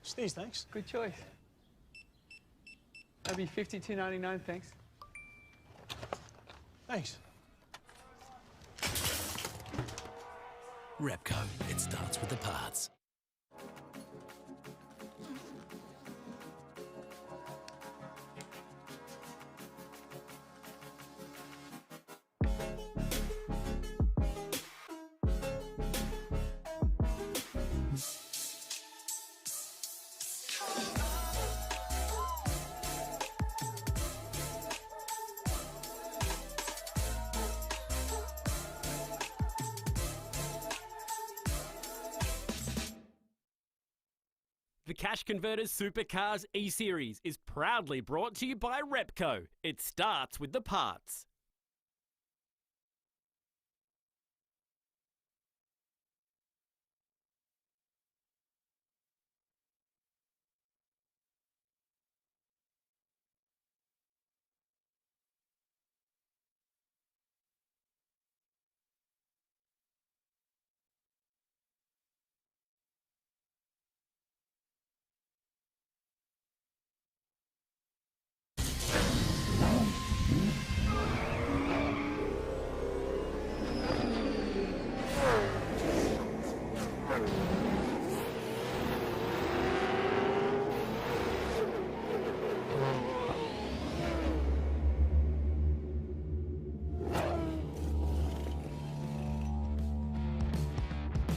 Steez, thanks. Good choice. That'd be $52.99, thanks. Thanks. Repco, it starts with the parts. The Cash Converters Supercars E-Series is proudly brought to you by Repco. It starts with the parts.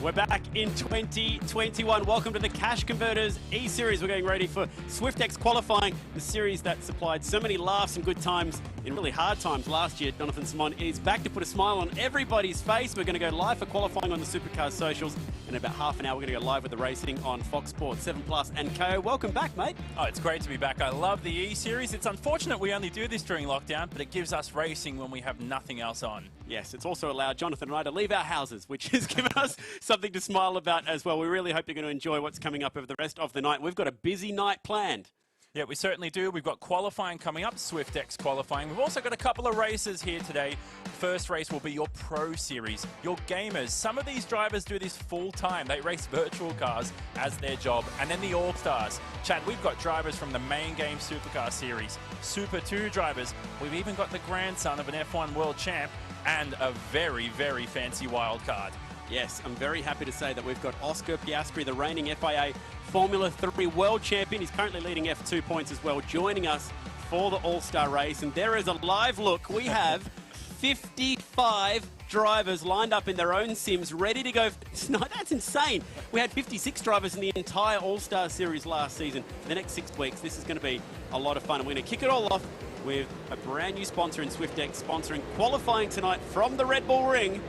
We're back in 2021. Welcome to the Cash Converters E-Series. We're getting ready for SwiftX qualifying, the series that supplied so many laughs and good times in really hard times last year. Jonathan Simon is back to put a smile on everybody's face. We're going to go live for qualifying on the Supercars socials. In about half an hour, we're going to go live with the racing on Fox Sports 7 Plus and KO. Welcome back, mate. Oh, it's great to be back. I love the E-Series. It's unfortunate we only do this during lockdown, but it gives us racing when we have nothing else on. Yes, it's also allowed Jonathan and I to leave our houses, which has given us something to smile about as well. We really hope you're going to enjoy what's coming up over the rest of the night. We've got a busy night planned. Yeah, we certainly do. We've got qualifying coming up, SwiftX qualifying. We've also got a couple of races here today. First race will be your Pro Series, your gamers. Some of these drivers do this full time. They race virtual cars as their job. And then the All-Stars. Chad, we've got drivers from the main game Supercar Series, Super 2 drivers. We've even got the grandson of an F1 world champ and a very, very fancy wild card. Yes, I'm very happy to say that we've got Oscar Piastri, the reigning FIA Formula 3 world champion. He's currently leading F2 points as well, joining us for the All-Star race. And there is a live look. We have 55 drivers lined up in their own sims, ready to go. That's insane. We had 56 drivers in the entire All-Star series last season. For the next 6 weeks, this is going to be a lot of fun. And we're going to kick it all off with a brand new sponsor in SwiftX, sponsoring qualifying tonight from the Red Bull Ring.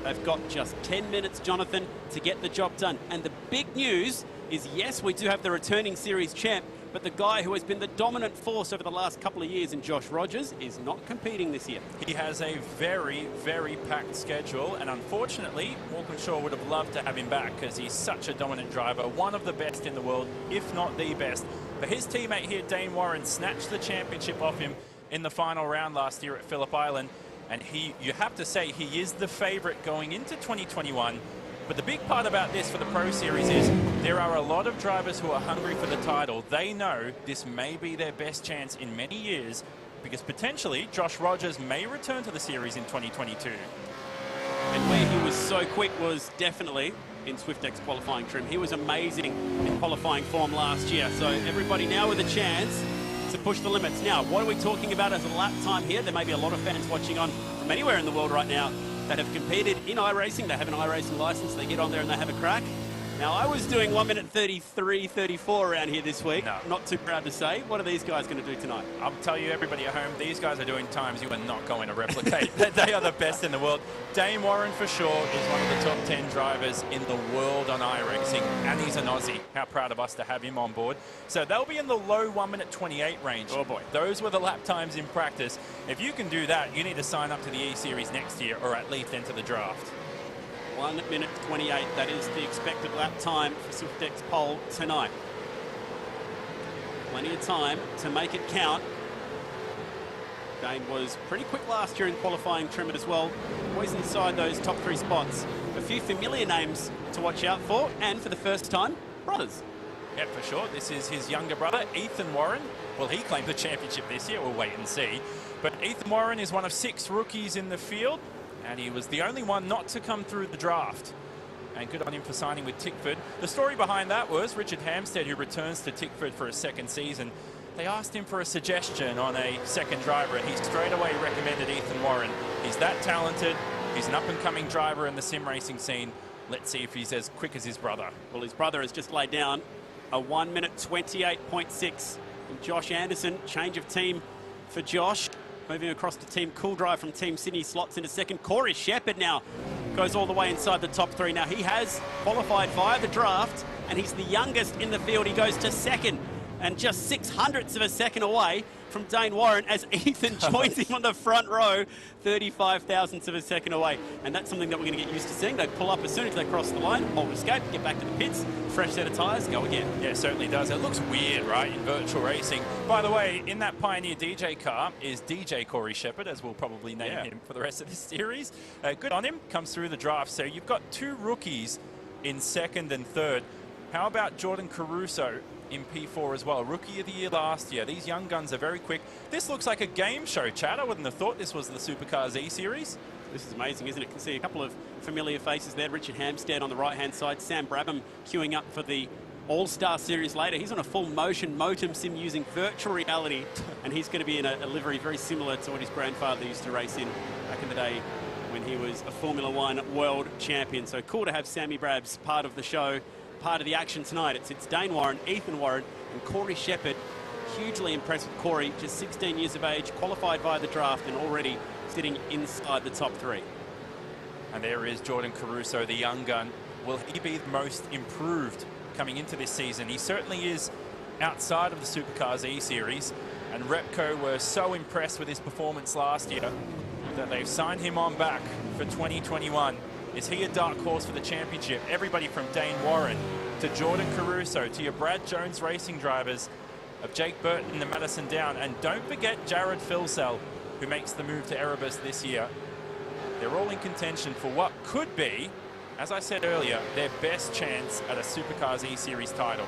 They've got just 10 minutes, Jonathan, to get the job done. And the big news is, yes, we do have the returning series champ, but the guy who has been the dominant force over the last couple of years in Josh Rogers is not competing this year. He has a very, very packed schedule, and unfortunately, Walkinshaw would have loved to have him back because he's such a dominant driver, one of the best in the world, if not the best. But his teammate here, Dane Warren, snatched the championship off him in the final round last year at Phillip Island. And you have to say, he is the favorite going into 2021. But the big part about this for the Pro Series is there are a lot of drivers who are hungry for the title. They know this may be their best chance in many years because potentially Josh Rogers may return to the series in 2022. And where he was so quick was definitely in SwiftX qualifying trim. He was amazing in qualifying form last year. So everybody now with a chance to push the limits. Now, what are we talking about as a lap time here? There may be a lot of fans watching on from anywhere in the world right now that have competed in iRacing. They have an iRacing license. They get on there and they have a crack. Now, I was doing 1 minute 33, 34 around here this week. No. Not too proud to say. What are these guys going to do tonight? I'll tell you, everybody at home, these guys are doing times you are not going to replicate. They are the best in the world. Dane Warren, for sure, is one of the top 10 drivers in the world on iRacing, and he's an Aussie. How proud of us to have him on board. So they'll be in the low 1 minute 28 range. Oh, boy. Those were the lap times in practice. If you can do that, you need to sign up to the E-Series next year, or at least enter the draft. 1 minute 28, that is the expected lap time for SwiftX pole tonight. Plenty of time to make it count. Dane was pretty quick last year in qualifying trim as well. Always inside those top 3 spots. A few familiar names to watch out for, and for the first time, brothers. Yeah, for sure. This is his younger brother, Ethan Warren. Well, he claimed the championship this year. We'll wait and see. But Ethan Warren is one of 6 rookies in the field, and he was the only one not to come through the draft. And good on him for signing with Tickford. The story behind that was Richard Hampstead, who returns to Tickford for a second season. They asked him for a suggestion on a second driver, and he straight away recommended Ethan Warren. He's that talented. He's an up-and-coming driver in the sim racing scene. Let's see if he's as quick as his brother. Well, his brother has just laid down a 1 minute 28.6. And Josh Anderson, change of team for Josh. Moving across to Team Cool Drive from Team Sydney, slots into second. Corey Shepherd now goes all the way inside the top 3. Now, he has qualified via the draft, and he's the youngest in the field. He goes to second, and just 0.06 of a second away from Dane Warren as Ethan joins him on the front row, 35 thousandths of a second away. And that's something that we're going to get used to seeing. They pull up as soon as they cross the line, hold escape, get back to the pits, fresh set of tyres, go again. Yeah, it certainly does. It looks weird, right, in virtual racing. By the way, in that Pioneer DJ car is DJ Corey Shepherd, as we'll probably name him for the rest of this series. Good on him, comes through the draft. So you've got 2 rookies in second and third. How about Jordan Caruso in P4 as well? Rookie of the year last year. These young guns are very quick. This looks like a game show, Chad. I wouldn't have thought this was the Supercars E-Series. This is amazing, isn't it? You can see a couple of familiar faces there. Richard Hampstead on the right-hand side. Sam Brabham queuing up for the All-Star Series later. He's on a full motion Motum sim using virtual reality, and he's going to be in a livery very similar to what his grandfather used to race in back in the day when he was a Formula One world champion. So cool to have Sammy Brabs part of the show, part of the action tonight. It's Dane Warren, Ethan Warren, and Corey Shepherd. Hugely impressed with Corey, just 16 years of age, qualified via the draft, and already sitting inside the top 3. And there is Jordan Caruso, the young gun. Will he be the most improved coming into this season? He certainly is outside of the Supercars E-Series, and Repco were so impressed with his performance last year that they've signed him on back for 2021. Is he a dark horse for the championship? Everybody from Dane Warren to Jordan Caruso to your Brad Jones racing drivers of Jake Burton, the Madison Down, and don't forget Jared Filsell, who makes the move to Erebus this year. They're all in contention for what could be, as I said earlier, their best chance at a Supercars E-Series title.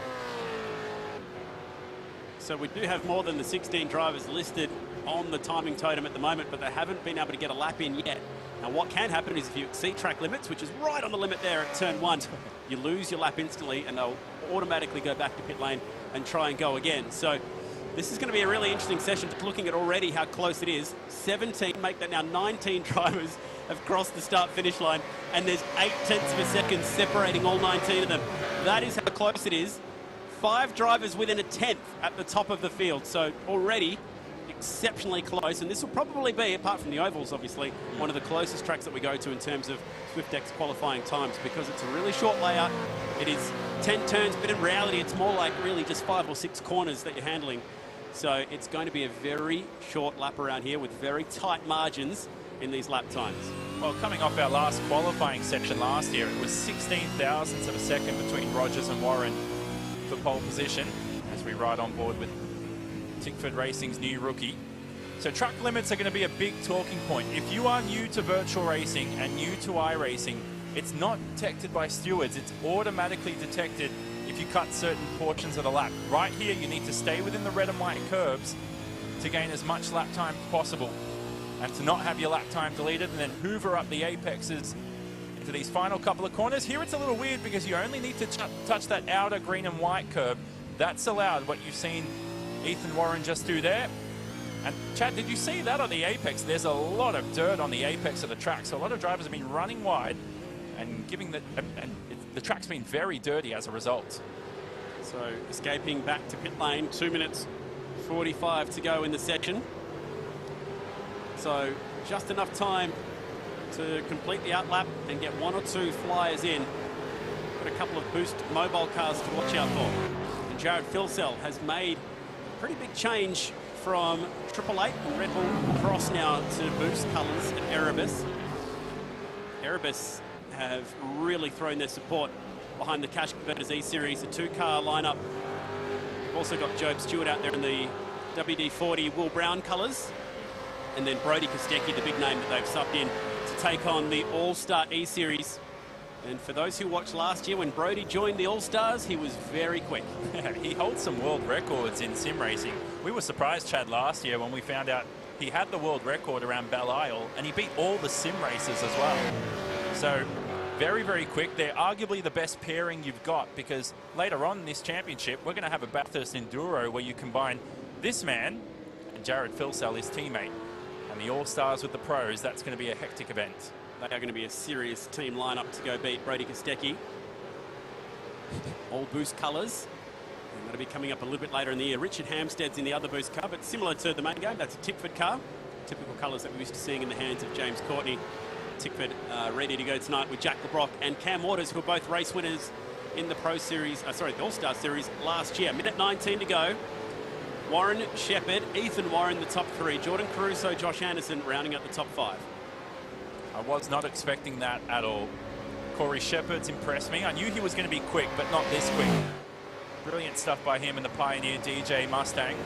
So we do have more than the 16 drivers listed on the timing totem at the moment, but they haven't been able to get a lap in yet. Now, what can happen is if you exceed track limits, which is right on the limit there at turn 1, you lose your lap instantly, and they'll automatically go back to pit lane and try and go again. So this is going to be a really interesting session, looking at already how close it is. 17, make that now 19 drivers have crossed the start-finish line, and there's 0.8 of a second separating all 19 of them. That is how close it is. 5 drivers within a 10th at the top of the field, so already exceptionally close, and this will probably be, apart from the ovals obviously, one of the closest tracks that we go to in terms of SwiftX qualifying times, because it's a really short layout. It is 10 turns, but in reality it's more like really just 5 or 6 corners that you're handling. So it's going to be a very short lap around here with very tight margins in these lap times. Well, coming off our last qualifying section last year, it was 16 thousandths of a second between Rogers and Warren for pole position, as we ride on board with Tickford Racing's new rookie. So track limits are going to be a big talking point. If you are new to virtual racing and new to iRacing, it's not detected by stewards. It's automatically detected if you cut certain portions of the lap. Right here, you need to stay within the red and white curbs to gain as much lap time as possible, and to not have your lap time deleted and then hoover up the apexes into these final couple of corners. Here it's a little weird because you only need to touch that outer green and white curb. That's allowed, what you've seen Ethan Warren just do there. And Chad, did you see that on the apex? There's a lot of dirt on the apex of the track, so a lot of drivers have been running wide and giving the track's been very dirty as a result. So escaping back to pit lane, 2 minutes 45 to go in the section. So just enough time to complete the outlap and get 1 or 2 flyers in. Got a couple of Boost mobile cars to watch out for. And Jared Filsell has made a pretty big change from 888 and Red Bull Cross now to Boost colours at Erebus. Erebus have really thrown their support behind the Cash Converters E-Series, a 2-car lineup. We've also got Job Stewart out there in the WD-40 Will Brown colours. And then Brody Kostecki, the big name that they've subbed in to take on the All-Star E-Series. And for those who watched last year when Brody joined the All-Stars, he was very quick. He holds some world records in sim racing. We were surprised, Chad, last year when we found out he had the world record around Belle Isle, and he beat all the sim racers as well. So very, very quick. They're arguably the best pairing you've got, because later on in this championship, we're going to have a Bathurst Enduro where you combine this man and Jared Filsell, his teammate, and the All-Stars with the pros. That's going to be a hectic event. They are going to be a serious team lineup to go beat Brody Kostecki. All Boost colours. And that'll be coming up a little bit later in the year. Richard Hampstead's in the other Boost car, but similar to the main game, that's a Tickford car. Typical colours that we're used to seeing in the hands of James Courtney. Tickford ready to go tonight with Jack LeBrock and Cam Waters, who are both race winners in the Pro Series, the All-Star Series last year. Minute 19 to go. Warren Shepherd, Ethan Warren, the top three. Jordan Caruso, Josh Anderson rounding out the top five. I was not expecting that at all. Corey Shepherd's impressed me. I knew he was going to be quick, but not this quick. Brilliant stuff by him in the Pioneer DJ Mustang.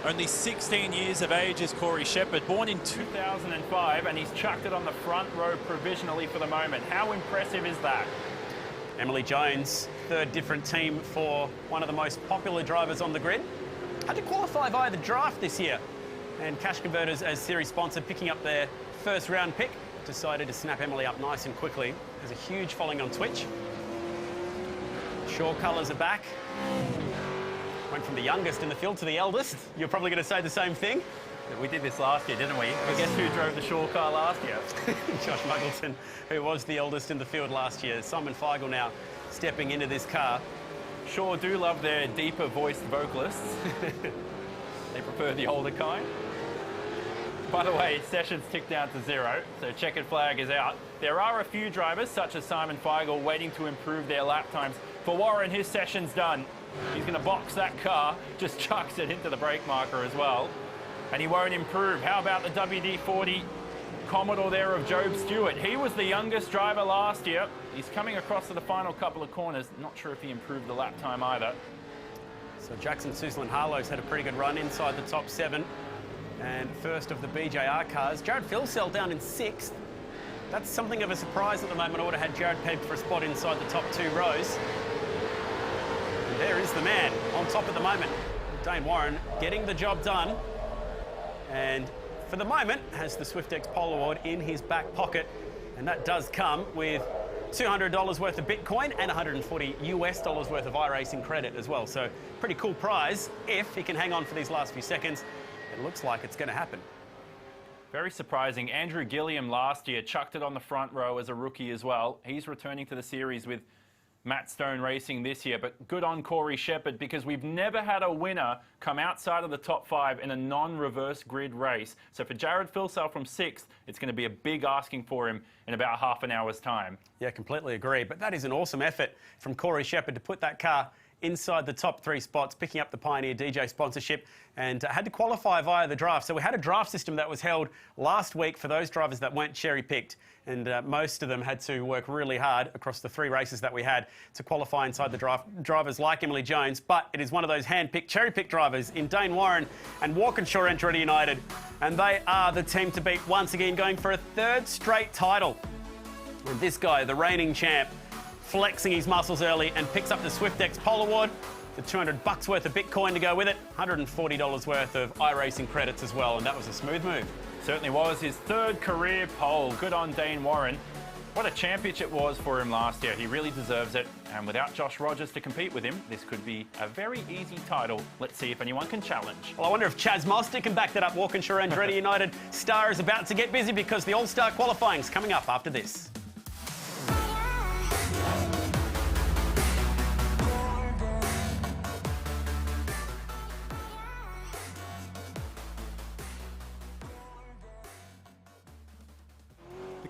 Only 16 years of age is Corey Shepherd, born in 2005, and he's chucked it on the front row provisionally for the moment. How impressive is that? Emily Jones, third different team for one of the most popular drivers on the grid. Had to qualify via the draft this year. And Cash Converters, as series sponsor, picking up their first round pick, decided to snap Emily up nice and quickly. Has a huge following on Twitch. Shaw colours are back. Went from the youngest in the field to the eldest. You're probably going to say the same thing. We did this last year, didn't we? I guess who drove the Shaw car last year? Josh Muggleton, who was the eldest in the field last year. Simon Feigl now stepping into this car. Shaw do love their deeper voiced vocalists. They prefer the older kind. By the way, sessions tick down to 0, so checkered flag is out. There are a few drivers, such as Simon Feigl, waiting to improve their lap times. For Warren, his session's done. He's going to box that car, just chucks it into the brake marker as well. And he won't improve. How about the WD-40 Commodore there of Job Stewart? He was the youngest driver last year. He's coming across to the final couple of corners. Not sure if he improved the lap time either. So Jackson Suzlin Harlow's had a pretty good run inside the top 7. And first of the BJR cars, Jared Filsell down in 6th. That's something of a surprise at the moment. I would have had Jared pegged for a spot inside the top 2 rows. And there is the man on top at the moment. Dane Warren getting the job done. And for the moment has the SwiftX Pole Award in his back pocket. And that does come with $200 worth of Bitcoin and $140 US worth of iRacing credit as well. So pretty cool prize if he can hang on for these last few seconds. It looks like it's going to happen. Very surprising. Andrew Gilliam last year chucked it on the front row as a rookie as well. He's returning to the series with Matt Stone Racing this year, but good on Corey Shepherd, because we've never had a winner come outside of the top 5 in a non-reverse grid race. So for Jared Filsell from 6th, it's going to be a big asking for him in about half an hour's time. Yeah, completely agree. But that is an awesome effort from Corey Shepherd to put that car inside the top 3 spots, picking up the Pioneer DJ sponsorship, and had to qualify via the draft. So we had a draft system that was held last week for those drivers that weren't cherry-picked, and most of them had to work really hard across the 3 races that we had to qualify inside the draft. Drivers like Emily Jones, but it is one of those hand-picked, cherry-picked drivers in Dane Warren and Walkinshaw Andretti United, and they are the team to beat once again, going for a 3rd straight title. And this guy, the reigning champ, flexing his muscles early and picks up the SwiftX Pole Award, the $200 worth of Bitcoin to go with it, $140 worth of iRacing credits as well, and that was a smooth move. Certainly was his 3rd career pole. Good on Dane Warren. What a championship was for him last year. He really deserves it. And without Josh Rogers to compete with him, this could be a very easy title. Let's see if anyone can challenge. Well, I wonder if Chaz Mostert can back that up. Walkinshaw Andretti United Star is about to get busy because the All-Star qualifying is coming up after this.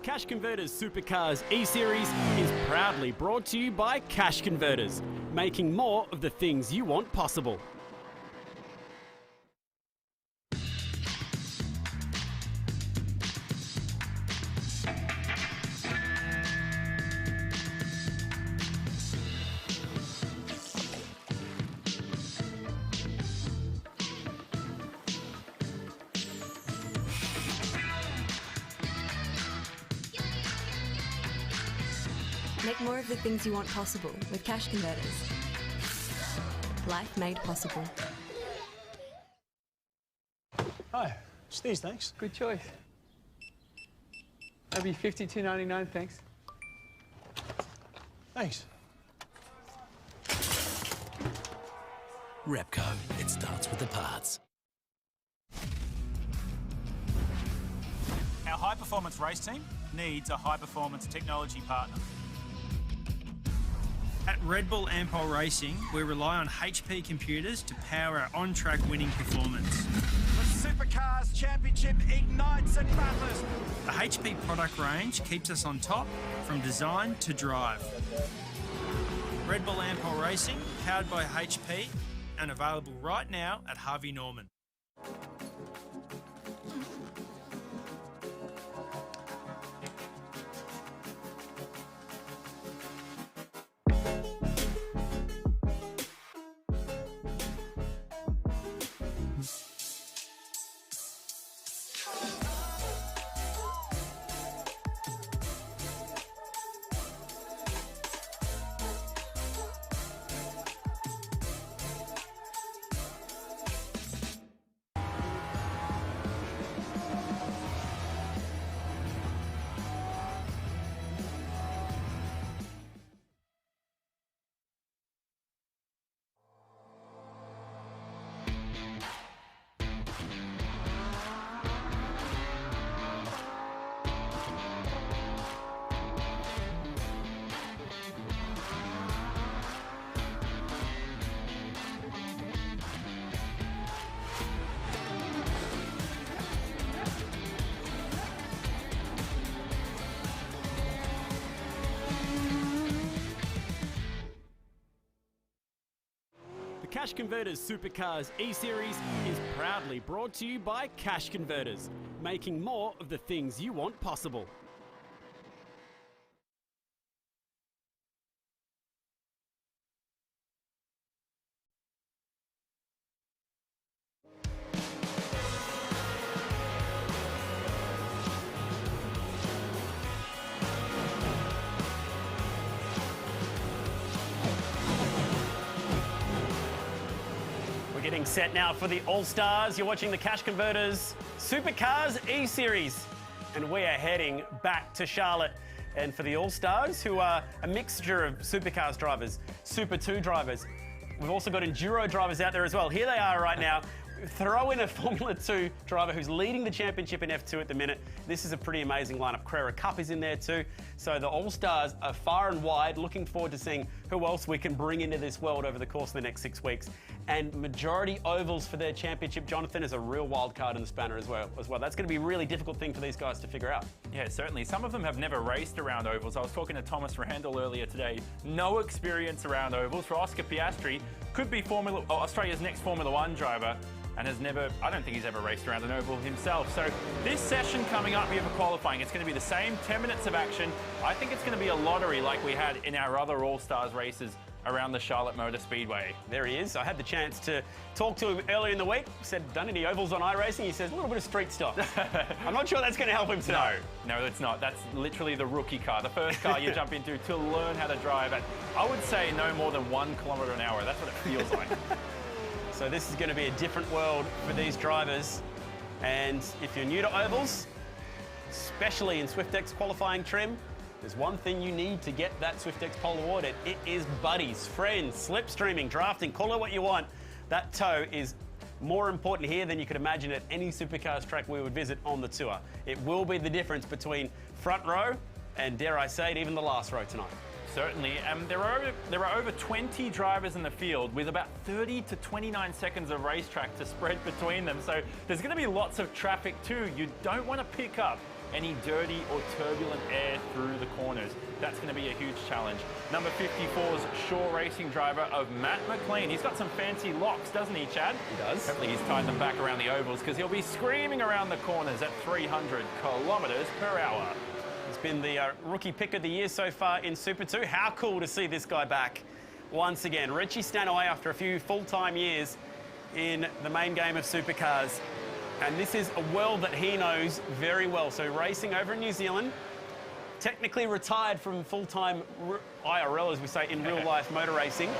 Cash Converters Supercars Eseries is proudly brought to you by Cash Converters, making more of the things you want possible. Make more of the things you want possible with Cash Converters. Life made possible. Hi, just these, thanks. Good choice. That'd be $52.99, thanks. Thanks. Repco, it starts with the parts. Our high-performance race team needs a high-performance technology partner. At Red Bull Ampol Racing, we rely on HP computers to power our on-track winning performance. The Supercars Championship ignites at Bathurst. The HP product range keeps us on top from design to drive. Red Bull Ampol Racing, powered by HP, and available right now at Harvey Norman. The Cash Converters Supercars E-Series is proudly brought to you by Cash Converters, making more of the things you want possible. Getting set now for the All-Stars. You're watching the Cash Converters Supercars E-Series. And we are heading back to Charlotte. And for the All-Stars, who are a mixture of Supercars drivers, Super 2 drivers. We've also got Enduro drivers out there as well. Here they are right now. Throw in a Formula 2 driver who's leading the championship in F2 at the minute. This is a pretty amazing lineup. Carrera Cup is in there too. So the All-Stars are far and wide. Looking forward to seeing who else we can bring into this world over the course of the next 6 weeks. And majority ovals for their championship, Jonathan, is a real wild card in the spanner as well. That's going to be a really difficult thing for these guys to figure out. Yeah, certainly. Some of them have never raced around ovals. I was talking to Thomas Randall earlier today. No experience around ovals. For Oscar Piastri, could be Australia's next Formula 1 driver, and has never, I don't think he's ever raced around an oval himself. So this session coming up here for qualifying, it's going to be the same 10 minutes of action. I think it's going to be a lottery like we had in our other All-Stars races around the Charlotte Motor Speedway. There he is. I had the chance to talk to him earlier in the week. Said, done any ovals on iRacing? He says, a little bit of street stock. I'm not sure that's going to help him today. No, it's not. That's literally the rookie car, the first car you jump into to learn how to drive at, I would say, no more than 1 kilometre an hour. That's what it feels like. So this is going to be a different world for these drivers. And if you're new to ovals, especially in SwiftX qualifying trim, there's one thing you need to get that SwiftX pole awarded. It is buddies, friends, slipstreaming, drafting, call it what you want. That tow is more important here than you could imagine at any supercars track we would visit on the tour. It will be the difference between front row and, dare I say it, even the last row tonight. Certainly. There are over 20 drivers in the field with about 30 to 29 seconds of racetrack to spread between them. So there's going to be lots of traffic too. You don't want to pick up any dirty or turbulent air through the corners. That's going to be a huge challenge. Number 54's Shaw Racing driver of Matt McLean. He's got some fancy locks, doesn't he, Chad? He does. Hopefully he's tied them back around the ovals because he'll be screaming around the corners at 300 kilometres per hour. He's been the rookie pick of the year so far in Super 2. How cool to see this guy back once again. Richie Stanaway after a few full-time years in the main game of supercars. And this is a world that he knows very well. So racing over in New Zealand, technically retired from full-time IRL, as we say, in real-life motor racing.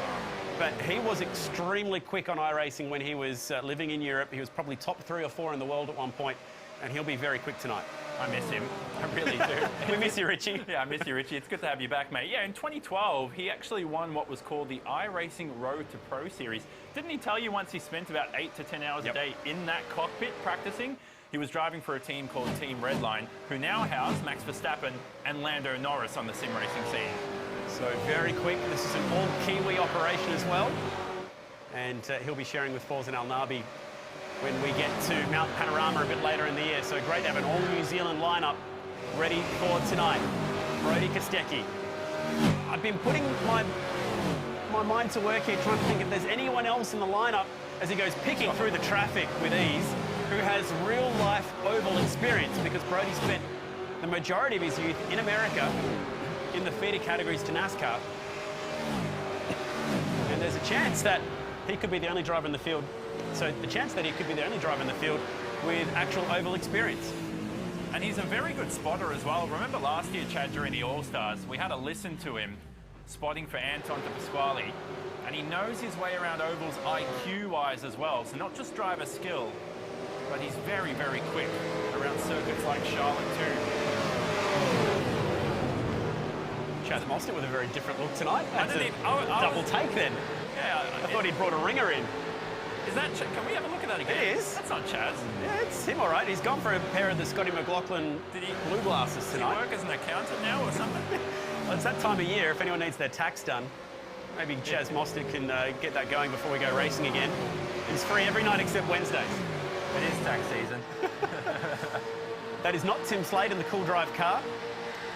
But he was extremely quick on iRacing when he was living in Europe. He was probably top 3 or 4 in the world at one point, and he'll be very quick tonight. I miss him. I really do. We miss you, Richie. Yeah, I miss you, Richie. It's good to have you back, mate. Yeah, in 2012, he actually won what was called the iRacing Road to Pro Series. Didn't he tell you once he spent about 8 to 10 hours a day in that cockpit practicing? He was driving for a team called Team Redline, who now house Max Verstappen and Lando Norris on the sim racing scene. So very quick. This is an all-Kiwi operation as well. And he'll be sharing with Forza and Al Nabi when we get to Mount Panorama a bit later in the year. So great to have an all-New Zealand lineup ready for tonight. Brody Kostecki. I've been putting my mind to work here, trying to think if there's anyone else in the lineup as he goes picking through the traffic with ease who has real-life oval experience, because Brody spent the majority of his youth in America in the feeder categories to NASCAR. And there's a chance that he could be the only driver in the field. So the chance that he could be the only driver in the field with actual oval experience. And he's a very good spotter as well. Remember last year, Chad, during the All-Stars, we had to listen to him spotting for Anton de Pasquale. And he knows his way around ovals IQ-wise as well. So not just driver skill, but he's very, very quick around circuits like Charlotte too. Chaz Mostert with a very different look tonight. I That's didn't a even, double take then. Yeah, I thought he'd brought a ringer in. Is that? Can we have a look at that again? It is. That's not Chaz. Yeah, it's him, all right. He's gone for a pair of the Scotty McLaughlin blue glasses Does tonight. he work as an accountant now or something? Well, it's that time of year. If anyone needs their tax done, maybe Chaz Mostert can get that going before we go racing again. He's free every night except Wednesdays. It is tax season. That is not Tim Slade in the Cool Drive car.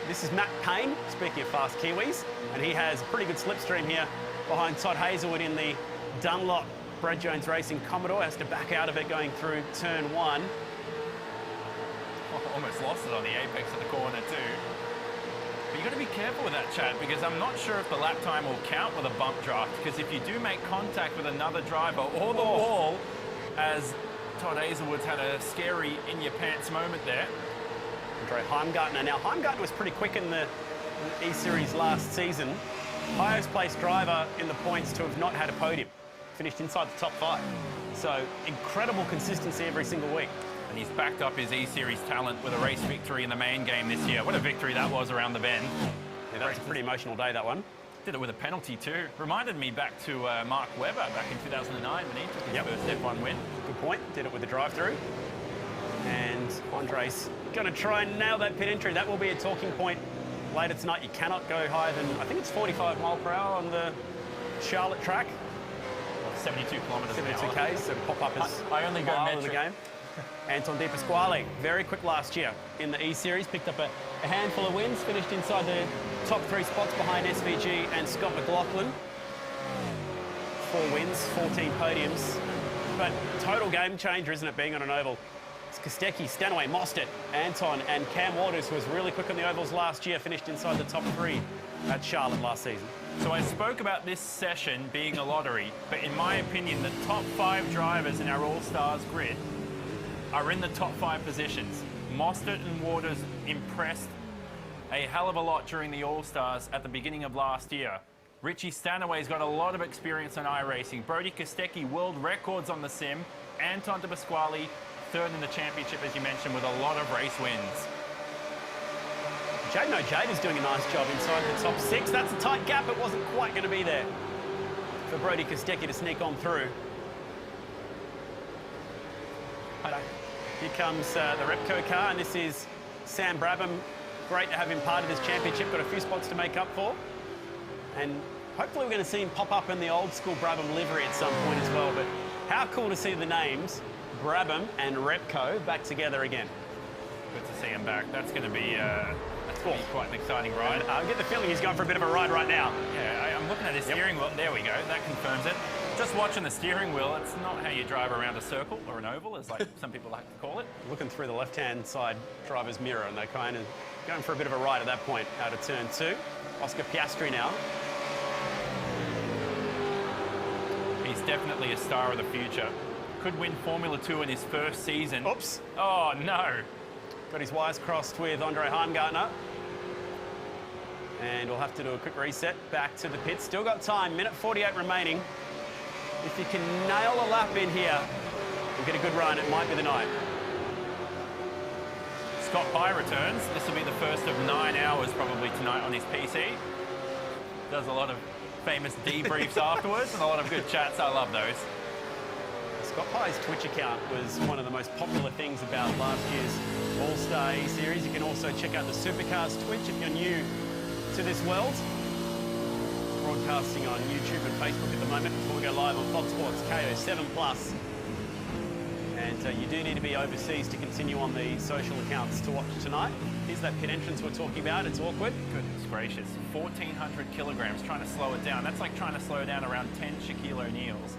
This is Matt Payne, speaking of fast Kiwis, and he has a pretty good slipstream here behind Todd Hazelwood in the Dunlop Brad Jones Racing Commodore. Has to back out of it going through turn 1. Almost lost it on the apex of the corner too. But you've got to be careful with that, Chad, because I'm not sure if the lap time will count with a bump draft, because if you do make contact with another driver or the wall, as Todd Hazelwood's had a scary in-your-pants moment there. Andre Heimgartner. Now, Heimgartner was pretty quick in the E-Series last season. Highest placed driver in the points to have not had a podium. Finished inside the top 5. So, incredible consistency every single week. And he's backed up his E-Series talent with a race victory in the main game this year. What a victory that was around the bend. Yeah, that was a pretty emotional day, that one. Did it with a penalty too. Reminded me back to Mark Webber back in 2009 when he took his first F1 win. Good point. Did it with the drive-through. And Andre's going to try and nail that pit entry. That will be a talking point later tonight. You cannot go higher than, I think it's 45 mile per hour on the Charlotte track. 72 kilometres an hour. 72 k's, so pop up as I only go mile in the game. Anton De Pasquale, very quick last year in the E-Series, picked up a handful of wins, finished inside the top 3 spots behind SVG and Scott McLaughlin. 4 wins, 14 podiums, but total game changer, isn't it, being on an oval? It's Kostecki, Stanaway, Mostert, Anton and Cam Waters, who was really quick on the ovals last year, finished inside the top 3 at Charlotte last season. So I spoke about this session being a lottery, but in my opinion, the top 5 drivers in our All-Stars grid are in the top 5 positions. Mostert and Waters impressed a hell of a lot during the All-Stars at the beginning of last year. Richie Stanaway's got a lot of experience on iRacing. Brody Kostecki, world records on the sim. Anton De Pasquale, 3rd in the championship, as you mentioned, with a lot of race wins. Jaden O'Jade is doing a nice job inside the top 6. That's a tight gap. It wasn't quite going to be there for Brody Kostecki to sneak on through. Here comes the Repco car, and this is Sam Brabham. Great to have him part of this championship. Got a few spots to make up for. And hopefully we're going to see him pop up in the old school Brabham livery at some point as well. But how cool to see the names Brabham and Repco back together again. Good to see him back. That's going to be quite an exciting ride. I get the feeling he's going for a bit of a ride right now. Yeah, I'm looking at his steering wheel. There we go. That confirms it. Just watching the steering wheel, it's not how you drive around a circle or an oval, as like some people like to call it. Looking through the left-hand side driver's mirror, and they're kind of going for a bit of a ride at that point out of turn 2. Oscar Piastri now. He's definitely a star of the future. Could win Formula 2 in his first season. Oops. Oh, no. Got his wires crossed with Andre Heimgartner. And we'll have to do a quick reset back to the pit. Still got time, minute 48 remaining. If you can nail a lap in here and get a good run, it might be the night. Scott Pye returns. This will be the first of 9 hours probably tonight on his PC. Does a lot of famous debriefs afterwards and a lot of good chats. I love those. Scott Pye's Twitch account was one of the most popular things about last year's All-Star E-Series. You can also check out the Supercars Twitch if you're new to this world. Broadcasting on YouTube and Facebook at the moment before we go live on Fox Sports KO 7+. And you do need to be overseas to continue on the social accounts to watch tonight. Here's that pit entrance we're talking about. It's awkward. Goodness Gracious. 1,400 kilograms, trying to slow it down. That's like trying to slow down around 10 Shaquille O'Neals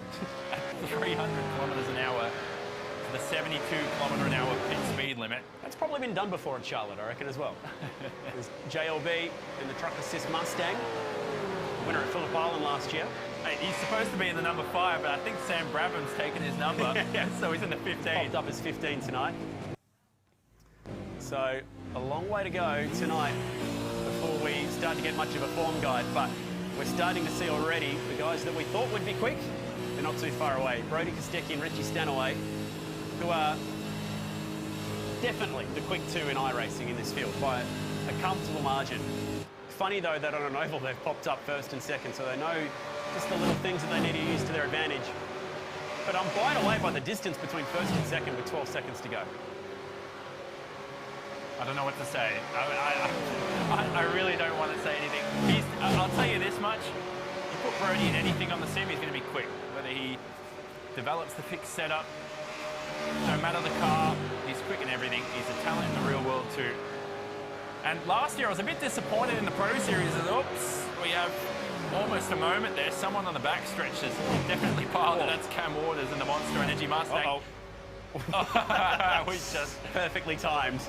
at 300 kilometers an hour to the 72 kilometer an hour pit speed limit. That's probably been done before at Charlotte, I reckon, as well. There's JLB in the Truck Assist Mustang, winner at Phillip Island last year. Hey, he's supposed to be in the number 5, but I think Sam Brabham's taken his number, so he's in the 15. Popped up as 15 tonight. So a long way to go tonight before we start to get much of a form guide, but we're starting to see already the guys that we thought would be quick, they're not too far away. Brody Kostecki and Richie Stanaway, who are definitely the quick two in iRacing in this field by a comfortable margin. Funny though that on an oval they've popped up first and second, so they know just the little things that they need to use to their advantage. But I'm blown away by the distance between first and second with 12 seconds to go. I don't know what to say. I really don't want to say anything. I'll tell you this much. You put Brody in anything on the sim, he's going to be quick. Whether he develops the fixed setup, no matter the car, he's quick in everything. He's a talent in the real world too. And last year I was a bit disappointed in the Pro Series. Oops, we have almost a moment there. Someone on the backstretch has definitely piled it. That's Cam Waters in the Monster Energy Mustang. We just perfectly timed.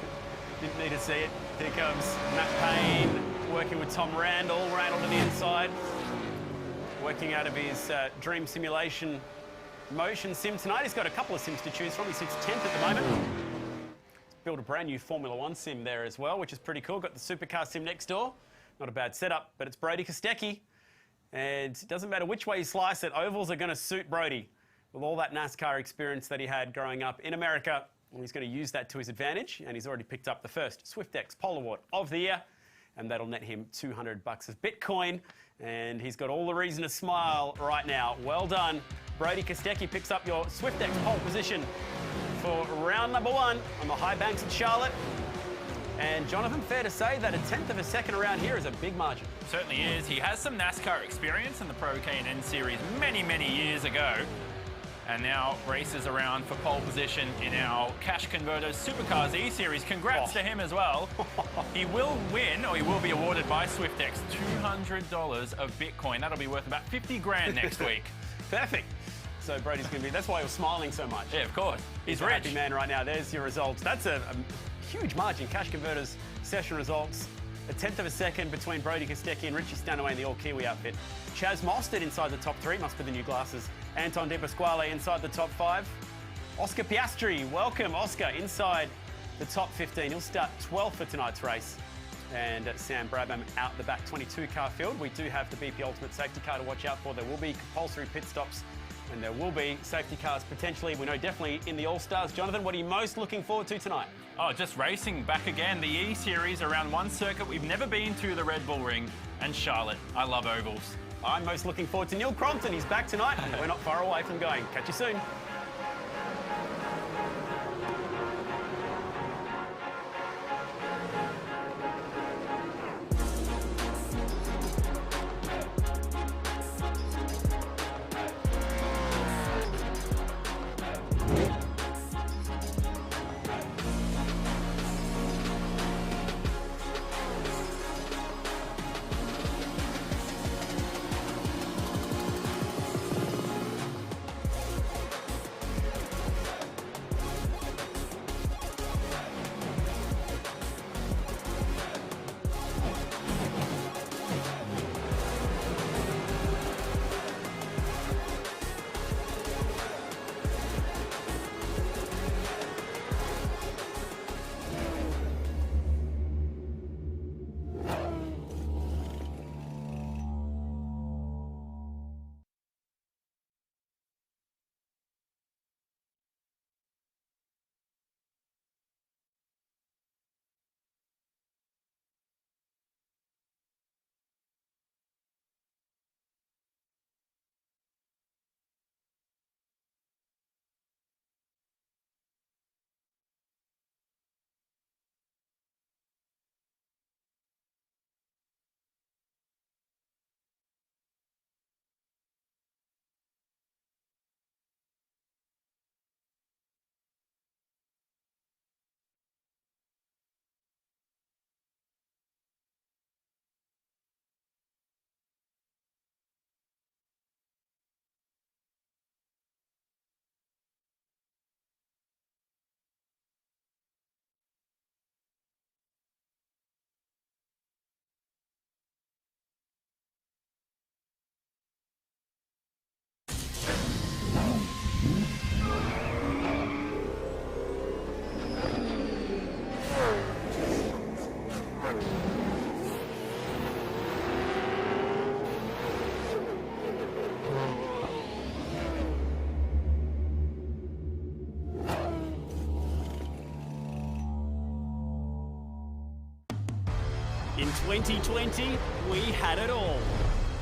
Didn't need to see it. Here comes Matt Payne working with Tom Randall. Randall to the inside. Working out of his Dream Simulation motion sim tonight. He's got a couple of sims to choose from. He sits 10th at the moment. Built a brand new Formula 1 sim there as well, which is pretty cool. Got the Supercar sim next door. Not a bad setup, but it's Brody Kostecki. And it doesn't matter which way you slice it, ovals are going to suit Brody. With all that NASCAR experience that he had growing up in America, he's going to use that to his advantage, and he's already picked up the first SwiftX Pole Award of the year, and that'll net him $200 of Bitcoin, and he's got all the reason to smile right now. Well done. Brody Kostecki picks up your SwiftX pole position for round number 1 on the high banks at Charlotte. And Jonathan, fair to say that a 1/10 of a second around here is a big margin. Certainly is. He has some NASCAR experience in the Pro K&N Series many, many years ago. And now races around for pole position in our Cash Converters Supercars E-Series. Congrats to him as well. He will win, or he will be awarded by SwiftX, $200 of Bitcoin. That'll be worth about 50 grand next week. Perfect. So Brody's going to be, that's why you're smiling so much. Yeah, of course. He's a rich. Happy man right now. There's your results. That's a huge margin. Cash Converters session results. A 1/10 of a second between Brody Kostecki and Richie Stanaway in the all-Kiwi outfit. Chaz Mostert inside the top 3, must be the new glasses. Anton De Pasquale inside the top 5. Oscar Piastri, welcome Oscar, inside the top 15. He'll start 12th for tonight's race. And Sam Brabham out the back 22-car field. We do have the BP Ultimate safety car to watch out for. There will be compulsory pit stops, and there will be safety cars potentially, we know definitely in the All-Stars. Jonathan, what are you most looking forward to tonight? Oh, just racing back again. The E-Series around one circuit we've never been to, the Red Bull Ring, and Charlotte. I love ovals. I'm most looking forward to Neil Crompton. He's back tonight. We're not far away from going. Catch you soon. 2020, we had it all.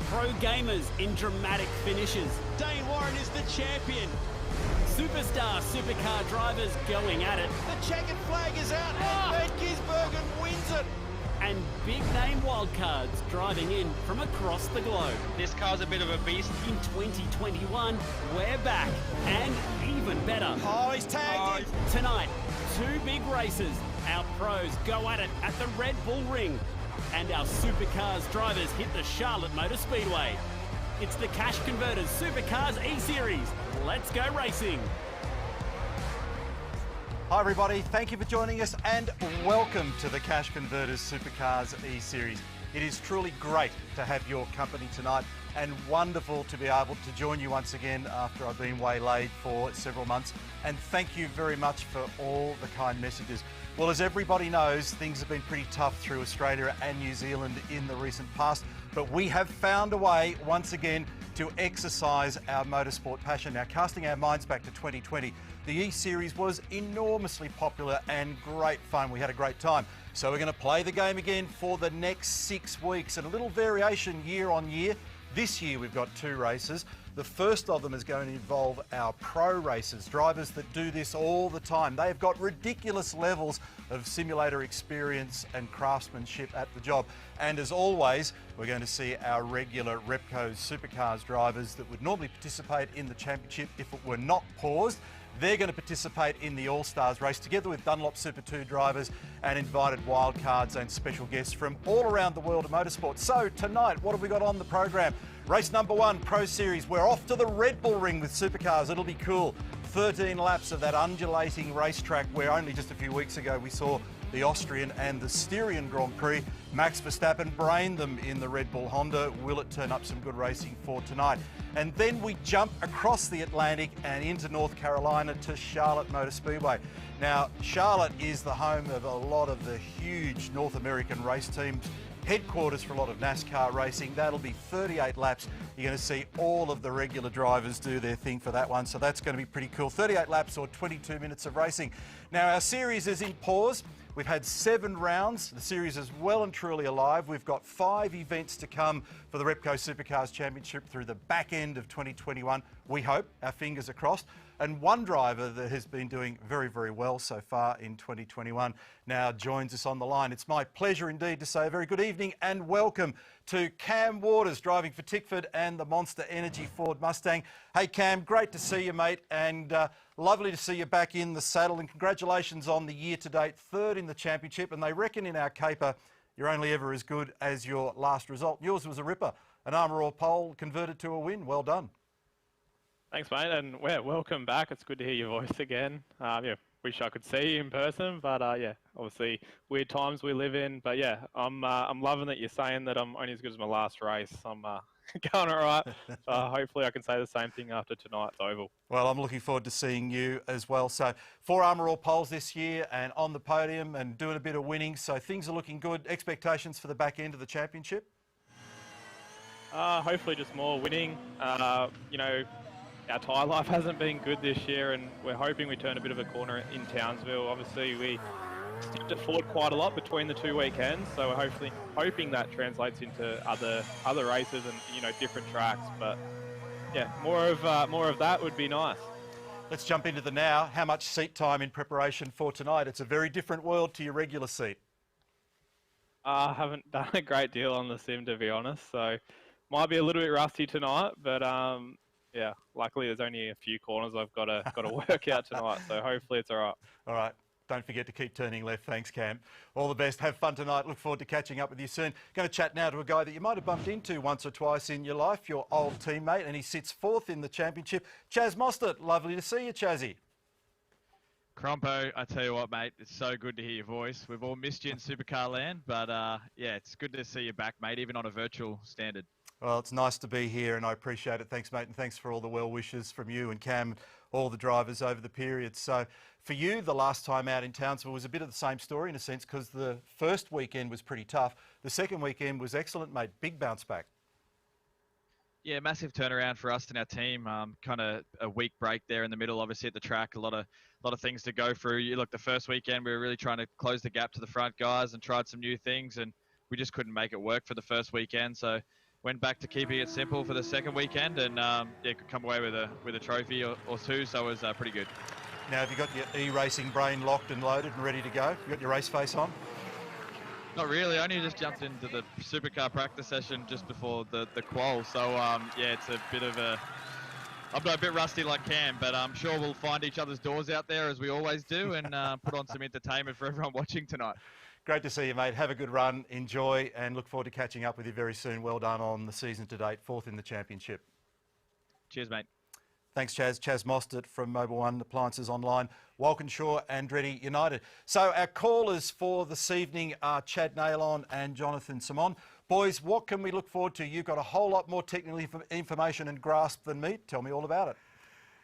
Pro gamers in dramatic finishes. Dane Warren is the champion. Superstar supercar drivers going at it. The checkered flag is out and Bert Gisbergen wins it. And big name wildcards driving in from across the globe. This car's a bit of a beast. In 2021, we're back and even better. Oh, he's tagged him. Tonight, two big races. Our pros go at it at the Red Bull Ring. And our supercars drivers hit the Charlotte Motor Speedway. It's the Cash Converters Supercars E-Series. Let's go racing. Hi everybody, thank you for joining us and welcome to the Cash Converters Supercars E-Series. It is truly great to have your company tonight and wonderful to be able to join you once again after I've been waylaid for several months. And thank you very much for all the kind messages. Well, as everybody knows, things have been pretty tough through Australia and New Zealand in the recent past, but we have found a way once again to exercise our motorsport passion. Now, casting our minds back to 2020, the E-Series was enormously popular and great fun. We had a great time. So we're going to play the game again for the next 6 weeks, and a little variation year on year. This year we've got 2 races. The first of them is going to involve our pro racers, drivers that do this all the time. They've got ridiculous levels of simulator experience and craftsmanship at the job. And as always, we're going to see our regular Repco Supercars drivers that would normally participate in the championship if it were not paused. They're going to participate in the All-Stars race together with Dunlop Super 2 drivers and invited wildcards and special guests from all around the world of motorsport. So tonight, what have we got on the program? Race number 1, Pro Series. We're off to the Red Bull Ring with supercars. It'll be cool. 13 laps of that undulating racetrack where only just a few weeks ago we saw the Austrian and the Styrian Grand Prix. Max Verstappen brained them in the Red Bull Honda. Will it turn up some good racing for tonight? And then we jump across the Atlantic and into North Carolina to Charlotte Motor Speedway. Now, Charlotte is the home of a lot of the huge North American race teams, headquarters for a lot of NASCAR racing. That'll be 38 laps. You're going to see all of the regular drivers do their thing for that one, so that's going to be pretty cool. 38 laps or 22 minutes of racing. Now, our series is in pause. We've had 7 rounds. The series is well and truly alive. We've got 5 events to come for the Repco Supercars Championship through the back end of 2021. We hope, our fingers are crossed. And one driver that has been doing very, very well so far in 2021 now joins us on the line. It's my pleasure indeed to say a very good evening and welcome to Cam Waters, driving for Tickford and the Monster Energy Ford Mustang. Hey Cam, great to see you, mate, and lovely to see you back in the saddle, and congratulations on the year-to-date 3rd in the championship. And they reckon in our caper you're only ever as good as your last result. Yours was a ripper, an Armour All pole converted to a win. Well done. Thanks, mate, and yeah, welcome back. It's good to hear your voice again. Yeah, wish I could see you in person, but yeah, obviously weird times we live in. But yeah, I'm loving that you're saying that I'm only as good as my last race. I'm going all right. Hopefully I can say the same thing after tonight's oval. Well, I'm looking forward to seeing you as well. So 4 Armour All poles this year and on the podium and doing a bit of winning. So things are looking good. Expectations for the back end of the championship? Hopefully just more winning. You know, our tyre life hasn't been good this year, and we're hoping we turn a bit of a corner in Townsville. Obviously, we stepped it forward quite a lot between the 2 weekends, so we're hoping that translates into other races and different tracks. But yeah, more of that would be nice. Let's jump into the now. How much seat time in preparation for tonight? It's a very different world to your regular seat. I haven't done a great deal on the sim, to be honest, so might be a little bit rusty tonight, but yeah, luckily there's only a few corners I've got to work out tonight, so hopefully it's all right. All right. Don't forget to keep turning left. Thanks, Cam. All the best. Have fun tonight. Look forward to catching up with you soon. Going to chat now to a guy that you might have bumped into once or twice in your life, your old teammate, and he sits 4th in the championship. Chaz Mostert. Lovely to see you, Chazzy. Crompo, I tell you what, mate, it's so good to hear your voice. We've all missed you in Supercar land, but yeah, it's good to see you back, mate, even on a virtual standard. Well, it's nice to be here, and I appreciate it. Thanks, mate, and thanks for all the well wishes from you and Cam, all the drivers over the period. So for you, the last time out in Townsville was a bit of the same story in a sense, because the first weekend was pretty tough. The second weekend was excellent, mate. Big bounce back. Yeah, massive turnaround for us and our team. Kind of a week break there in the middle, obviously at the track. A lot of things to go through. You look, the first weekend we were really trying to close the gap to the front guys and tried some new things, and we just couldn't make it work for the first weekend. So went back to keeping it simple for the second weekend, and could come away with a trophy or two. So it was pretty good. Now, have you got your e-racing brain locked and loaded and ready to go? You got your race face on? Not really. I only just jumped into the supercar practice session just before the qual. So it's a bit of I'm a bit rusty like Cam, but I'm sure we'll find each other's doors out there as we always do, and put on some entertainment for everyone watching tonight. Great to see you, mate. Have a good run, enjoy, and look forward to catching up with you very soon. Well done on the season to date, 4th in the championship. Cheers, mate. Thanks, Chaz. Chaz Mostert from Mobile One Appliances Online, Walkinshaw, Andretti United. So our callers for this evening are Chad Nailon and Jonathan Simon. Boys, what can we look forward to? You've got a whole lot more technical information and grasp than me. Tell me all about it.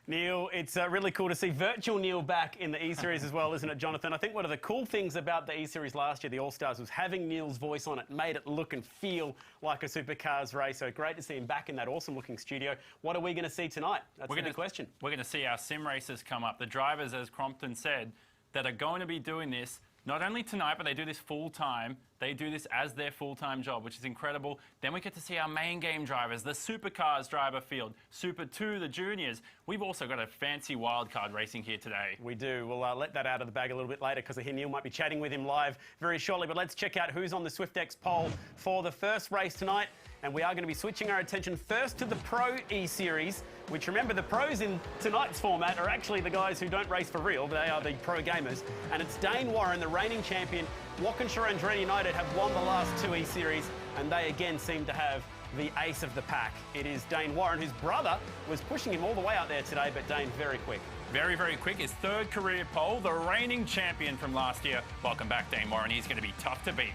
Neil, it's really cool to see virtual Neil back in the E-Series as well, isn't it, Jonathan? I think one of the cool things about the E-Series last year, the All-Stars, was having Neil's voice on it, made it look and feel like a supercars race. So great to see him back in that awesome-looking studio. What are we going to see tonight? That's the big question. We're going to see our sim racers come up. The drivers, as Crompton said, that are going to be doing this not only tonight, but they do this full-time. They do this as their full-time job, which is incredible. Then we get to see our main game drivers, the Supercars driver field, Super 2, the juniors. We've also got a fancy wildcard racing here today. We do. We'll let that out of the bag a little bit later because I hear Neil might be chatting with him live very shortly. But let's check out who's on the SwiftX poll for the first race tonight. And we are going to be switching our attention first to the Pro E-Series, which, remember, the pros in tonight's format are actually the guys who don't race for real. They are the pro gamers. And it's Dane Warren, the reigning champion. Walkinshaw and Andretti United have won the last 2 E-Series, and they again seem to have the ace of the pack. It is Dane Warren, whose brother was pushing him all the way out there today, but Dane very quick. Very, very quick. His 3rd career pole, the reigning champion from last year. Welcome back, Dane Warren. He's going to be tough to beat.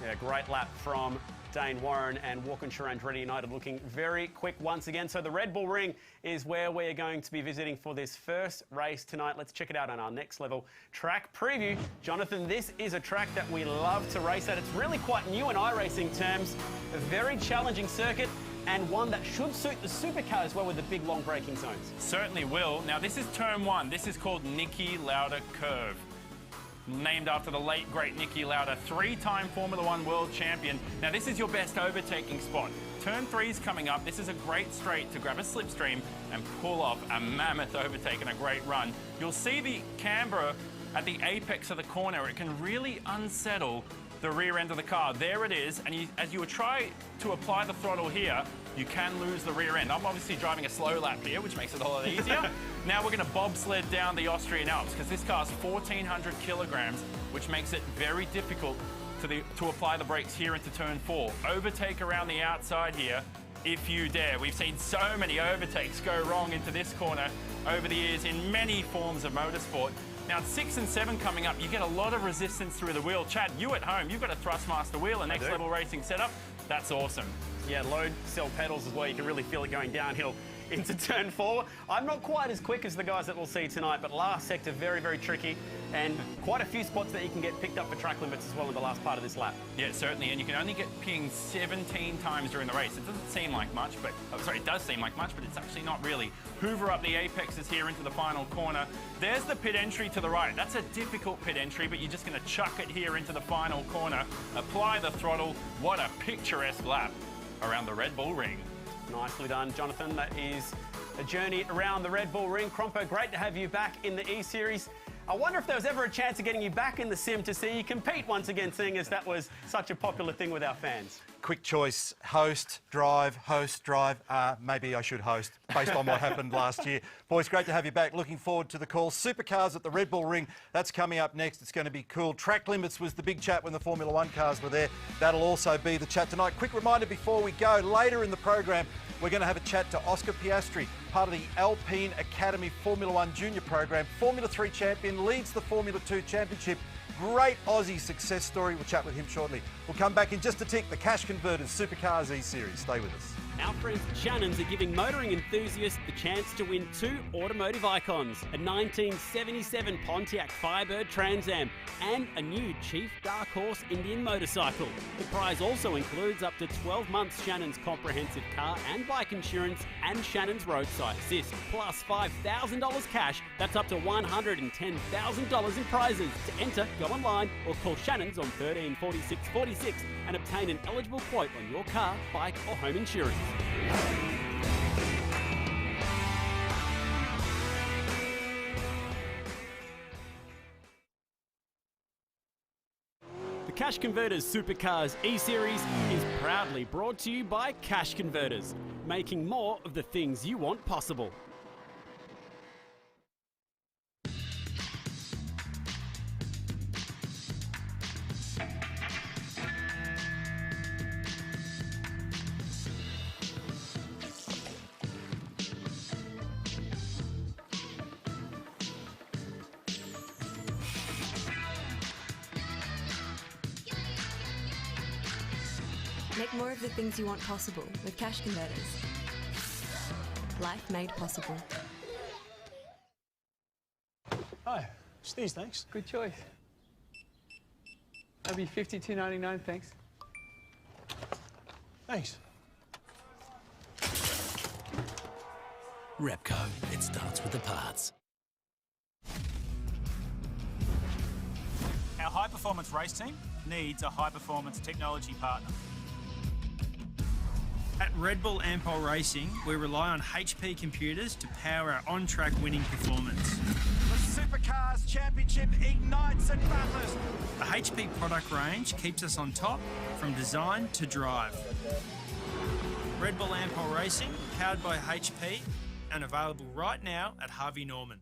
Yeah, great lap from Dane Warren, and Walkinshaw and Andretti United looking very quick once again. So the Red Bull Ring is where we're going to be visiting for this first race tonight. Let's check it out on our next level track preview. Jonathan, this is a track that we love to race at. It's really quite new in iRacing terms, a very challenging circuit, and one that should suit the supercar as well with the big long braking zones. Certainly will. Now this is turn 1. This is called Niki Lauda Curve. Named after the late, great Niki Lauda, 3-time Formula 1 world champion. Now, this is your best overtaking spot. Turn 3 is coming up. This is a great straight to grab a slipstream and pull off a mammoth overtake and a great run. You'll see the camber at the apex of the corner. It can really unsettle the rear end of the car. There it is. And as you try to apply the throttle here, you can lose the rear end. I'm obviously driving a slow lap here, which makes it a lot easier. Now we're going to bobsled down the Austrian Alps because this car's 1,400 kilograms, which makes it very difficult to apply the brakes here into turn 4. Overtake around the outside here, if you dare. We've seen so many overtakes go wrong into this corner over the years in many forms of motorsport. Now, 6 and 7 coming up, you get a lot of resistance through the wheel. Chad, you at home, you've got a Thrustmaster wheel, a next level racing setup. That's awesome. Yeah, load cell pedals as well. You can really feel it going downhill into turn 4. I'm not quite as quick as the guys that we'll see tonight, but last sector, very, very tricky, and quite a few spots that you can get picked up for track limits as well in the last part of this lap. Yeah, certainly, and you can only get pinged 17 times during the race. It doesn't seem like much, but, it does seem like much, but it's actually not really. Hoover up the apexes here into the final corner. There's the pit entry to the right. That's a difficult pit entry, but you're just going to chuck it here into the final corner. Apply the throttle. What a picturesque lap around the Red Bull Ring. Nicely done, Jonathan. That is a journey around the Red Bull Ring. Crompo, great to have you back in the E-Series. I wonder if there was ever a chance of getting you back in the sim to see you compete once again, seeing as that was such a popular thing with our fans. Quick choice, host, drive. Maybe I should host, based on what happened last year. Boys, great to have you back. Looking forward to the call. Supercars at the Red Bull Ring, that's coming up next. It's going to be cool. Track limits was the big chat when the Formula 1 cars were there. That'll also be the chat tonight. Quick reminder before we go, later in the program, we're going to have a chat to Oscar Piastri, part of the Alpine Academy Formula 1 Junior program. Formula 3 champion, leads the Formula 2 Championship. Great Aussie success story. We'll chat with him shortly. We'll come back in just a tick. The Cash Converters Supercars E-Series. Stay with us. Our friends at Shannon's are giving motoring enthusiasts the chance to win 2 automotive icons, a 1977 Pontiac Firebird Trans Am and a new Chief Dark Horse Indian motorcycle. The prize also includes up to 12 months Shannon's comprehensive car and bike insurance and Shannon's roadside assist, plus $5,000 cash. That's up to $110,000 in prizes. To enter, go online or call Shannon's on 13 46 46 and obtain an eligible quote on your car, bike or home insurance. The Cash Converters Supercars E-Series is proudly brought to you by Cash Converters, making more of the things you want possible. Make more of the things you want possible with Cash Converters. Life made possible. Hi, just these, thanks. Good choice. That'll be $52.99, thanks. Thanks. Repco, it starts with the parts. Our high-performance race team needs a high-performance technology partner. At Red Bull Ampol Racing, we rely on HP computers to power our on-track winning performance. The Supercars Championship ignites and batters. The HP product range keeps us on top from design to drive. Red Bull Ampol Racing, powered by HP and available right now at Harvey Norman.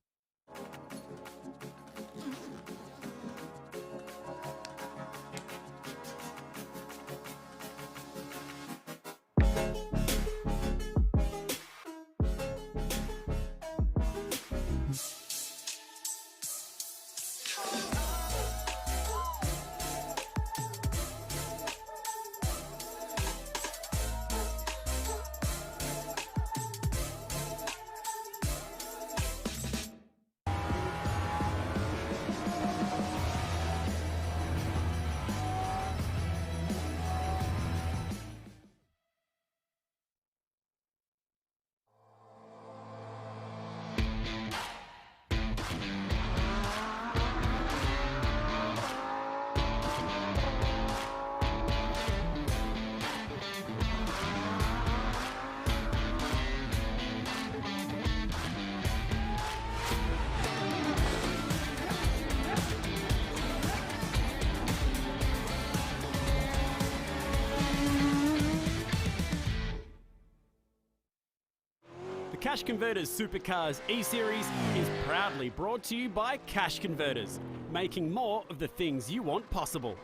The Cash Converters Supercars E-Series is proudly brought to you by Cash Converters, making more of the things you want possible.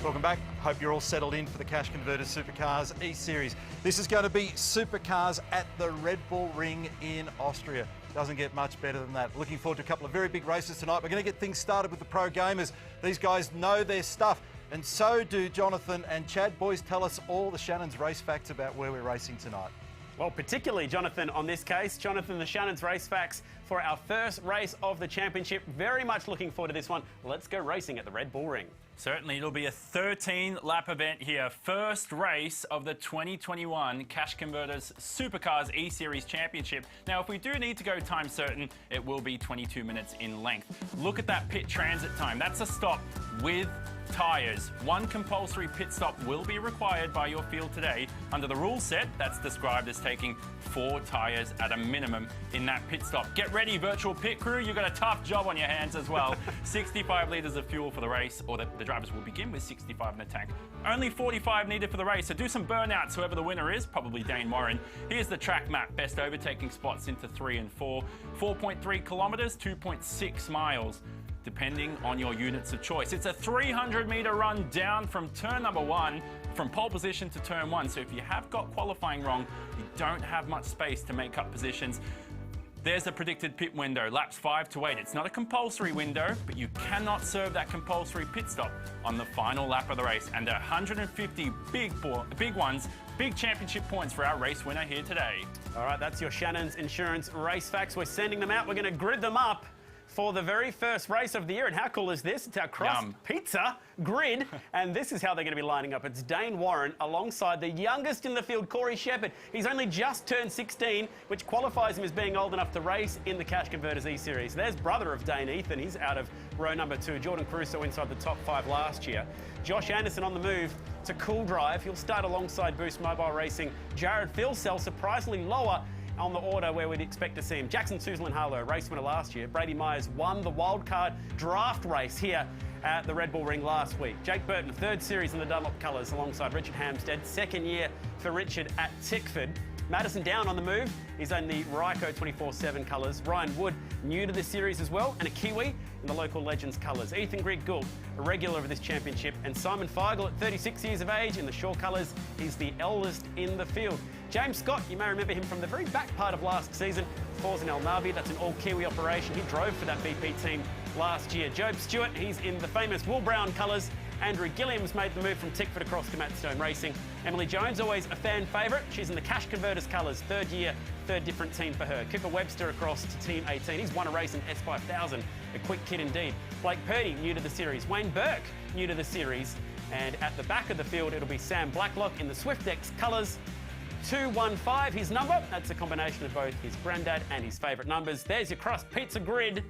Welcome back. Hope you're all settled in for the Cash Converters Supercars E-Series. This is going to be Supercars at the Red Bull Ring in Austria. Doesn't get much better than that. Looking forward to a couple of very big races tonight. We're going to get things started with the pro gamers. These guys know their stuff, and so do Jonathan and Chad. Boys, tell us all the Shannon's race facts about where we're racing tonight. Well, particularly Jonathan on this case. Jonathan, the Shannon's race facts for our first race of the championship. Very much looking forward to this one. Let's go racing at the Red Bull Ring. Certainly, it'll be a 13-lap event here. First race of the 2021 Cash Converters Supercars E-Series Championship. Now, if we do need to go time certain, it will be 22 minutes in length. Look at that pit transit time. That's a stop with tyres. One compulsory pit stop will be required by your field today. Under the rule set, that's described as taking 4 tyres at a minimum in that pit stop. Get ready, virtual pit crew. You've got a tough job on your hands as well. 65 litres of fuel for the race, or the drivers will begin with 65 in the tank. Only 45 needed for the race, so do some burnouts, whoever the winner is, probably Dane Warren. Here's the track map. Best overtaking spots into 3 and 4. 4.3 kilometres, 2.6 miles. Depending on your units of choice. It's a 300-metre run down from turn number 1, from pole position to turn 1. So if you have got qualifying wrong, you don't have much space to make up positions. There's the predicted pit window, laps 5 to 8. It's not a compulsory window, but you cannot serve that compulsory pit stop on the final lap of the race. And 150 big ones, big championship points for our race winner here today. All right, that's your Shannon's Insurance race facts. We're sending them out. We're going to grid them up for the very first race of the year. And how cool is this? It's our crust pizza grid. And this is how they're going to be lining up. It's Dane Warren alongside the youngest in the field, Corey Shepherd. He's only just turned 16, which qualifies him as being old enough to race in the Cash Converters E-Series. There's brother of Dane, Ethan. He's out of row number 2. Jordan Caruso inside the top 5 last year. Josh Anderson on the move to Cool Drive. He'll start alongside Boost Mobile Racing. Jared Filsell, surprisingly lower on the order where we'd expect to see him. Jackson Harlow, race winner last year. Brady Myers won the wildcard draft race here at the Red Bull Ring last week. Jake Burton, 3rd series in the Dunlop colours alongside Richard Hampstead. 2nd year for Richard at Tickford. Madison Down on the move. He's in the Repco 24/7 colours. Ryan Wood, new to the series as well, and a Kiwi in the local Legends colours. Ethan Grigg-Gould, a regular of this championship, and Simon Feigl at 36 years of age in the Shaw colours. He's the eldest in the field. James Scott, you may remember him from the very back part of last season. Falls in El Navi, that's an all-Kiwi operation. He drove for that BP team last year. Job Stewart, he's in the famous Wool Brown colours. Andrew Gilliam's made the move from Tickford across to Mattstone Racing. Emily Jones, always a fan favourite. She's in the Cash Converters colours, 3rd year, 3rd different team for her. Cooper Webster across to Team 18. He's won a race in S5000, a quick kid indeed. Blake Purdy, new to the series. Wayne Burke, new to the series. And at the back of the field, it'll be Sam Blacklock in the Swiftex colours. 215, his number. That's a combination of both his granddad and his favourite numbers. There's your crust pizza grid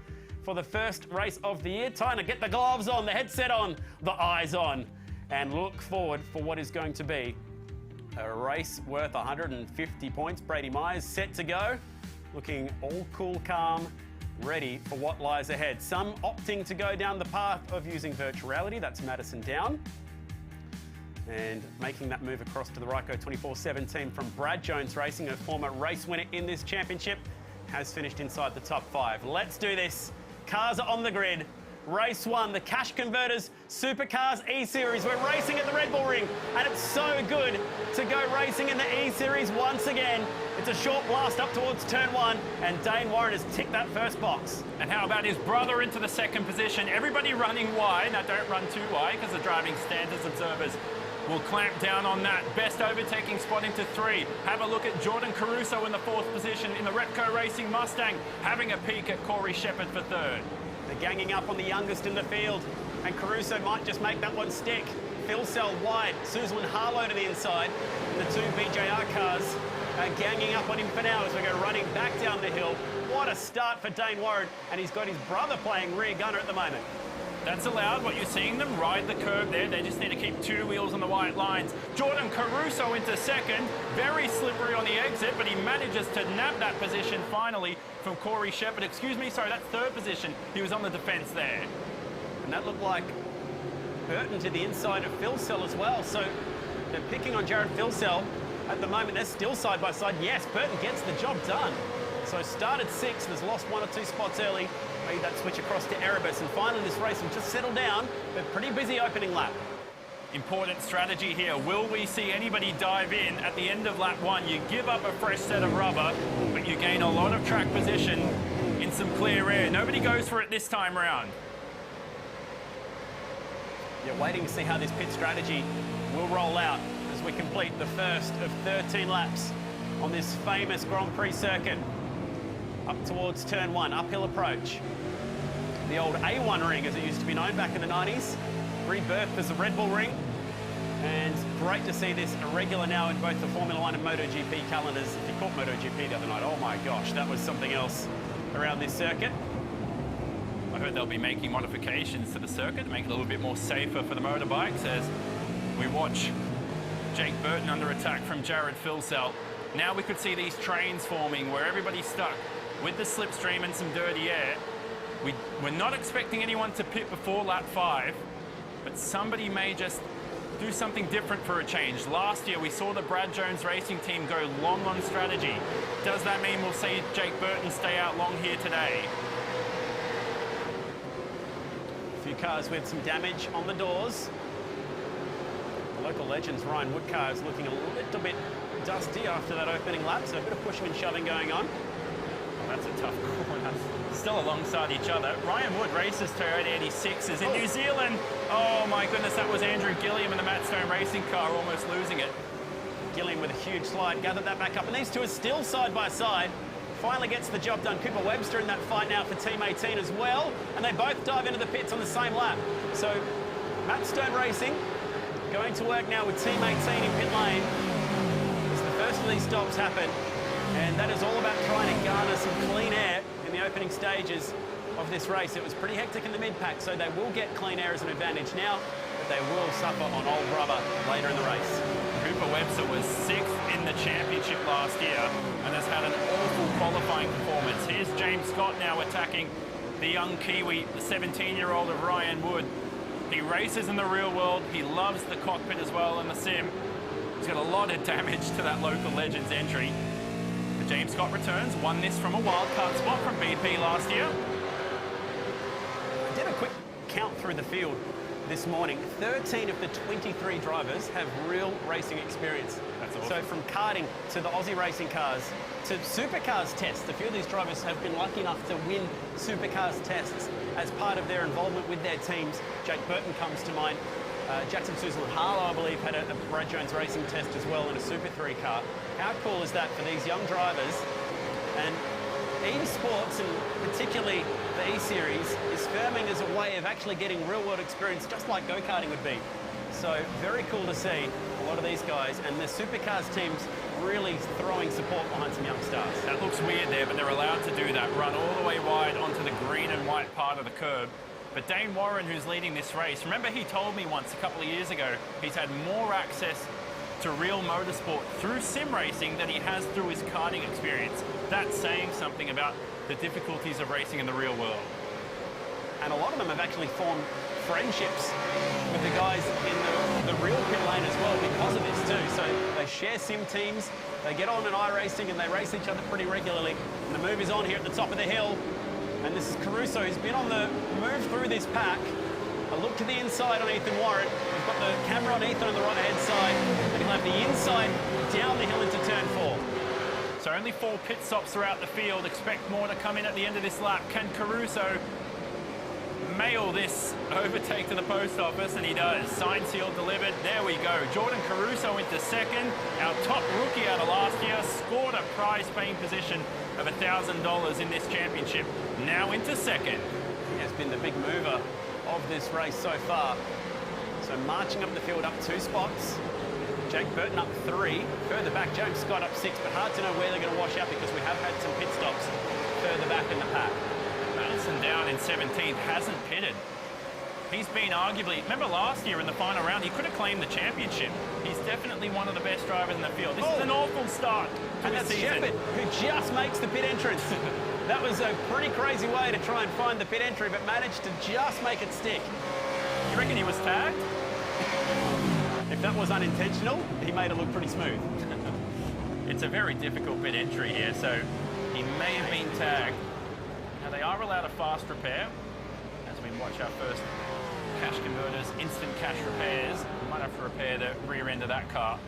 for the first race of the year. Time to get the gloves on, the headset on, the eyes on, and look forward for what is going to be a race worth 150 points. Brady Myers set to go, looking all cool, calm, ready for what lies ahead. Some opting to go down the path of using virtual reality. That's Madison Down. And making that move across to the Repco 24/7 team from Brad Jones Racing, a former race winner in this championship, has finished inside the top 5. Let's do this. Cars are on the grid. Race 1, the Cash Converters Supercars E-Series. We're racing at the Red Bull Ring, and it's so good to go racing in the E-Series once again. It's a short blast up towards turn 1, and Dane Warren has ticked that first box. And how about his brother into the 2nd position? Everybody running wide. Now, don't run too wide because the driving standards observers will clamp down on that. Best overtaking spot into 3. Have a look at Jordan Caruso in the 4th position in the Repco Racing Mustang, having a peek at Corey Shepherd for 3rd. They're ganging up on the youngest in the field, and Caruso might just make that one stick. Filsell wide, Susan Harlow to the inside, and the 2 BJR cars are ganging up on him for now as we go running back down the hill. What a start for Dane Warren, and he's got his brother playing rear gunner at the moment. That's allowed. What you're seeing them ride the curve there. They just need to keep 2 wheels on the white lines. Jordan Caruso into 2nd. Very slippery on the exit, but he manages to nab that position finally from Corey Shepherd. Excuse me, sorry, that's 3rd position. He was on the defence there. And that looked like Burton to the inside of Filsell as well. So they're picking on Jared Filsell. At the moment, they're still side by side. Yes, Burton gets the job done. So started 6th, has lost 1 or 2 spots early. Made that switch across to Erebus, and finally this race will just settle down, but pretty busy opening lap. Important strategy here. Will we see anybody dive in at the end of lap 1? You give up a fresh set of rubber, but you gain a lot of track position in some clear air. Nobody goes for it this time round. You're waiting to see how this pit strategy will roll out as we complete the first of 13 laps on this famous Grand Prix circuit. Up towards turn 1, uphill approach. The old A1 ring, as it used to be known back in the 90s, rebirthed as the Red Bull ring. And great to see this a regular now in both the Formula 1 and MotoGP calendars. If you caught MotoGP the other night, oh my gosh, that was something else around this circuit. I heard they'll be making modifications to the circuit to make it a little bit more safer for the motorbikes as we watch Jake Burton under attack from Jared Filsell. Now we could see these trains forming where everybody's stuck with the slipstream and some dirty air. We're not expecting anyone to pit before lap 5, but somebody may just do something different for a change. Last year, we saw the Brad Jones Racing team go long on strategy. Does that mean we'll see Jake Burton stay out long here today? A few cars with some damage on the doors. The local Legends Ryan Wood car is looking a little bit dusty after that opening lap, so a bit of pushing and shoving going on. that's a tough corner. Still alongside each other. Ryan Wood races Toyota 86s in New Zealand. Oh my goodness, that was Andrew Gilliam in the Matt Stone racing car almost losing it. Gilliam with a huge slide, gathered that back up, and these two are still side by side. Finally gets the job done. Cooper Webster in that fight now for Team 18 as well, and they both dive into the pits on the same lap. So Matt Stone Racing going to work now with Team 18 in pit lane as the first of these stops happen, and that is all about trying to garner some clean air in the opening stages of this race. It was pretty hectic in the mid-pack, so they will get clean air as an advantage now, but they will suffer on old rubber later in the race. Cooper Webster was 6th in the championship last year and has had an awful qualifying performance. Here's James Scott now attacking the young Kiwi, the 17-year-old of Ryan Wood. He races in the real world. He loves the cockpit as well in the sim. He's got a lot of damage to that local Legends entry. But James Scott returns, won this from a wildcard spot from BP last year. I did a quick count through the field this morning. 13 of the 23 drivers have real racing experience. That's awesome. So from karting to the Aussie racing cars to supercars tests, a few of these drivers have been lucky enough to win supercars tests as part of their involvement with their teams. Jake Burton comes to mind. Jackson Suzlin Harlow, I believe, had a Brad Jones racing test as well in a Super 3 car. How cool is that for these young drivers? And eSports, and particularly the E-Series, is firming as a way of actually getting real-world experience, just like go-karting would be. So very cool to see a lot of these guys, and the supercars teams really throwing support behind some young stars. That looks weird there, but they're allowed to do that. Run all the way wide onto the green and white part of the curb. But Dane Warren, who's leading this race, remember he told me once a couple of years ago, he's had more access to real motorsport through sim racing than he has through his karting experience. That's saying something about the difficulties of racing in the real world. And a lot of them have actually formed friendships with the guys in the real pit lane as well because of this too. So they share sim teams, they get on in iRacing and they race each other pretty regularly. And the move is on here at the top of the hill. And this is Caruso, who's been on the move through this pack. A look to the inside on Ethan Warren. We've got the camera on Ethan on the right-hand side, and he'll have the inside down the hill into turn 4. So only 4 pit stops throughout the field. Expect more to come in at the end of this lap. Can Caruso mail this overtake to the post office? And he does. Signed, sealed, delivered. There we go. Jordan Caruso into second. Our top rookie out of last year scored a prize-paying position of $1,000 in this championship. Now into second. He has been the big mover of this race so far. So marching up the field up 2 spots. Jake Burton up 3. Further back, James Scott up 6, but hard to know where they're going to wash out because we have had some pit stops further back in the pack. Madison down in 17th, hasn't pitted. He's been arguably, remember last year in the final round, he could have claimed the championship. He's definitely one of the best drivers in the field. This is an awful start to the season. Shepherd, who just makes the pit entrance. That was a pretty crazy way to try and find the pit entry, but managed to just make it stick. You reckon he was tagged? If that was unintentional, he made it look pretty smooth. It's a very difficult pit entry here, so he may have been tagged. Now they are allowed a fast repair, as we watch our first cash converters, instant cash repairs. We might have to repair the rear end of that car.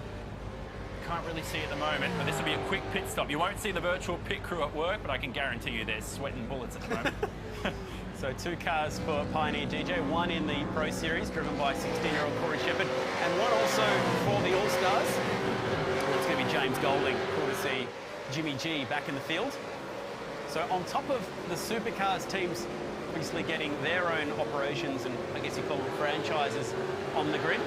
Can't really see at the moment, but this will be a quick pit stop. You won't see the virtual pit crew at work, but I can guarantee you they're sweating bullets at the moment. So 2 cars for Pioneer DJ, 1 in the Pro Series, driven by 16-year-old Corey Shepherd, and 1 also for the All-Stars. That's going to be James Golding. Cool to see Jimmy G back in the field. So on top of the supercars teams obviously getting their own operations and I guess you call them franchises on the grid,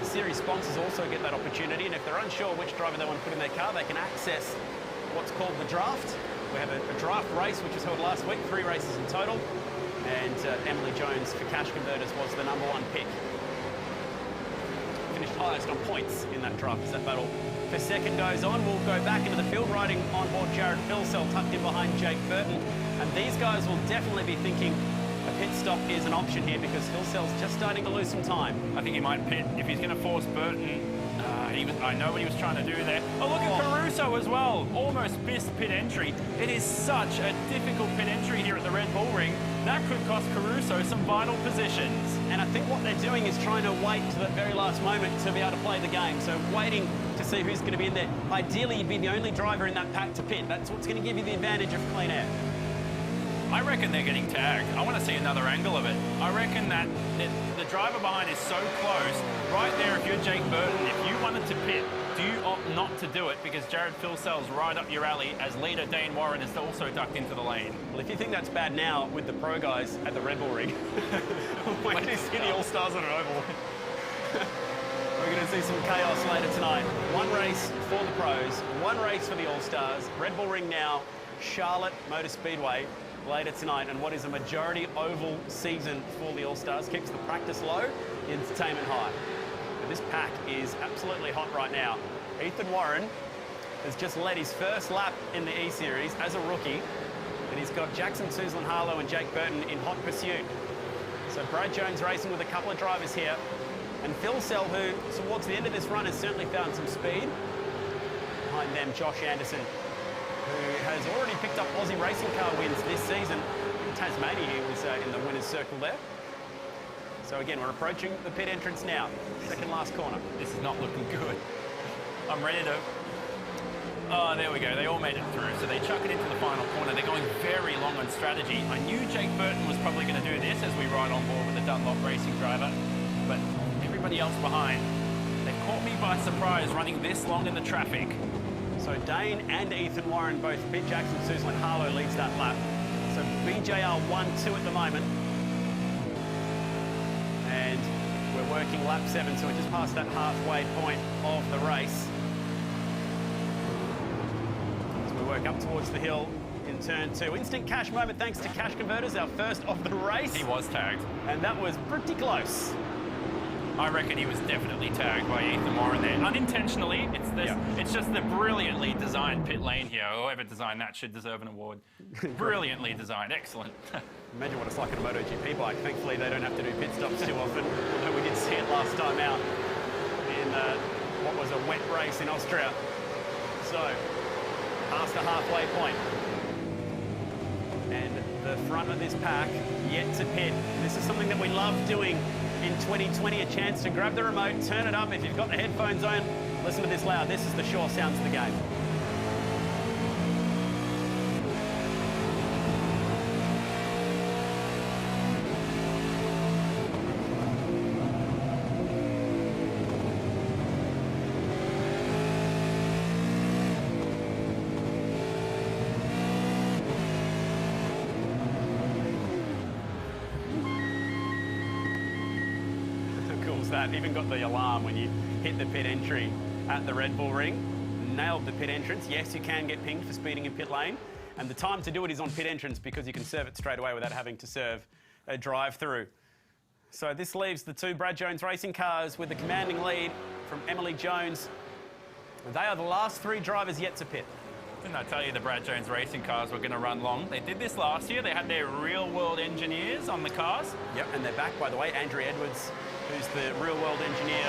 the series sponsors also get that opportunity, and if they're unsure which driver they want to put in their car, they can access what's called the draft. We have a draft race which was held last week, 3 races in total, and Emily Jones for Cash Converters was the #1 pick. Finished highest on points in that draft as that battle for second goes on. We'll go back into the field, riding on board Jared Philsell tucked in behind Jake Burton, and these guys will definitely be thinking a pit stop is an option here because Philsell's just starting to lose some time. I think he might pit if he's going to force Burton. I know what he was trying to do there. Oh, look at Caruso as well. Almost missed pit entry. It is such a difficult pit entry here at the Red Bull Ring. that could cost Caruso some vital positions. And I think what they're doing is trying to wait to the very last moment to be able to play the game. So waiting to see who's going to be in there. Ideally, you'd be the only driver in that pack to pit. That's what's going to give you the advantage of clean air. I reckon they're getting tagged. I want to see another angle of it. I reckon that the driver behind is so close. Right there, if you're Jake Burton, if you wanted to pit, do you opt not to do it because Jared Filsell's right up your alley as leader Dane Warren is also ducked into the lane? Well, if you think that's bad now with the pro guys at the Red Bull ring, wait till you see the All-Stars on an oval. We're going to see some chaos later tonight. One race for the pros, one race for the All-Stars. Red Bull ring now, Charlotte Motor Speedway later tonight, and what is a majority oval season for the All-Stars keeps the practice low, the entertainment high. But this pack is absolutely hot right now. Ethan Warren has just led his first lap in the E-Series as a rookie, and he's got Jackson Suzlin-Harlow and Jake Burton in hot pursuit. So Brad Jones racing with a couple of drivers here, and Phil Sell, who towards the end of this run has certainly found some speed. Behind them, Josh Anderson, who has already picked up Aussie racing car wins this season. In Tasmania, he was in the winner's circle there. So again, we're approaching the pit entrance now. Second last corner. This is not looking good. I'm ready to... Oh, there we go. They all made it through. So they chuck it into the final corner. They're going very long on strategy. I knew Jake Burton was probably going to do this as we ride on board with the Dunlop racing driver. But everybody else behind, they caught me by surprise running this long in the traffic. So Dane and Ethan Warren both pit. Jackson Suzlin-Harlow leads that lap. So BJR 1-2 at the moment. And we're working lap 7, so we're just past that halfway point of the race. So we work up towards the hill in turn 2. Instant cash moment thanks to Cash Converters, our first of the race. He was tagged. And that was pretty close. I reckon he was definitely tagged by Ethan Warren there. Unintentionally, it's just the brilliantly designed pit lane here. Whoever designed that should deserve an award. Brilliantly designed, excellent. Imagine what it's like on a MotoGP bike. Thankfully, they don't have to do pit stops too often, although we did see it last time out in what was a wet race in Austria. So, past the halfway point. And the front of this pack yet to pit. This is something that we love doing in 2020, a chance to grab the remote, turn it up. If you've got the headphones on, listen to this loud. This is the sure sounds of the game. That even got the alarm when you hit the pit entry at the Red Bull ring. Nailed the pit entrance. Yes, you can get pinged for speeding in pit lane, and the time to do it is on pit entrance because you can serve it straight away without having to serve a drive-through. So this leaves the two Brad Jones racing cars with the commanding lead from Emily Jones. They are the last 3 drivers yet to pit. Didn't I tell you the Brad Jones racing cars were going to run long? They did this last year. They had their real-world engineers on the cars. Yep, and they're back, by the way. Andrew Edwards, who's the real-world engineer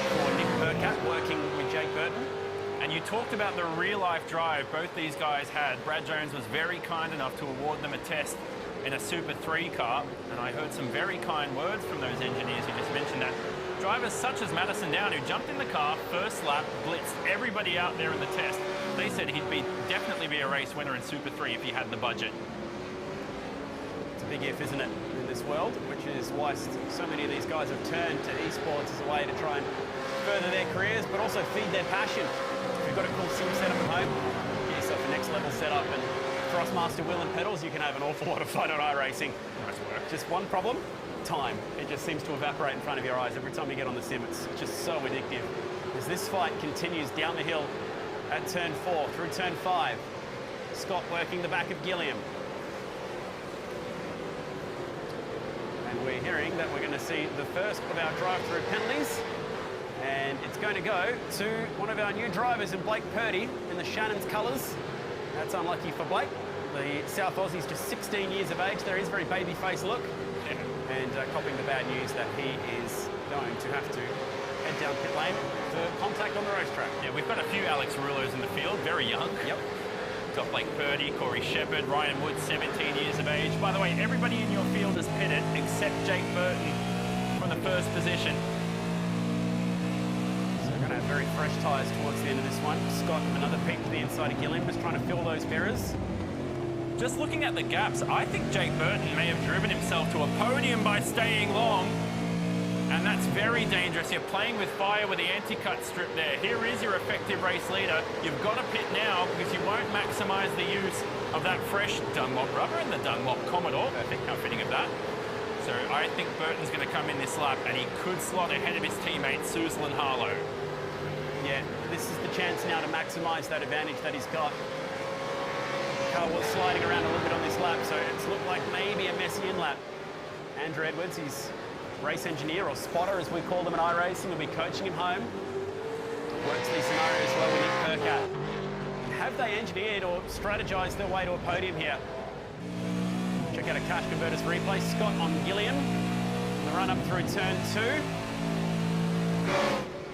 for Nick Percat, working with Jake Burton. And you talked about the real-life drive both these guys had. Brad Jones was very kind enough to award them a test in a Super 3 car, and I heard some very kind words from those engineers who just mentioned that. Drivers such as Madison Down, who jumped in the car, first lap, blitzed everybody out there in the test. They said he'd definitely be a race winner in Super 3 if he had the budget. It's a big if, isn't it, in this world, which is why so many of these guys have turned to esports as a way to try and further their careers, but also feed their passion. If you've got a cool sim setup at home, get yourself a next level setup, and Thrustmaster wheel and pedals, you can have an awful lot of fun on iRacing. Nice work. Just one problem, time. It just seems to evaporate in front of your eyes every time you get on the sim. It's just so addictive. As this fight continues down the hill at turn 4, through turn 5. Scott working the back of Gilliam. And we're hearing that we're going to see the first of our drive-through penalties. And it's going to go to one of our new drivers in Blake Purdy in the Shannon's colours. That's unlucky for Blake. The South Aussie's just 16 years of age. There is a very baby-faced look. And copying the bad news that he is going to have to head down pit lane for contact on the racetrack. Yeah, we've got a few Alex Rulos in the field, very young. Yep. picked off Blake Purdy, Corey Shepherd, Ryan Wood, 17 years of age. By the way, everybody in your field is pitted except Jake Burton from the first position. So we're going to have very fresh tyres towards the end of this one. Scott, another peek to the inside of Gilliam, just trying to fill those mirrors. Just looking at the gaps, I think Jake Burton may have driven himself to a podium by staying long. And that's very dangerous. You're playing with fire with the anti-cut strip there. Here is your effective race leader. You've got to pit now because you won't maximise the use of that fresh Dunlop rubber and the Dunlop Commodore. Perfect outfitting of that. So I think Burton's going to come in this lap and he could slot ahead of his teammate, Suzlin Harlow. Yeah, this is the chance now to maximise that advantage that he's got. The car was sliding around a little bit on this lap, so it's looked like maybe a messy in-lap. Andrew Edwards, he's race engineer, or spotter as we call them in iRacing, will be coaching him home. Works these scenarios well with Nick Percat. Have they engineered or strategized their way to a podium here? Check out a cash converters replay. Scott on Gilliam. The run up through turn 2.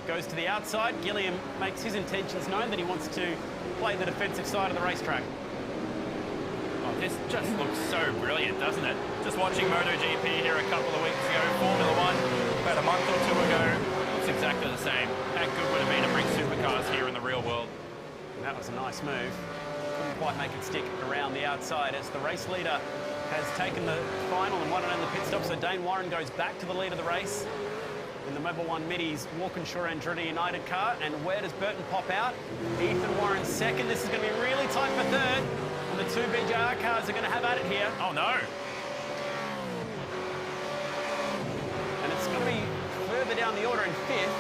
Goes to the outside. Gilliam makes his intentions known that he wants to play the defensive side of the racetrack. This just looks so brilliant, doesn't it? Just watching MotoGP here a couple of weeks ago, Formula 1 about a month or two ago, looks exactly the same. How good would it be to bring supercars here in the real world? That was a nice move. Couldn't quite make it stick around the outside as the race leader has taken the final and won it on the pit stop. So Dane Warren goes back to the lead of the race in the Mobil 1 Middies Walkinshaw Andretti United car. And where does Burton pop out? Ethan Warren second. This is going to be really tight for third. And the two BJR cars are going to have at it here. Oh no! And it's going to be further down the order in fifth.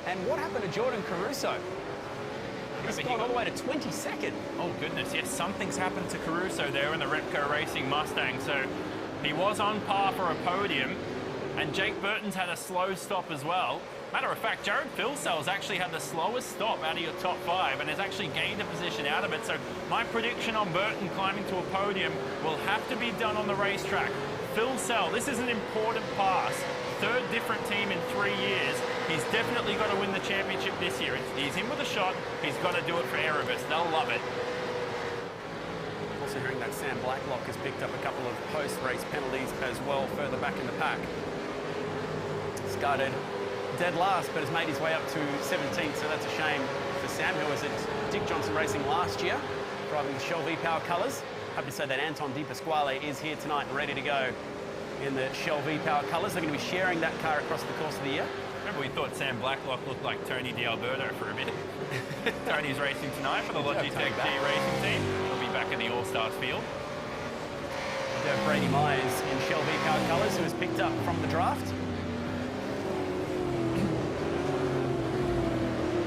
And what happened to Jordan Caruso? He's gone all the way to 22nd. Oh goodness, yes, something's happened to Caruso there in the Repco Racing Mustang. So he was on par for a podium, and Jake Burton's had a slow stop as well. Matter of fact, Jared Filsell's actually had the slowest stop out of your top 5 and has actually gained a position out of it. So my prediction on Burton climbing to a podium will have to be done on the racetrack. Filsell, this is an important pass. Third different team in 3 years. He's definitely got to win the championship this year. He's in with a shot. He's got to do it for Erebus. They'll love it. Also hearing that Sam Blacklock has picked up a couple of post-race penalties as well further back in the pack. Started dead last, but has made his way up to 17th, so that's a shame for Sam, who was at Dick Johnson Racing last year, driving the Shell V-Power colours. Happy to say that Anton Di Pasquale is here tonight and ready to go in the Shell V-Power colours. They're going to be sharing that car across the course of the year. Remember, we thought Sam Blacklock looked like Tony D'Alberto for a bit. Tony's racing tonight for the Logitech G Racing team. He'll be back in the All-Stars field. We have Brady Myers in Shell V-Power colours, who was picked up from the draft.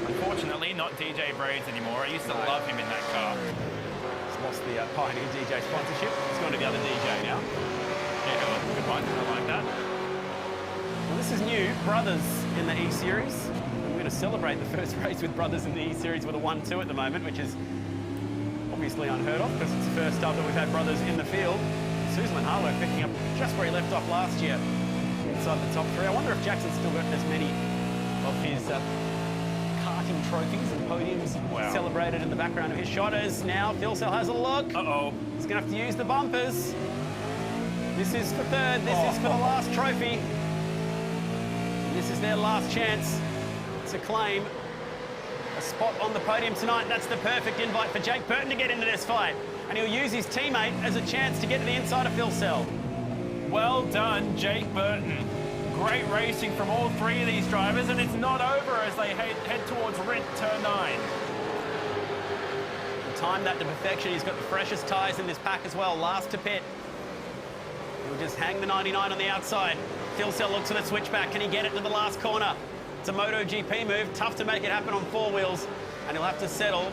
Unfortunately, not DJ Braids anymore. I used to love him in that car. He's lost the Pioneer DJ sponsorship. He's gone to the other DJ now. Yeah, good one. I like that. Well, this is new. Brothers in the E-Series. We're going to celebrate the first race with brothers in the E-Series with a 1-2 at the moment, which is obviously unheard of because it's the first time that we've had brothers in the field. Suzlin Harlow picking up just where he left off last year inside the top 3. I wonder if Jackson's still got as many of his karting trophies and podiums celebrated in the background of his shot as now Filsell has a look. Uh-oh. He's going to have to use the bumpers. This is for third. This is for the last trophy. This is their last chance to claim a spot on the podium tonight. That's the perfect invite for Jake Burton to get into this fight. And he'll use his teammate as a chance to get to the inside of Filsell. Well done, Jake Burton. Great racing from all 3 of these drivers, and it's not over as they head towards Rent Turn 9. Time that to perfection. He's got the freshest tyres in this pack as well. Last to pit. He'll just hang the 99 on the outside. Filsell looks for the switchback. Can he get it to the last corner? It's a MotoGP move. Tough to make it happen on 4 wheels. And he'll have to settle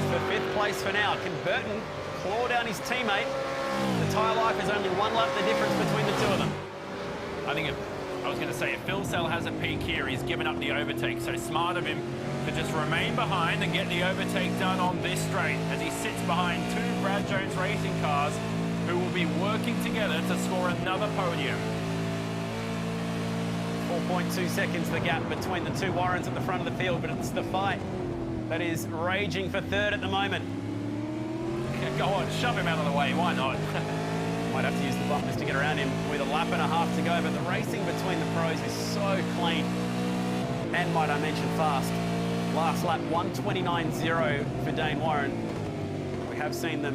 for 5th place for now. Can Burton claw down his teammate? The tyre life is only 1 lap the difference between the 2 of them. I think I was going to say, if Filsell has a peak here, he's given up the overtake. So smart of him to just remain behind and get the overtake done on this straight as he sits behind 2 Brad Jones Racing cars who will be working together to score another podium. 4.2 seconds the gap between the 2 Warrens at the front of the field, but it's the fight that is raging for third at the moment. Go on, shove him out of the way. Why not? Might have to use the bumpers to get around him with a lap and a half to go, but the racing between the pros is so clean. And might I mention fast. Last lap, 1:29.0 for Dane Warren. We have seen them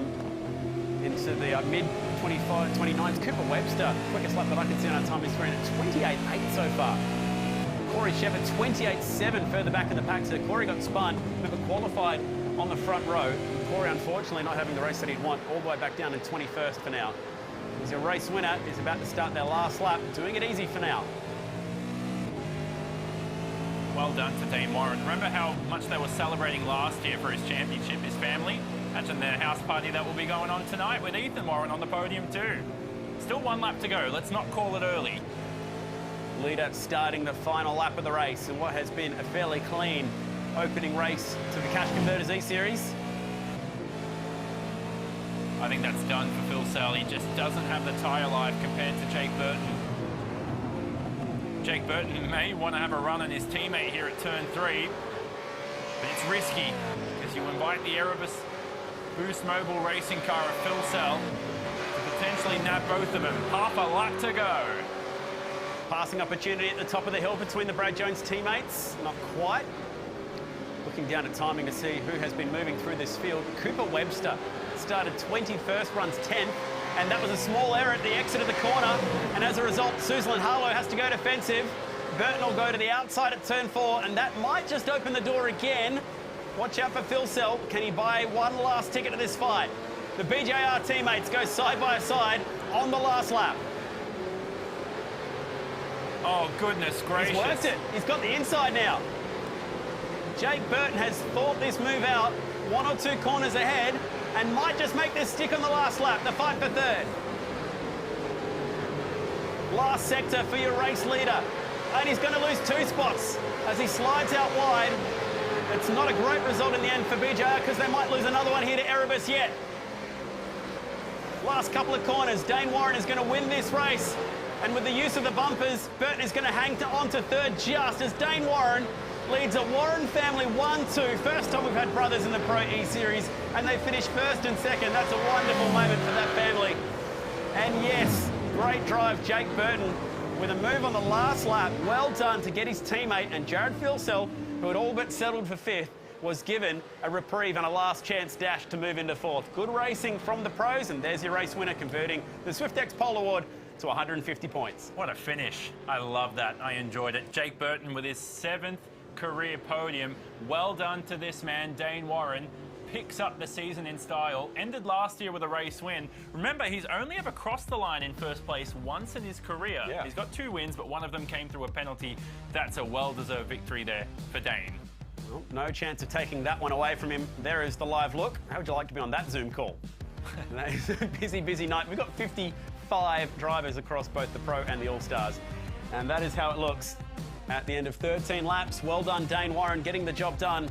into the mid-25, 29s. Cooper Webster, quickest lap that I can see on our timing screen at 28.8 so far. Corey Shepherd, 28.7 further back in the pack. So Corey got spun, but qualified on the front row. Corey, unfortunately, not having the race that he'd want, all the way back down in 21st for now. He's a race winner. He's about to start their last lap, doing it easy for now. Well done to Dane Warren. Remember how much they were celebrating last year for his championship, his family? Imagine their house party that will be going on tonight with Ethan Warren on the podium too. Still one lap to go. Let's not call it early. Leader starting the final lap of the race in what has been a fairly clean opening race to the Cash Converters E-Series. I think that's done for Phil Sell. He just doesn't have the tyre life compared to Jake Burton. Jake Burton may want to have a run on his teammate here at turn 3, but it's risky because you invite the Erebus Boost Mobile racing car of Phil Sell to potentially nab both of them. Half a lap to go. Passing opportunity at the top of the hill between the Brad Jones teammates. Not quite. Looking down at timing to see who has been moving through this field. Cooper Webster started 21st, runs 10th, and that was a small error at the exit of the corner. And as a result, Suzlin Harlow has to go defensive. Burton will go to the outside at turn 4, and that might just open the door again. Watch out for Phil Sell. Can he buy one last ticket to this fight? The BJR teammates go side by side on the last lap. Oh, goodness gracious. He's worked it. He's got the inside now. Jake Burton has fought this move out, 1 or 2 corners ahead, and might just make this stick on the last lap, the fight for third. Last sector for your race leader. And he's going to lose 2 spots as he slides out wide. It's not a great result in the end for BJR because they might lose another one here to Erebus yet. Last couple of corners, Dane Warren is going to win this race. And with the use of the bumpers, Burton is going to hang on to third just as Dane Warren leads a Warren family 1-2. First time we've had brothers in the Pro E-Series, and they finished first and second. That's a wonderful moment for that family. And yes, great drive, Jake Burton, with a move on the last lap. Well done to get his teammate, and Jared Philsell, who had all but settled for 5th, was given a reprieve and a last chance dash to move into 4th. Good racing from the pros, and there's your race winner, converting the SwiftX Pole Award to 150 points. What a finish. I love that. I enjoyed it. Jake Burton with his 7th career podium. Well done to this man, Dane Warren. Picks up the season in style. Ended last year with a race win. Remember, he's only ever crossed the line in first place once in his career. Yeah. He's got 2 wins, but one of them came through a penalty. That's a well-deserved victory there for Dane. Well, no chance of taking that one away from him. There is the live look. How would you like to be on that Zoom call? That is a busy, busy night. We've got 55 drivers across both the Pro and the All-Stars. And that is how it looks at the end of 13 laps. Well done, Dane Warren, getting the job done.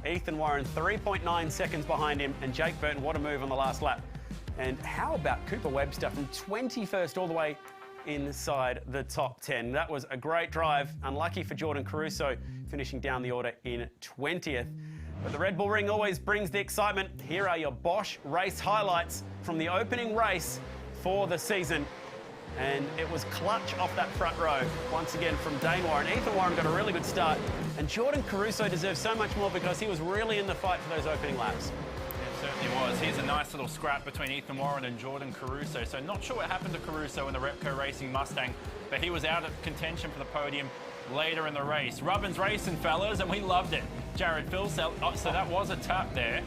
Ethan Warren, 3.9 seconds behind him. And Jake Burton, what a move on the last lap. And how about Cooper Webster from 21st all the way inside the top 10. That was a great drive. Unlucky for Jordan Caruso, finishing down the order in 20th. But the Red Bull Ring always brings the excitement. Here are your Bosch race highlights from the opening race for the season. And it was clutch off that front row, once again from Dane Warren. Ethan Warren got a really good start. And Jordan Caruso deserves so much more because he was really in the fight for those opening laps. It certainly was. Here's a nice little scrap between Ethan Warren and Jordan Caruso. So not sure what happened to Caruso in the Repco Racing Mustang, but he was out of contention for the podium later in the race. Rubbin's racing, fellas, and we loved it. Jared Philsell, so that was a tap there,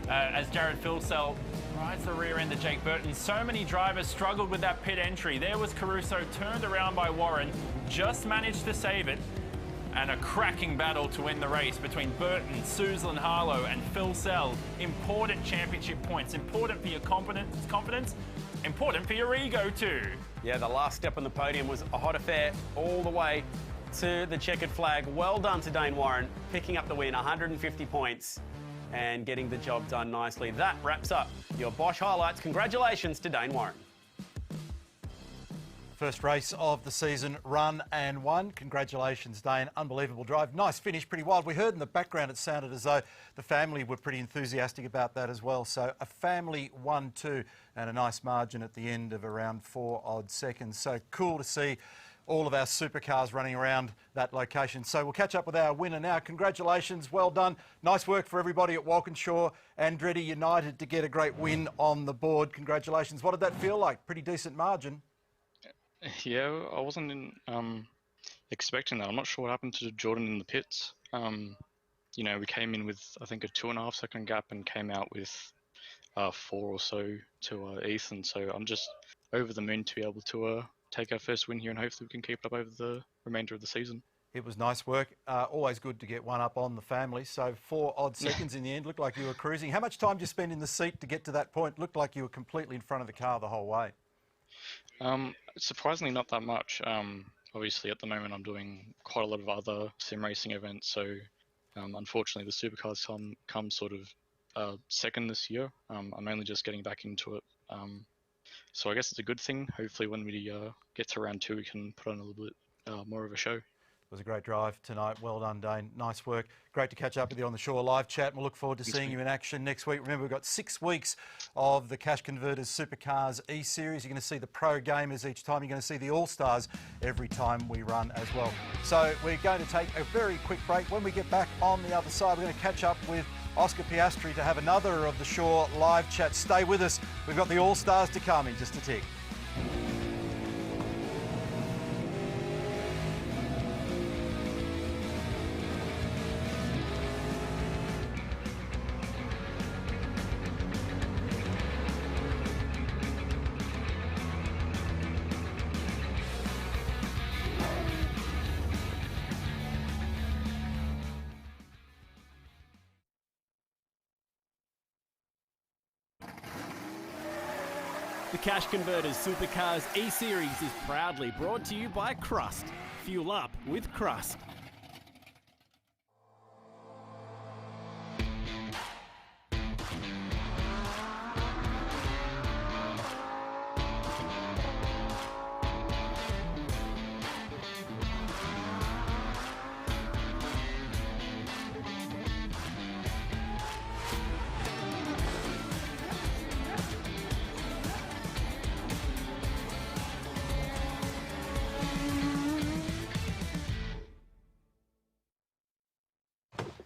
as Jared Philsell rides the rear end of Jake Burton. So many drivers struggled with that pit entry. There was Caruso, turned around by Warren, just managed to save it. And a cracking battle to win the race between Burton, Suzlin Harlow and Philsell. Important championship points. Important for your confidence, important for your ego too. Yeah, the last step on the podium was a hot affair all the way to the checkered flag. Well done to Dane Warren, picking up the win, 150 points and getting the job done nicely. That wraps up your Bosch highlights. Congratulations to Dane Warren. First race of the season, run and won. Congratulations, Dane. Unbelievable drive. Nice finish, pretty wild. We heard in the background it sounded as though the family were pretty enthusiastic about that as well. So a family 1-2 and a nice margin at the end of around 4 odd seconds. So cool to see all of our supercars running around that location. So we'll catch up with our winner now. Congratulations, well done. Nice work for everybody at Walkinshaw. Andretti United to get a great win on the board. Congratulations. What did that feel like? Pretty decent margin. Yeah, I wasn't expecting that. I'm not sure what happened to Jordan in the pits. You know, we came in with, I think, a 2.5 second gap and came out with 4 or so to Ethan. So I'm just over the moon to be able to take our first win here, and hopefully we can keep it up over the remainder of the season. It was nice work. Always good to get one up on the family. So 4 odd seconds in the end. Looked like you were cruising. How much time did you spend in the seat to get to that point? Looked like you were completely in front of the car the whole way. Surprisingly not that much. Obviously at the moment I'm doing quite a lot of other sim racing events, so unfortunately the supercars come sort of second this year. I'm only just getting back into it, so I guess it's a good thing. Hopefully when we get to round 2 we can put on a little bit more of a show. It was a great drive tonight. Well done, Dane. Nice work. Great to catch up with you on the Shore live chat. We'll look forward to seeing you in action next week. Remember, we've got 6 weeks of the Cash Converters Supercars E-Series. You're going to see the pro gamers each time. You're going to see the All-Stars every time we run as well. So we're going to take a very quick break. When we get back on the other side, we're going to catch up with Oscar Piastri to have another of the Shore live chat. Stay with us. We've got the All-Stars to come in just a tick. The Cash Converters Supercars E-Series is proudly brought to you by Crust. Fuel up with Crust.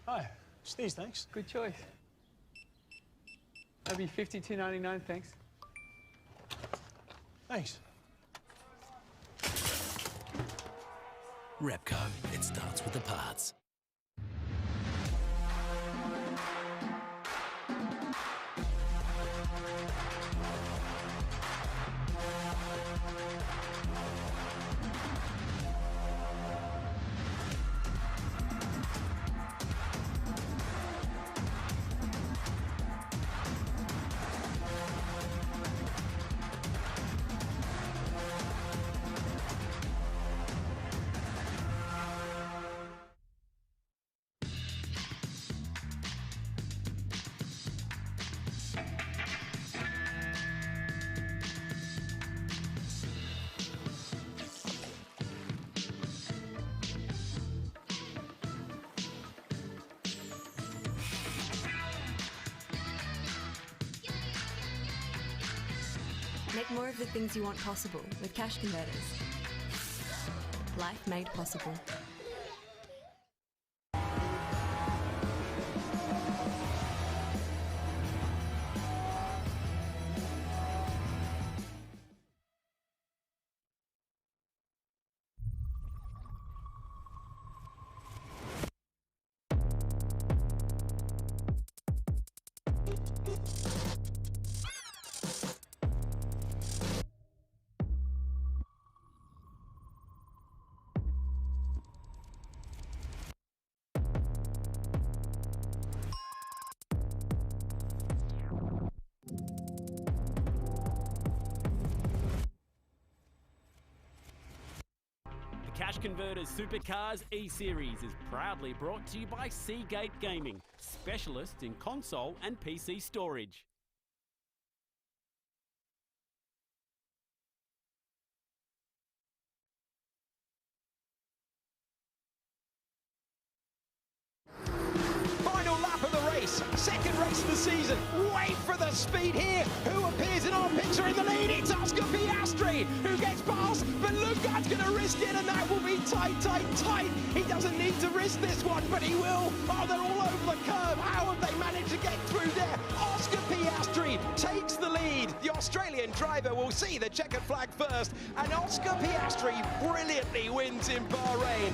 Hi, Steve's, thanks. Good choice. That'd be $52.99, thanks. Thanks. Repco, it starts with the parts. Make more of the things you want possible with Cash Converters. Life made possible. Cash Converters Supercars E-Series is proudly brought to you by Seagate Gaming, specialists in console and PC storage. starts the season. Wait for the speed here. Who appears in our picture in the lead? It's Oscar Piastri who gets past, but Lundgaard's going to risk it, and that will be tight, tight, tight. He doesn't need to risk this one, but he will. Oh, they're all over the curve. How have they managed to get through there? Oscar Piastri takes the lead. The Australian driver will see the checkered flag first, and Oscar Piastri brilliantly wins in Bahrain.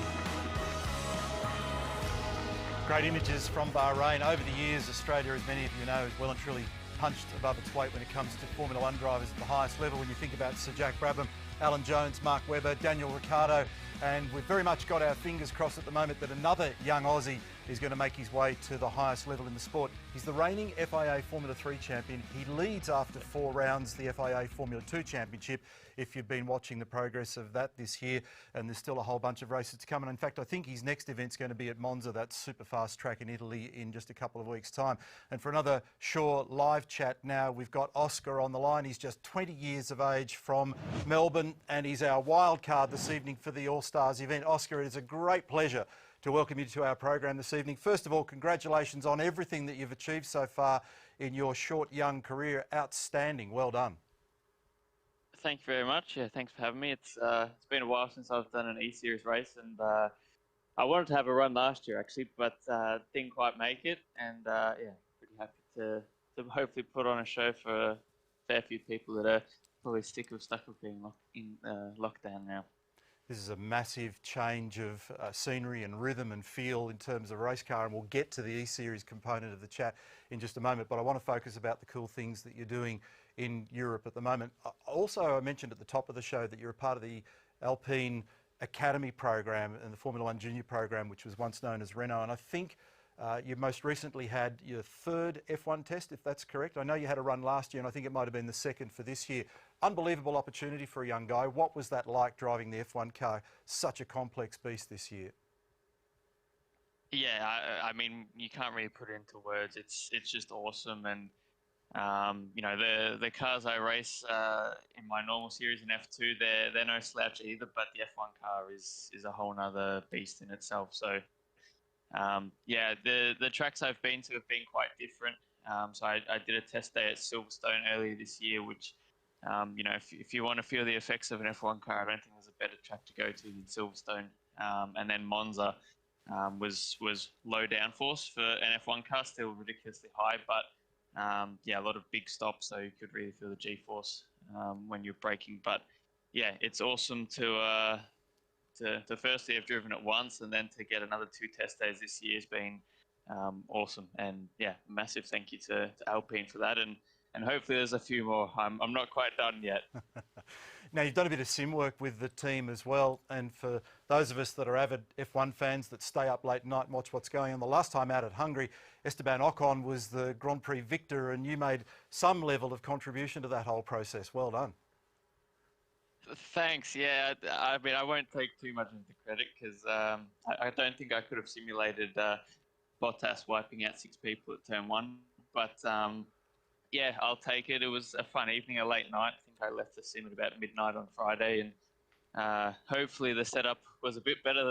Great images from Bahrain. Over the years, Australia, as many of you know, has well and truly punched above its weight when it comes to Formula One drivers at the highest level. When you think about Sir Jack Brabham, Alan Jones, Mark Webber, Daniel Ricciardo, and we've very much got our fingers crossed at the moment that another young Aussie is going to make his way to the highest level in the sport. He's the reigning FIA Formula 3 champion. He leads after 4 rounds the FIA Formula 2 Championship, if you've been watching the progress of that this year, and there's still a whole bunch of races to come. And in fact, I think his next event's going to be at Monza, that super fast track in Italy, in just a couple of weeks' time. And for another Shaw live chat now, we've got Oscar on the line. He's just 20 years of age from Melbourne, and he's our wild card this evening for the All-Stars event. Oscar, it is a great pleasure to welcome you to our program this evening. First of all, congratulations on everything that you've achieved so far in your short, young career. Outstanding. Well done. Thank you very much. Yeah, thanks for having me. It's been a while since I've done an E-Series race, and I wanted to have a run last year actually, but didn't quite make it. And yeah, pretty happy to hopefully put on a show for a fair few people that are probably stuck with being in lockdown now. This is a massive change of scenery and rhythm and feel in terms of race car, and we'll get to the E-Series component of the chat in just a moment, but I want to focus about the cool things that you're doing in Europe at the moment. Also, I mentioned at the top of the show that you're a part of the Alpine Academy program and the Formula One Junior program, which was once known as Renault, and I think you most recently had your 3rd F1 test, if that's correct. I know you had a run last year, and I think it might have been the 2nd for this year. Unbelievable opportunity for a young guy. What was that like, driving the F1 car? Such a complex beast this year. Yeah, I mean, you can't really put it into words. It's just awesome, and you know, the cars I race in my normal series in F2, they're no slouch either. But the F1 car is a whole nother beast in itself. So yeah, the tracks I've been to have been quite different. So I did a test day at Silverstone earlier this year, which you know, if you want to feel the effects of an F1 car, I don't think there's a better track to go to than Silverstone. And then Monza was low downforce for an F1 car, still ridiculously high, but yeah, a lot of big stops, so you could really feel the G-force when you're braking. But yeah, it's awesome to firstly have driven it once, and then to get another 2 test days this year has been awesome. And yeah, massive thank you to Alpine for that, and hopefully there's a few more. I'm not quite done yet. Now, you've done a bit of sim work with the team as well, and for those of us that are avid F1 fans that stay up late night and watch what's going on, the last time out at Hungary, Esteban Ocon was the Grand Prix victor, and you made some level of contribution to that whole process. Well done. Thanks. Yeah, I mean, I won't take too much of the credit, because I don't think I could have simulated Bottas wiping out 6 people at turn 1, but yeah, I'll take it. It was a fun evening, a late night. I think I left the sim at about midnight on Friday, and hopefully the setup was a bit better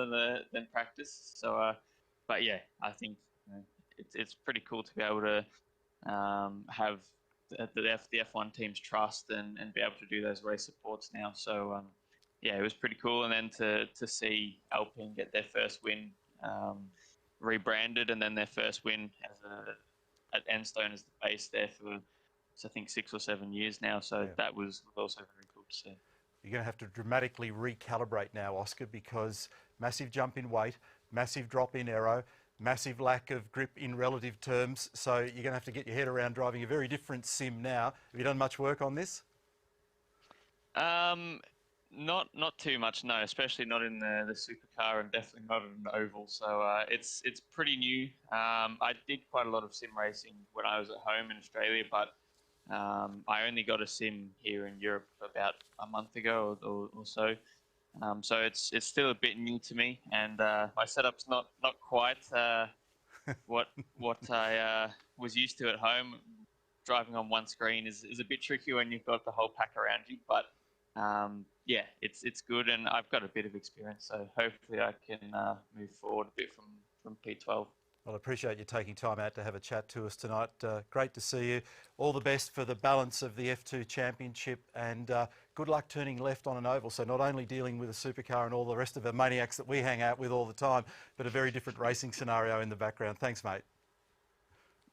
than practice. So, but yeah, I think it's pretty cool to be able to have the F1 team's trust and be able to do those race supports now. So yeah, it was pretty cool. And then to see Alpine get their first win, rebranded, and then their first win at Enstone as the base there for, I think, 6 or 7 years now. So yeah, that was also very cool to see. You're going to have to dramatically recalibrate now, Oscar, because massive jump in weight, massive drop in aero, massive lack of grip in relative terms. So you're going to have to get your head around driving a very different sim now. Have you done much work on this? Not too much, no. Especially not in the supercar, and definitely not in an oval. So it's pretty new. I did quite a lot of sim racing when I was at home in Australia, but I only got a sim here in Europe about a month ago or so. So it's still a bit new to me, and my setup's not quite what I was used to at home. Driving on one screen is a bit tricky when you've got the whole pack around you, but yeah, it's good, and I've got a bit of experience, so hopefully I can move forward a bit from P12. Well, I appreciate you taking time out to have a chat to us tonight. Great to see you. All the best for the balance of the F2 Championship, and good luck turning left on an oval. So not only dealing with a supercar and all the rest of the maniacs that we hang out with all the time, but a very different racing scenario in the background. Thanks, mate.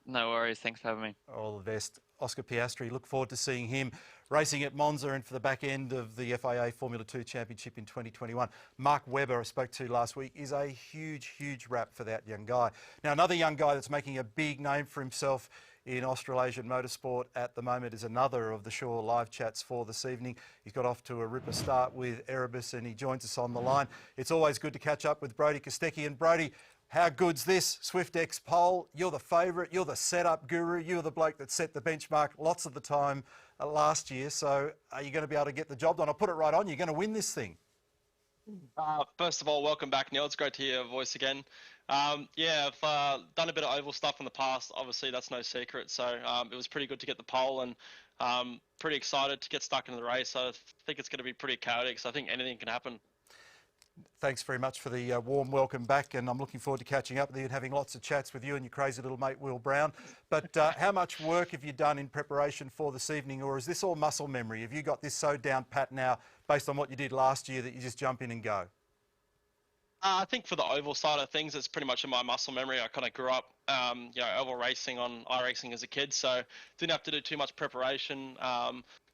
No worries. Thanks for having me. All the best. Oscar Piastri, look forward to seeing him racing at Monza and for the back end of the FIA Formula 2 Championship in 2021. Mark Webber, I spoke to last week, is a huge, huge rap for that young guy. Now, another young guy that's making a big name for himself in Australasian motorsport at the moment is another of the Shaw live chats for this evening. He's got off to a ripper start with Erebus and he joins us on the line. It's always good to catch up with Brodie Kostecki. And Brodie, how good's this SwiftX pole? You're the favourite, you're the setup guru, you're the bloke that set the benchmark lots of the time last year. So are you going to be able to get the job done? I'll put it right on, you're going to win this thing. First of all, welcome back, Neil. It's great to hear your voice again. Yeah, I've done a bit of oval stuff in the past. Obviously, that's no secret. So it was pretty good to get the pole, and pretty excited to get stuck into the race. I think it's going to be pretty chaotic, so I think anything can happen. Thanks very much for the warm welcome back, and I'm looking forward to catching up with you and having lots of chats with you and your crazy little mate Will Brown. But how much work have you done in preparation for this evening, or is this all muscle memory? Have you got this so down pat now based on what you did last year that you just jump in and go? I think for the oval side of things, it's pretty much in my muscle memory. I kind of grew up, oval racing on iRacing as a kid, so didn't have to do too much preparation.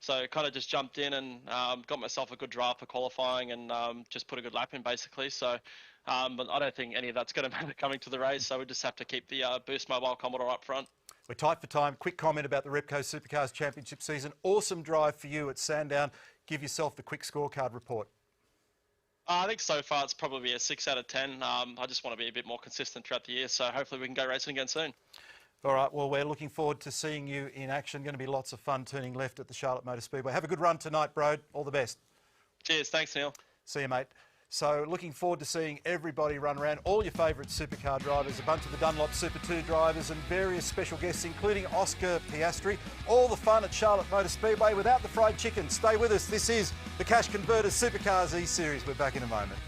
So kind of just jumped in and got myself a good draft for qualifying and just put a good lap in basically. So, but I don't think any of that's going to matter coming to the race. So we just have to keep the Boost Mobile Commodore up front. We're tight for time. Quick comment about the Repco Supercars Championship season. Awesome drive for you at Sandown. Give yourself the quick scorecard report. I think so far it's probably a 6 out of 10. I just want to be a bit more consistent throughout the year, so hopefully we can go racing again soon. All right, well, we're looking forward to seeing you in action. Going to be lots of fun turning left at the Charlotte Motor Speedway. Have a good run tonight, bro. All the best. Cheers. Thanks, Neil. See you, mate. So looking forward to seeing everybody run around, all your favourite supercar drivers, a bunch of the Dunlop Super 2 drivers and various special guests, including Oscar Piastri. All the fun at Charlotte Motor Speedway without the fried chicken. Stay with us. This is the Cash Converters Supercars E-Series. We're back in a moment.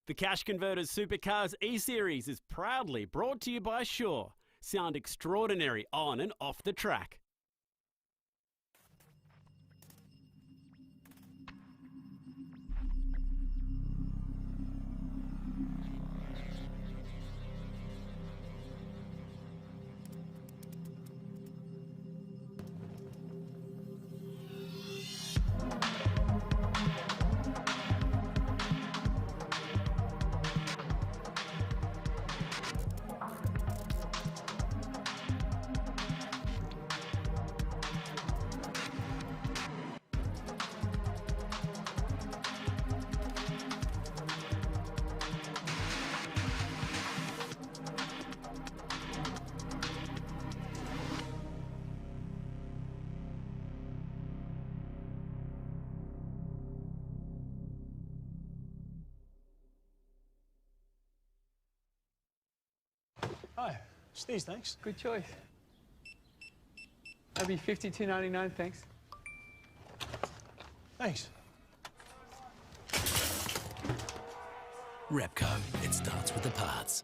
The Cash Converters Supercars E-Series is proudly brought to you by Shaw. Sound extraordinary on and off the track. Hi, Steve's, thanks. Good choice. That'd be $52.99, thanks. Thanks. Repco, it starts with the parts.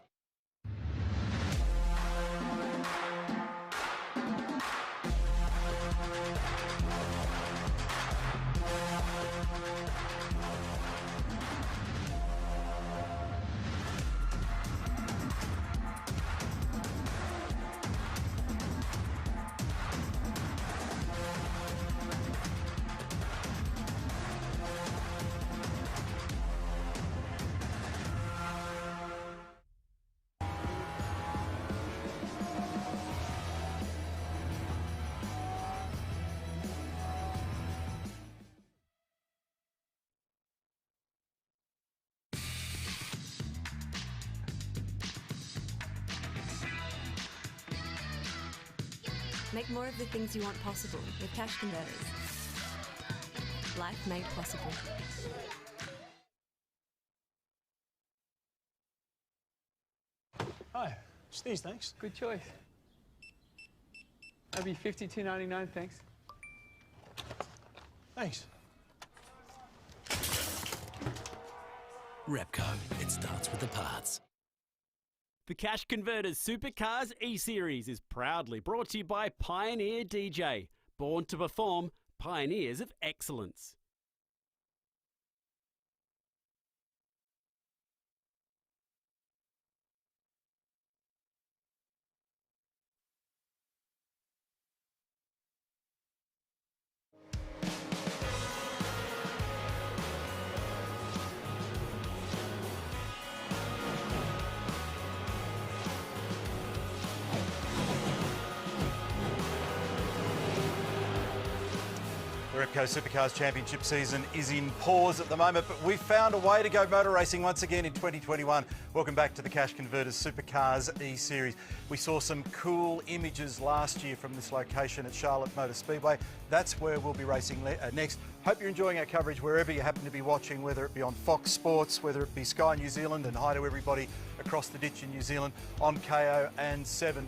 Make more of the things you want possible with Cash Converters. Life made possible. Hi, it's these, thanks. Good choice. That'd be $52.99, thanks. Thanks. Repco, it starts with the parts. The Cash Converters Supercars E-Series is proudly brought to you by Pioneer DJ. Born to perform, pioneers of excellence. The Repco Supercars Championship season is in pause at the moment, but we've found a way to go motor racing once again in 2021. Welcome back to the Cash Converters Supercars E-Series. We saw some cool images last year from this location at Charlotte Motor Speedway. That's where we'll be racing next. Hope you're enjoying our coverage wherever you happen to be watching, whether it be on Fox Sports, whether it be Sky New Zealand, and hi to everybody across the ditch in New Zealand on KO and 7+.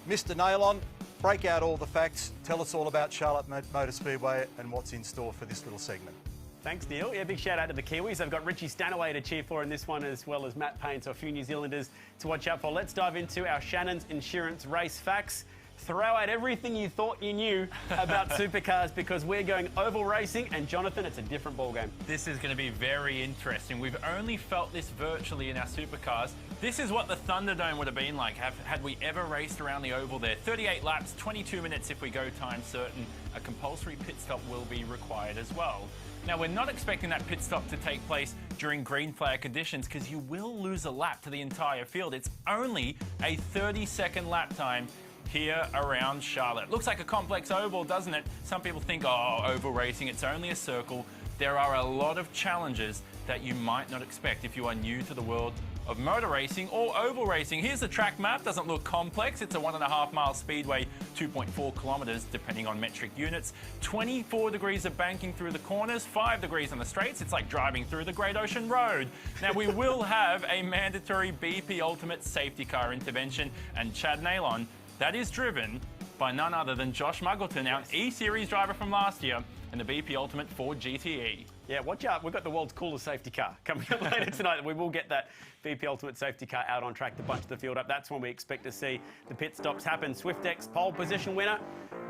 Mr. Nailon, break out all the facts. Tell us all about Charlotte Motor Speedway and what's in store for this little segment. Thanks, Neil. Yeah, big shout out to the Kiwis. They've got Richie Stanaway to cheer for in this one, as well as Matt Payne, so a few New Zealanders to watch out for. Let's dive into our Shannon's Insurance race facts. Throw out everything you thought you knew about supercars, because we're going oval racing, and Jonathan, it's a different ballgame. This is going to be very interesting. We've only felt this virtually in our supercars. This is what the Thunderdome would have been like had we ever raced around the oval there. 38 laps, 22 minutes if we go time certain. A compulsory pit stop will be required as well. Now, we're not expecting that pit stop to take place during green flag conditions, because you will lose a lap to the entire field. It's only a 30-second lap time here around Charlotte. Looks like a complex oval, doesn't it? Some people think, oh, oval racing, it's only a circle. There are a lot of challenges that you might not expect if you are new to the world of motor racing or oval racing. Here's the track map. Doesn't look complex. It's a 1.5 mile speedway, 2.4 kilometers depending on metric units. 24 degrees of banking through the corners, 5 degrees on the straights. It's like driving through the Great Ocean Road. Now, we will have a mandatory BP Ultimate safety car intervention, and Chad Nailon, that is driven by none other than Josh Muggleton, our E-Series driver from last year, and the BP Ultimate Ford GTE. Yeah, watch out. We've got the world's coolest safety car coming up later tonight. We will get that BP Ultimate safety car out on track to bunch the field up. That's when we expect to see the pit stops happen. SwiftX pole position winner.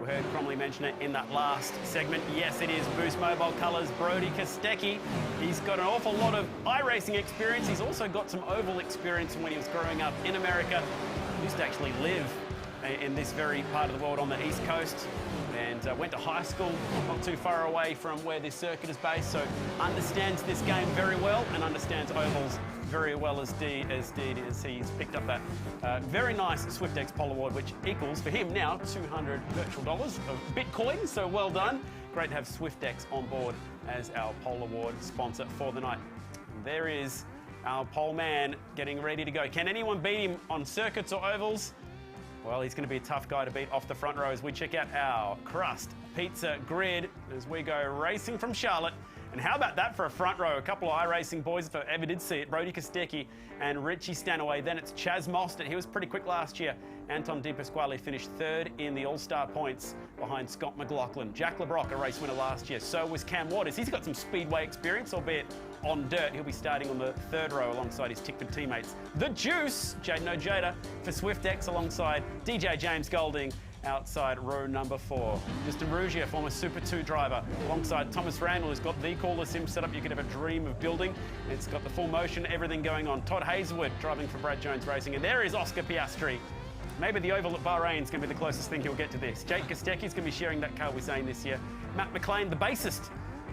We heard Cromley mention it in that last segment. Yes, it is Boost Mobile Colours, Brody Kostecki. He's got an awful lot of iRacing experience. He's also got some oval experience from when he was growing up in America. He used to actually live in this very part of the world on the East Coast, and went to high school not too far away from where this circuit is based, so understands this game very well and understands ovals very well as he's picked up that very nice SwiftX Pole Award, which equals for him now $200 virtual dollars of Bitcoin, so well done. Great to have SwiftX on board as our Pole Award sponsor for the night. There is our pole man getting ready to go. Can anyone beat him on circuits or ovals? Well, he's going to be a tough guy to beat off the front row as we check out our crust pizza grid as we go racing from Charlotte. And how about that for a front row? A couple of iRacing boys, if I ever did see it, Brody Kostecki and Richie Stanaway. Then it's Chaz Mostert. He was pretty quick last year. Anton Di Pasquale finished third in the All-Star points behind Scott McLaughlin. Jack LeBrock, a race winner last year. So was Cam Waters. He's got some speedway experience, albeit on dirt. He'll be starting on the third row alongside his Tickford teammates. The Juice, Jaden Ojeda for SwiftX alongside DJ James Golding outside row number 4. Justin Rugia, former Super 2 driver, alongside Thomas Randall, who's got the coolest sim setup you could ever dream of building. It's got the full motion, everything going on. Todd Hazelwood driving for Brad Jones Racing, and there is Oscar Piastri. Maybe the oval at Bahrain is going to be the closest thing he'll get to this. Jake Kostecki's going to be sharing that car we're saying this year. Matt McLean, the bassist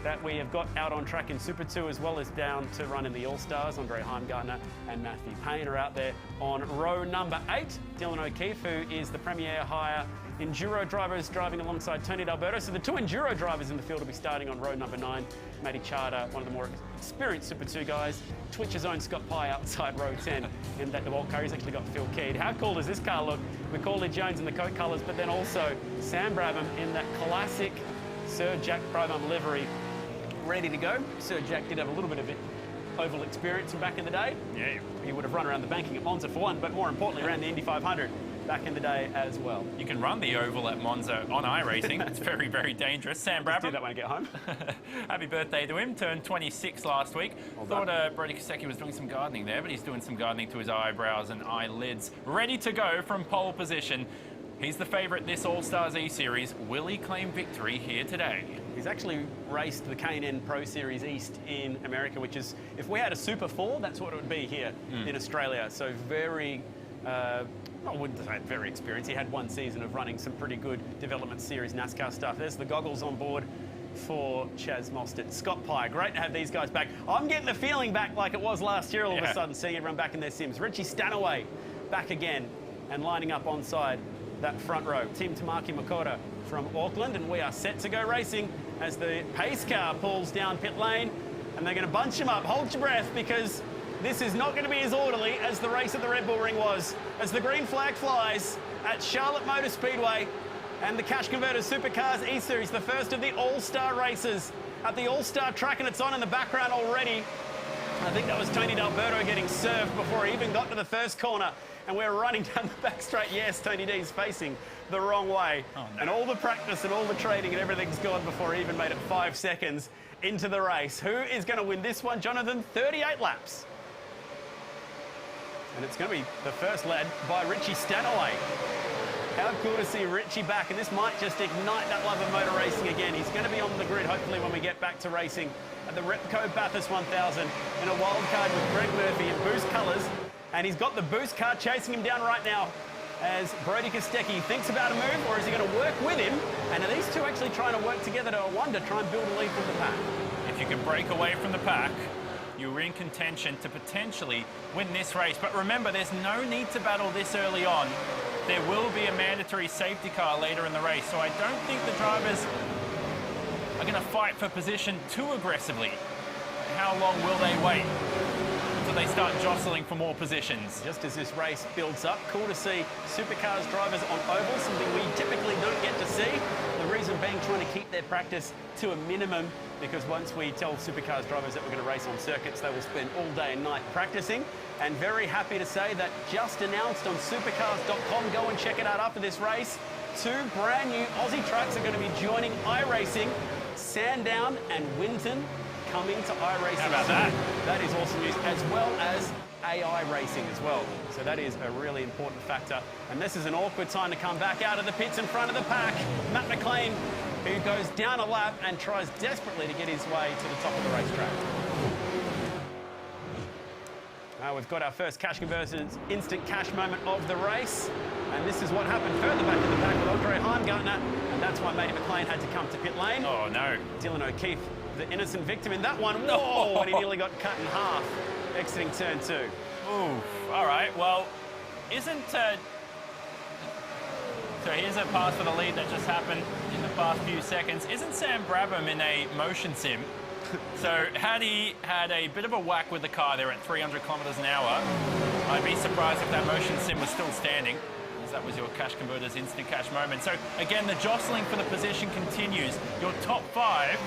that we have got out on track in Super 2 as well as down to run in the All-Stars. Andre Heimgartner and Matthew Payne are out there on row number 8. Dylan O'Keefe, who is the premier hire Enduro driver, is driving alongside Tony D'Alberto. So the 2 Enduro drivers in the field will be starting on row number 9. Matty Charter, one of the more experienced Super 2 guys. Twitch's own Scott Pye outside row 10 in that DeWalt car. He's actually got Phil Keed. How cool does this car look? Macaulay Jones in the coat colours, but then also Sam Brabham in that classic Sir Jack Brabham livery, ready to go. Sir Jack did have a little bit of oval experience from back in the day. Yeah. He would have run around the banking at Monza for one, but more importantly around the Indy 500 back in the day as well. You can run the oval at Monza on iRacing. It's very, very dangerous. Sam Brabham. Do that when I get home. Happy birthday to him. Turned 26 last week. Thought Brody Kostecki was doing some gardening there, but he's doing some gardening to his eyebrows and eyelids. Ready to go from pole position. He's the favourite this All-Stars E-Series. Will he claim victory here today? He's actually raced the K&N Pro Series East in America, which is, if we had a Super 4, that's what it would be here in Australia. So very, I wouldn't say very experienced. He had one season of running some pretty good development series NASCAR stuff. There's the goggles on board for Chaz Mostert. Scott Pye, great to have these guys back. I'm getting the feeling back like it was last year all of a sudden, seeing everyone back in their sims. Richie Stanaway back again and lining up onside that front row. Team Tamaki Makota from Auckland, and we are set to go racing as the pace car pulls down pit lane, and they're going to bunch him up. Hold your breath, because this is not going to be as orderly as the race at the Red Bull Ring was. As the green flag flies at Charlotte Motor Speedway and the Cash Converters Supercars E-Series, the first of the All-Star races at the All-Star track, and it's on in the background already. I think that was Tony D'Alberto getting served before he even got to the first corner. And we're running down the back straight. Yes, Tony D's facing the wrong way. Oh, no. And all the practice and all the training and everything's gone before he even made it 5 seconds into the race. Who is going to win this one? Jonathan, 38 laps. And it's going to be the first led by Richie Stanaway. How cool to see Richie back, and this might just ignite that love of motor racing again. He's going to be on the grid, hopefully, when we get back to racing at the Repco Bathurst 1000 in a wild card with Greg Murphy in boost colours. And he's got the boost car chasing him down right now as Brody Kostecki thinks about a move, or is he going to work with him? And are these two actually trying to work together to, I wonder, try and build a lead from the pack? If you can break away from the pack, you're in contention to potentially win this race. But remember, there's no need to battle this early on. There will be a mandatory safety car later in the race, so I don't think the drivers are going to fight for position too aggressively. How long will they wait until they start jostling for more positions? Just as this race builds up, cool to see Supercars drivers on oval, something we typically don't get to see. The reason being trying to keep their practice to a minimum, because once we tell Supercars drivers that we're going to race on circuits, they will spend all day and night practicing. And very happy to say that just announced on supercars.com, go and check it out after this race, 2 brand new Aussie trucks are going to be joining iRacing. Sandown and Winton coming to iRacing. How about that? That is awesome news, as well as AI racing as well. So that is a really important factor. And this is an awkward time to come back out of the pits in front of the pack. Matt McLean, who goes down a lap and tries desperately to get his way to the top of the racetrack. Now we've got our first Cash Converters instant cash moment of the race. And this is what happened further back in the pack with Andre Heimgartner. And that's why Matty McLean had to come to pit lane. Oh, no. Dylan O'Keefe, the innocent victim in that one. Whoa! And he nearly got cut in half, exiting turn 2. Ooh, all right. Well, isn't... So here's a pass for the lead that just happened in the past few seconds. Isn't Sam Brabham in a motion sim? So had he had a bit of a whack with the car there at 300 kilometers an hour, I'd be surprised if that motion sim was still standing, as that was your Cash Converters instant cash moment. So again, the jostling for the position continues. Your top 5,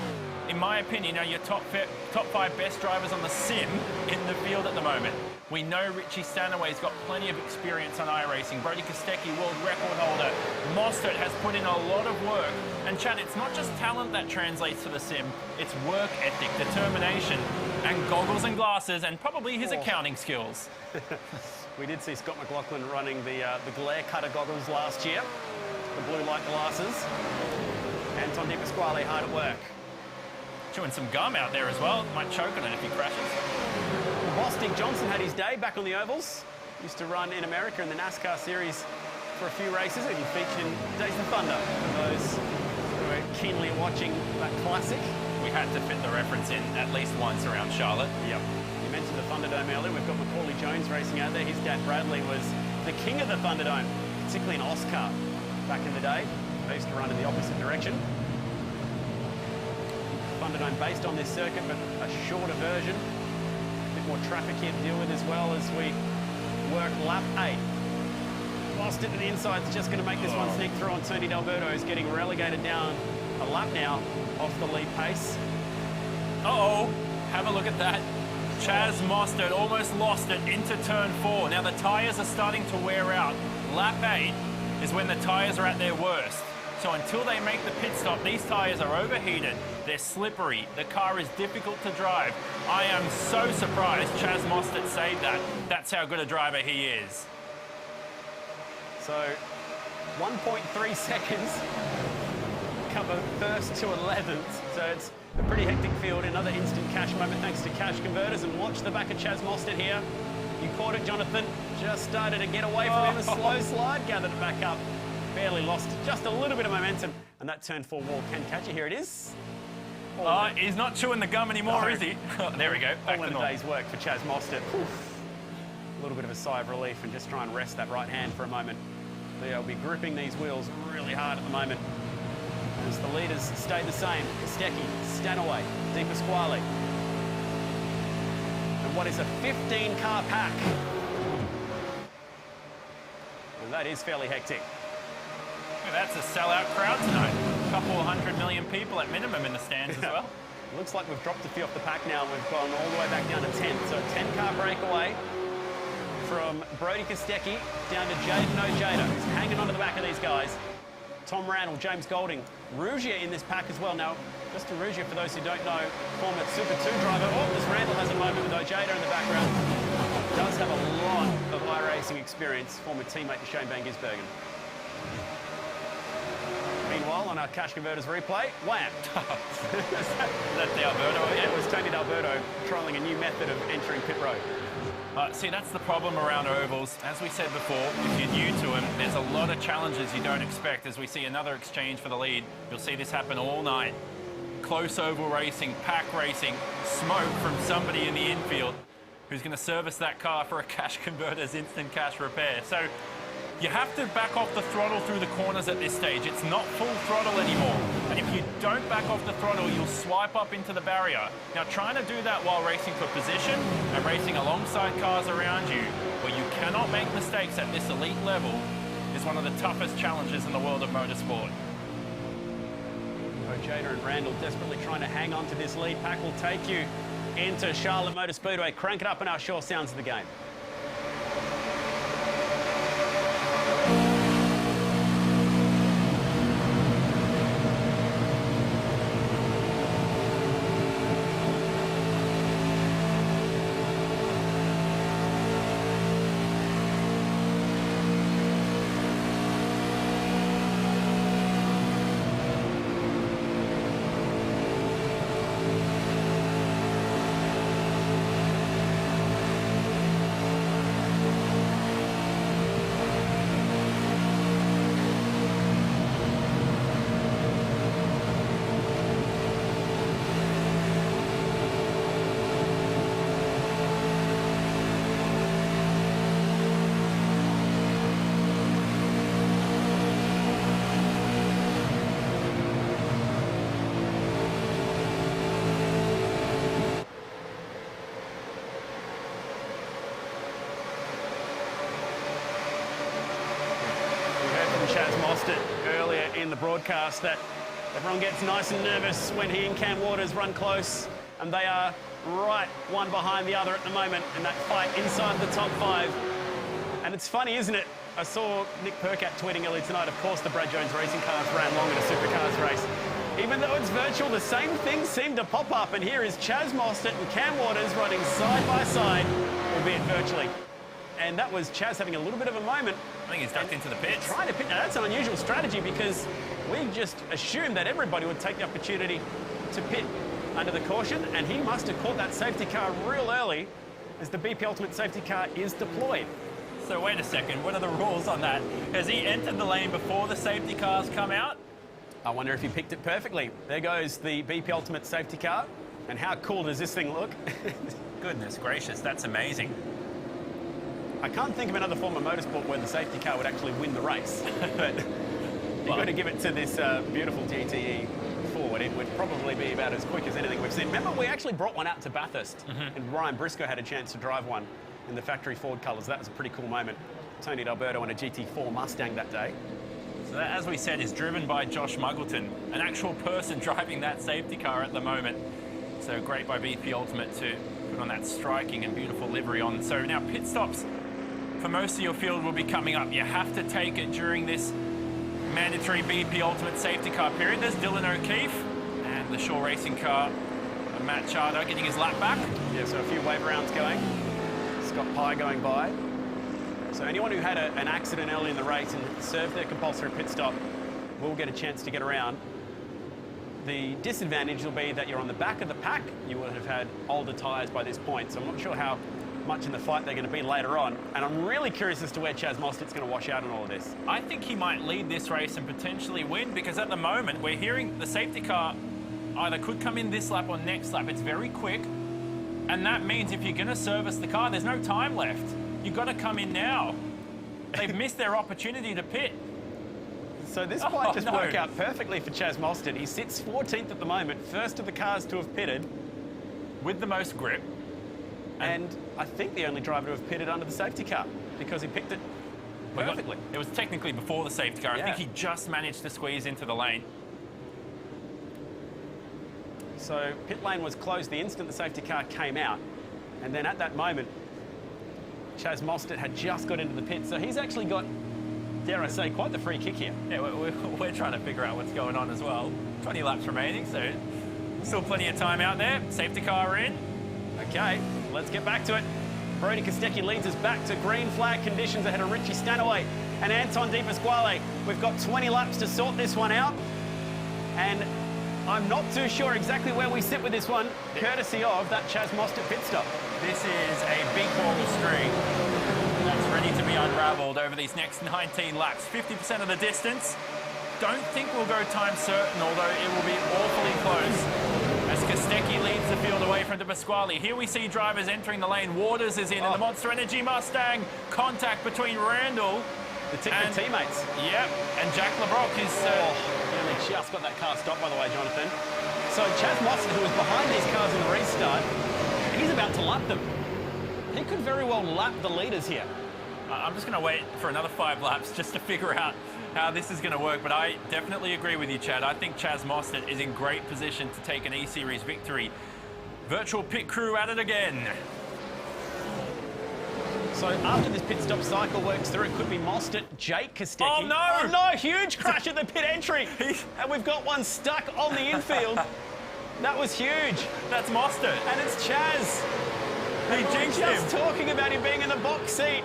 in my opinion, are your top 5 best drivers on the sim in the field at the moment. We know Richie Stanaway's got plenty of experience on iRacing. Brody Kostecki, world record holder. Mostert has put in a lot of work. And Chad, it's not just talent that translates to the sim, it's work ethic, determination, and goggles and glasses, and probably his accounting skills. We did see Scott McLaughlin running the glare cutter goggles last year, the blue light glasses. Anton Di Pasquale hard at work. Chewing some gum out there as well. Might choke on it if he crashes. Bostic Johnson had his day back on the ovals. Used to run in America in the NASCAR series for a few races, and he featured in Days of Thunder for those who are keenly watching that classic. We we had to fit the reference in at least once around Charlotte. Yep. You mentioned the Thunderdome earlier. We've got Macaulay Jones racing out there. His dad Bradley was the king of the Thunderdome, particularly in Oscar back in the day. They used to run in the opposite direction. Thunderdome based on this circuit, but a shorter version. A bit more traffic here to deal with as well as we work lap 8. Lost it to the inside. It's just going to make this one sneak through on Tony D'Alberto, who's getting relegated down a lap now off the lead pace. Uh-oh, have a look at that. Chaz Mostert almost lost it into turn 4. Now the tyres are starting to wear out. Lap 8 is when the tyres are at their worst. So until they make the pit stop, these tyres are overheated, they're slippery, the car is difficult to drive. I am so surprised Chaz Mostert saved that. That's how good a driver he is. So 1.3 seconds, cover first to 11th. So it's a pretty hectic field. Another instant cash moment thanks to Cash Converters. And watch the back of Chaz Mostert here. You caught it, Jonathan. Just started to get away from him. A slow slide, gathered it back up. Barely lost just a little bit of momentum. And that turn 4 wall can catch you. Here it is. He's not chewing the gum anymore, is he? There we go, back to normal. A day's work for Chaz Mostert. A little bit of a sigh of relief and just try and rest that right hand for a moment. They'll be gripping these wheels really hard at the moment. As the leaders stay the same. Kostecki, Stanaway, Di Pasquale. And what is a 15-car pack? And that is fairly hectic. That's a sellout crowd tonight. A couple 100 million people at minimum in the stands as well. Looks like we've dropped a few off the pack now. We've gone all the way back down to 10. So a 10-car breakaway from Brody Kostecki down to Jaden Ojeda, who's hanging onto the back of these guys. Tom Randall, James Golding, Rougier in this pack as well. Now, just to Rougier, for those who don't know, former Super 2 driver. Oh, this Randall has a moment with Ojeda in the background. Does have a lot of iRacing experience, former teammate to Shane Van Gisbergen. Meanwhile, on our Cash Converters replay, wham! That's D'Alberto, yeah, it was Tony D'Alberto trialling a new method of entering pit road. See, that's the problem around ovals. As we said before, if you're new to them, there's a lot of challenges you don't expect. As we see another exchange for the lead, you'll see this happen all night. Close oval racing, pack racing, smoke from somebody in the infield who's going to service that car for a Cash Converters instant cash repair. So you have to back off the throttle through the corners at this stage. It's not full throttle anymore. And if you don't back off the throttle, you'll swipe up into the barrier. Now, trying to do that while racing for position and racing alongside cars around you, where you cannot make mistakes at this elite level, is one of the toughest challenges in the world of motorsport. Ojeda and Randall desperately trying to hang on to this lead. Pack will take you into Charlotte Motor Speedway. Crank it up in our sure sounds of the game. Chaz Mostert earlier in the broadcast that everyone gets nice and nervous when he and Cam Waters run close, and they are right one behind the other at the moment in that fight inside the top 5. And it's funny, isn't it? I saw Nick Percat tweeting earlier tonight, of course the Brad Jones racing cars ran long in a Supercars race. Even though it's virtual, the same things seem to pop up, and here is Chaz Mostert and Cam Waters running side by side, albeit virtually. And that was Chaz having a little bit of a moment. I think he's ducked into the pits. Trying to pit. Now, that's an unusual strategy because we just assumed that everybody would take the opportunity to pit under the caution, and he must have caught that safety car real early as the BP Ultimate safety car is deployed. So wait a second, what are the rules on that? Has he entered the lane before the safety cars come out? I wonder if he picked it perfectly. There goes the BP Ultimate safety car. And how cool does this thing look? Goodness gracious, that's amazing. I can't think of another form of motorsport where the safety car would actually win the race. But you've got to give it to this beautiful GTE Ford. It would probably be about as quick as anything we've seen. Remember, we actually brought one out to Bathurst, and Ryan Briscoe had a chance to drive one in the factory Ford colours. That was a pretty cool moment. Tony D'Alberto on a GT4 Mustang that day. So that, as we said, is driven by Josh Muggleton, an actual person driving that safety car at the moment. So great by BP Ultimate to put on that striking and beautiful livery on. So now pit stops for most of your field will be coming up. You have to take it during this mandatory BP Ultimate safety car period. There's Dylan O'Keefe and the Shaw Racing car, Matt Charter getting his lap back. Yeah, so a few wave rounds going. Scott Pye going by. So anyone who had an accident early in the race and served their compulsory pit stop will get a chance to get around. The disadvantage will be that you're on the back of the pack. You would have had older tyres by this point, so I'm not sure how much in the fight they're going to be later on. And I'm really curious as to where Chaz Mostert's going to wash out in all of this. I think he might lead this race and potentially win, because at the moment we're hearing the safety car either could come in this lap or next lap. It's very quick, and that means if you're going to service the car, there's no time left. You've got to come in now. They've missed their opportunity to pit. So this might just work out perfectly for Chaz Mostert. He sits 14th at the moment, first of the cars to have pitted. With the most grip. And I think the only driver to have pitted under the safety car, because he picked it perfectly. It was technically before the safety car. I think he just managed to squeeze into the lane. So pit lane was closed the instant the safety car came out. And then at that moment, Chaz Mostert had just got into the pit. So he's actually got, dare I say, quite the free kick here. Yeah, we're trying to figure out what's going on as well. 20 laps remaining, so still plenty of time out there. Safety car in. Okay, let's get back to it. Brody Kostecki leads us back to green flag conditions ahead of Richie Stanaway and Anton Di Pasquale. We've got 20 laps to sort this one out. And I'm not too sure exactly where we sit with this one, courtesy of that Chaz Mostert pit stop. This is a big ball of string that's ready to be unravelled over these next 19 laps. 50% of the distance. Don't think we'll go time certain, although it will be awfully close. As Kostecki leads the field away from Di Pasquale. Here we see drivers entering the lane. Waters is in, and the Monster Energy Mustang. Contact between Randall. The ticket teammates. Yep, and Jack LeBrock is... nearly just got that car stopped, by the way, Jonathan. So Chaz Mostert, who was behind these cars in the restart, he's about to lap them. He could very well lap the leaders here. I'm just going to wait for another 5 laps just to figure out how this is going to work, but I definitely agree with you, Chad. I think Chaz Mostert is in great position to take an E-Series victory. Virtual pit crew at it again. So after this pit stop cycle works through, it could be Mostert, Jake Kostecki. Oh no! Oh no, huge crash at the pit entry. And we've got one stuck on the infield. That was huge. That's Mostert. And it's Chaz. He jinxed him. Just talking about him being in the box seat.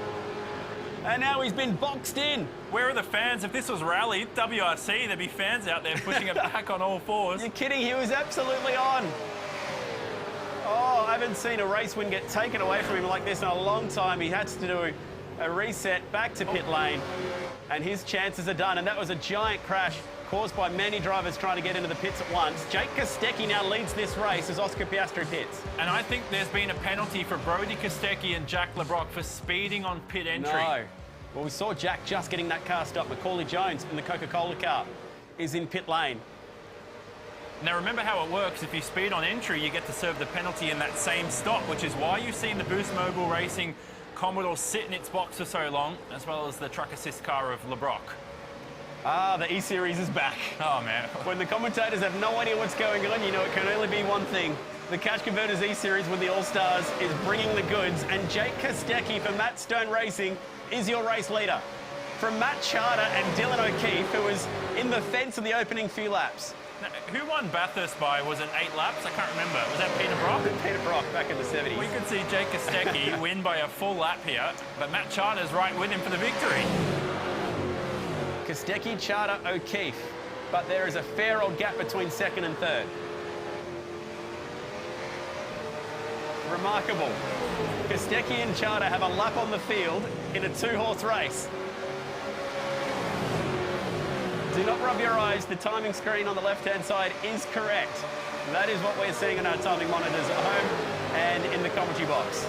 And now he's been boxed in. Where are the fans? If this was Rally, WRC, there'd be fans out there pushing it back on all fours. You're kidding, he was absolutely on. Oh, I haven't seen a race win get taken away from him like this in a long time. He had to do a reset back to pit lane, and his chances are done. And that was a giant crash caused by many drivers trying to get into the pits at once. Jake Kostecki now leads this race as Oscar Piastri pits. And I think there's been a penalty for Brody Kostecki and Jack LeBrock for speeding on pit entry. No. Well, we saw Jack just getting that car stopped. Macaulay Jones in the Coca-Cola car is in pit lane. Now remember how it works. If you speed on entry, you get to serve the penalty in that same stop, which is why you've seen the Boost Mobile Racing Commodore sit in its box for so long, as well as the truck assist car of LeBrock. Ah, the E-Series is back. Oh, man. When the commentators have no idea what's going on, you know it can only be one thing. The Cash Converters E-Series with the All-Stars is bringing the goods, and Jake Kostecki for Matt Stone Racing is your race leader. From Matt Charter and Dylan O'Keefe, who was in the fence in the opening few laps. Now, who won Bathurst by, was it 8 laps? I can't remember. Was that Peter Brock? Peter Brock back in the 70s. We could see Jake Kostecki win by a full lap here, but Matt Charter's right with him for the victory. Kostecki, Charter, O'Keefe. But there is a fair old gap between second and third. Remarkable. Kostecki and Charter have a lap on the field in a 2-horse race. Do not rub your eyes. The timing screen on the left-hand side is correct. That is what we're seeing on our timing monitors at home and in the commentary box.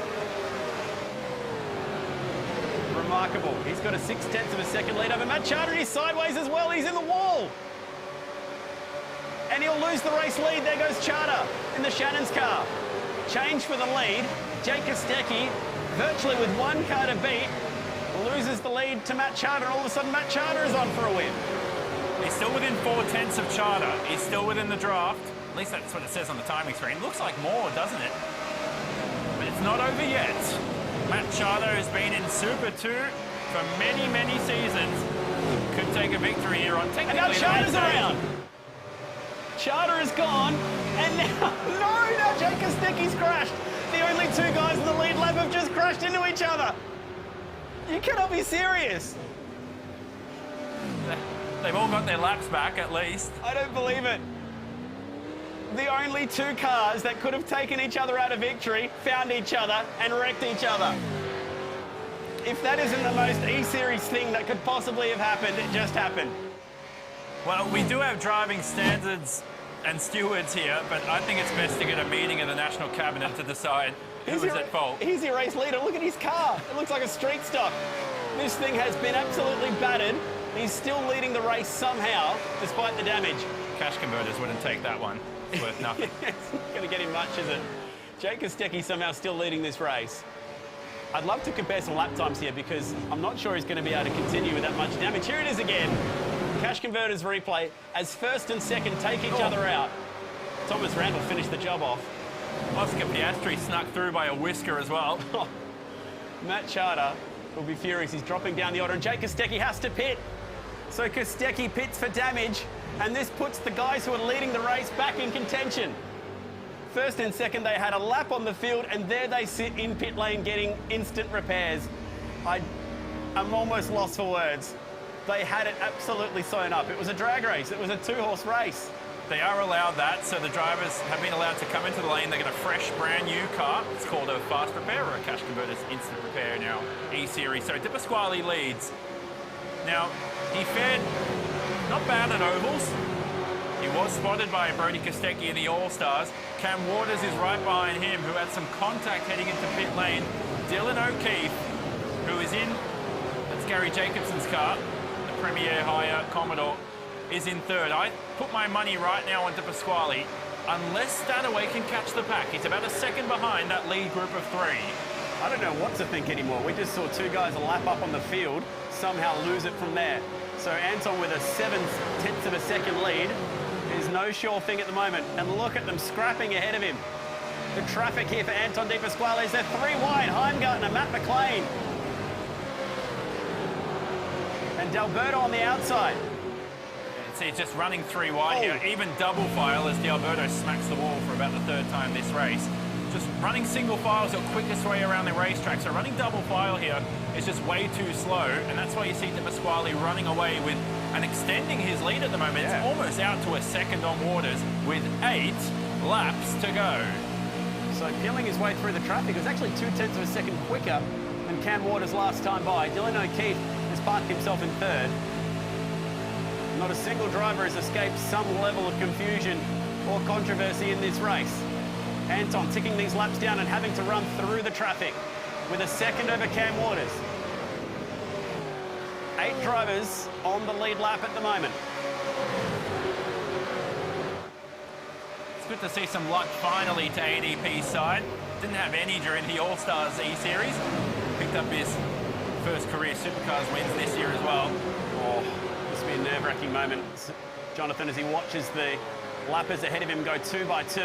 Remarkable. He's got a 0.6 of a second lead over Matt Charter. He's sideways as well. He's in the wall. And he'll lose the race lead. There goes Charter in the Shannon's car. Change for the lead. Jake Kostecki, virtually with one car to beat, loses the lead to Matt Charter. All of a sudden, Matt Charter is on for a win. He's still within 0.4 of Charter. He's still within the draft. At least that's what it says on the timing screen. Looks like more, doesn't it? But it's not over yet. Matt Charter has been in Super 2 for many, many seasons. Could take a victory here on technically. And now Charter's around. Charter is gone. And now, now Jake Kostecki's crashed. The only two guys in the lead lap have just crashed into each other. You cannot be serious. They've all got their laps back, at least. I don't believe it. The only two cars that could have taken each other out of victory found each other and wrecked each other. If that isn't the most E-Series thing that could possibly have happened, it just happened. Well, we do have driving standards and stewards here, but I think it's best to get a meeting of the National Cabinet to decide who is at fault. He's your race leader. Look at his car. It looks like a street stock. This thing has been absolutely battered. He's still leading the race somehow, despite the damage. Cash converters wouldn't take that one. It's worth nothing. It's not going to get him much, is it? Jake Kostecki somehow still leading this race. I'd love to compare some lap times here because I'm not sure he's going to be able to continue with that much damage. Here it is again. Cash converters replay as first and second take each other out. Thomas Randall finished the job off. Oscar Piastri snuck through by a whisker as well. Matt Charter will be furious. He's dropping down the order and Jake Kostecki has to pit. So Kostecki pits for damage and this puts the guys who are leading the race back in contention. First and second, they had a lap on the field and there they sit in pit lane getting instant repairs. I'm almost lost for words. They had it absolutely sewn up. It was a drag race. It was a two-horse race. They are allowed that, so the drivers have been allowed to come into the lane. They get a fresh, brand new car. It's called a fast repair or a cash converter's instant repair now, E-Series. So Di Pasquale leads. Now, he fared not bad at ovals. He was spotted by Brody Kostecki in the All-Stars. Cam Waters is right behind him, who had some contact heading into pit lane. Dylan O'Keefe, who is in, that's Gary Jacobson's car, the Premier Hire Commodore, is in third. I put my money right now on Di Pasquale, unless Stanaway can catch the pack. He's about a second behind that lead group of three. I don't know what to think anymore. We just saw two guys lap up on the field, somehow lose it from there. So Anton with a 0.7 of a second lead is no sure thing at the moment. And look at them scrapping ahead of him. The traffic here for Anton Di Pasquale is they're three wide. Heimgartner, Matt McLean. And D'Alberto on the outside. See, it's just running three wide here. Even double file as D'Alberto smacks the wall for about the third time this race. Just running single file is the quickest way around the racetrack. So running double file here is just way too slow. And that's why you see Di Pasquale running away with and extending his lead at the moment. Yeah. It's almost out to a second on Waters with 8 laps to go. So peeling his way through the traffic. It was actually 0.2 of a second quicker than Cam Waters last time by. Dylan O'Keefe has parked himself in third. Not a single driver has escaped some level of confusion or controversy in this race. Anton ticking these laps down and having to run through the traffic with a second over Cam Waters. 8 drivers on the lead lap at the moment. It's good to see some luck finally to ADP's side. Didn't have any during the All-Stars E-Series. Picked up his first career Supercars wins this year as well. Oh, this will be a nerve-wracking moment. Jonathan, as he watches the lappers ahead of him go 2 by 2.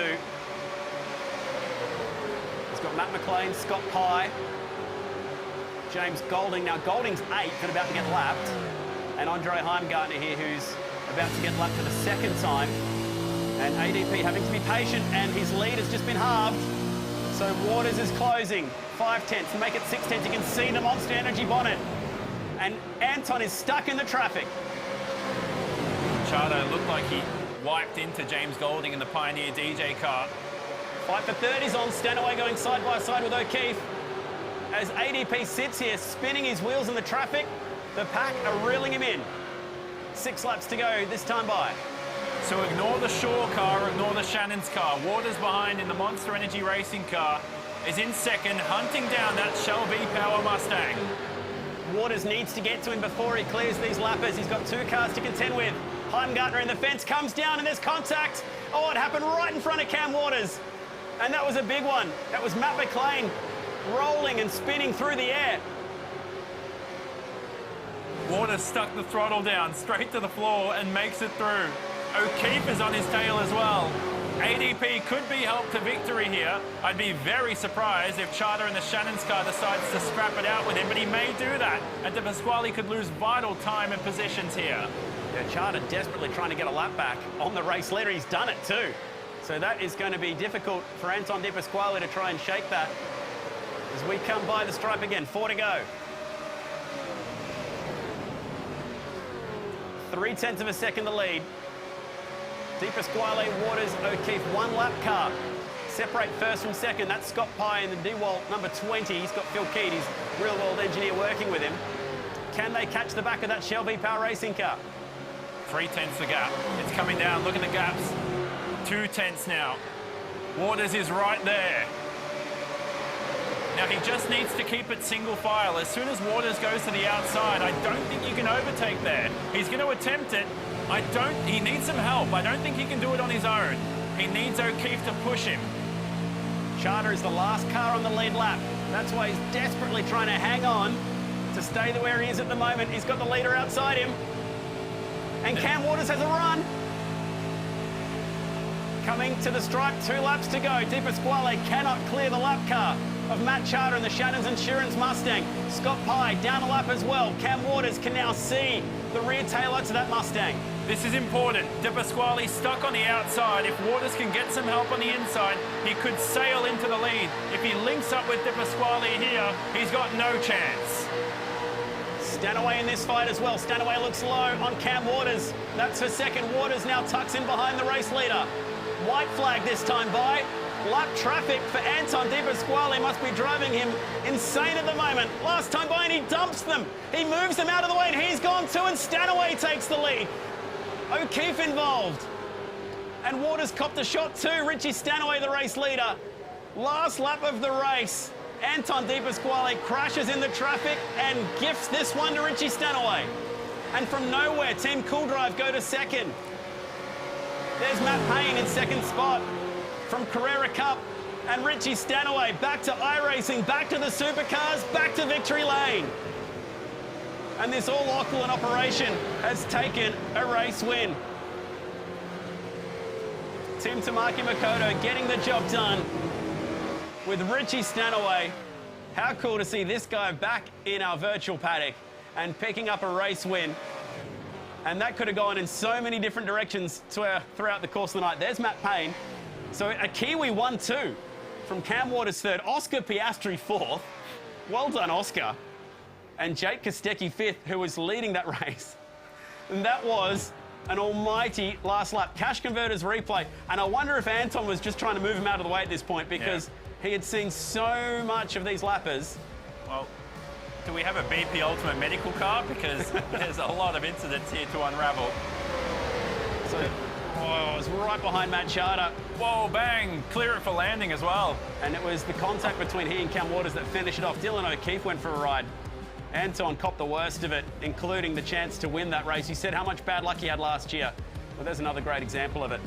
He's got Matt McLean, Scott Pye, James Golding. Now, Golding's 8th and about to get lapped. And Andre Heimgartner here, who's about to get lapped for the second time. And ADP having to be patient, and his lead has just been halved. So Waters is closing. 5/10 to make it 6/10. You can see the Monster Energy bonnet. And Anton is stuck in the traffic. Charter looked like he wiped into James Golding in the Pioneer DJ car. Fight for third is on. Stanaway going side by side with O'Keefe. As ADP sits here spinning his wheels in the traffic, the pack are reeling him in. 6 laps to go this time by. So ignore the Shaw car, ignore the Shannon's car. Waters behind in the Monster Energy Racing car is in second, hunting down that Shell V-Power Mustang. Waters needs to get to him before he clears these lappers. He's got 2 cars to contend with. Heimgartner in the fence, comes down and there's contact. Oh, it happened right in front of Cam Waters. And that was a big one. That was Matt McLean rolling and spinning through the air. Waters stuck the throttle down straight to the floor and makes it through. O'Keefe is on his tail as well. ADP could be helped to victory here. I'd be very surprised if Charter in the Shannon's car decides to scrap it out with him, but he may do that. And De Pasquale could lose vital time and positions here. Yeah, Charter desperately trying to get a lap back on the race leader. He's done it too. So that is going to be difficult for Anton De Pasquale to try and shake that as we come by the stripe again. 4 to go. 0.3 of a second to lead. De Pasquale, Waters, O'Keefe, 1 lap car. Separate first from second. That's Scott Pye in the DeWalt number 20. He's got Phil Keat, his real-world engineer, working with him. Can they catch the back of that Shell V-Power racing car? 3/10 the gap. It's coming down. Look at the gaps. 2/10 now. Waters is right there. Now he just needs to keep it single file. As soon as Waters goes to the outside, I don't think you can overtake there. He's going to attempt it. He needs some help. I don't think he can do it on his own. He needs O'Keefe to push him. Charter is the last car on the lead lap. That's why he's desperately trying to hang on to stay where he is at the moment. He's got the leader outside him. And Cam Waters has a run. Coming to the stripe, 2 laps to go. De Pasquale cannot clear the lap car of Matt Charter and the Shannon's Insurance Mustang. Scott Pye down a lap as well. Cam Waters can now see the rear taillights of that Mustang. This is important. De Pasquale stuck on the outside. If Waters can get some help on the inside, he could sail into the lead. If he links up with De Pasquale here, he's got no chance. Stanaway in this fight as well. Stanaway looks low on Cam Waters. That's for second. Waters now tucks in behind the race leader. White flag this time by. Lap traffic for Anton De Pasquale. Must be driving him insane at the moment. Last time by and he dumps them. He moves them out of the way and he's gone too, and Stanaway takes the lead. O'Keefe involved. And Waters copped a shot too. Richie Stanaway, the race leader. Last lap of the race. Anton De Pasquale crashes in the traffic and gifts this one to Richie Stanaway. And from nowhere, Team Cool Drive go to second. There's Matt Payne in second spot from Carrera Cup. And Richie Stanaway back to iRacing, back to the supercars, back to victory lane. And this all-Auckland operation has taken a race win. Team Tamaki Makoto getting the job done with Richie Stanaway. How cool to see this guy back in our virtual paddock and picking up a race win. And that could have gone in so many different directions throughout the course of the night. There's Matt Payne. So a Kiwi 1-2 from Cam Waters third, Oscar Piastri fourth. Well done, Oscar. And Jake Kostecki fifth, who was leading that race. And that was an almighty last lap. Cash Converters replay. And I wonder if Anton was just trying to move him out of the way at this point, because he had seen so much of these lappers. Well, do we have a BP Ultimate medical car? Because there's a lot of incidents here to unravel. So, it was right behind Matt Charter. Whoa, bang, clear it for landing as well. And it was the contact between he and Cam Waters that finished it off. Dylan O'Keefe went for a ride. Anton copped the worst of it, including the chance to win that race. He said how much bad luck he had last year. Well, there's another great example of it.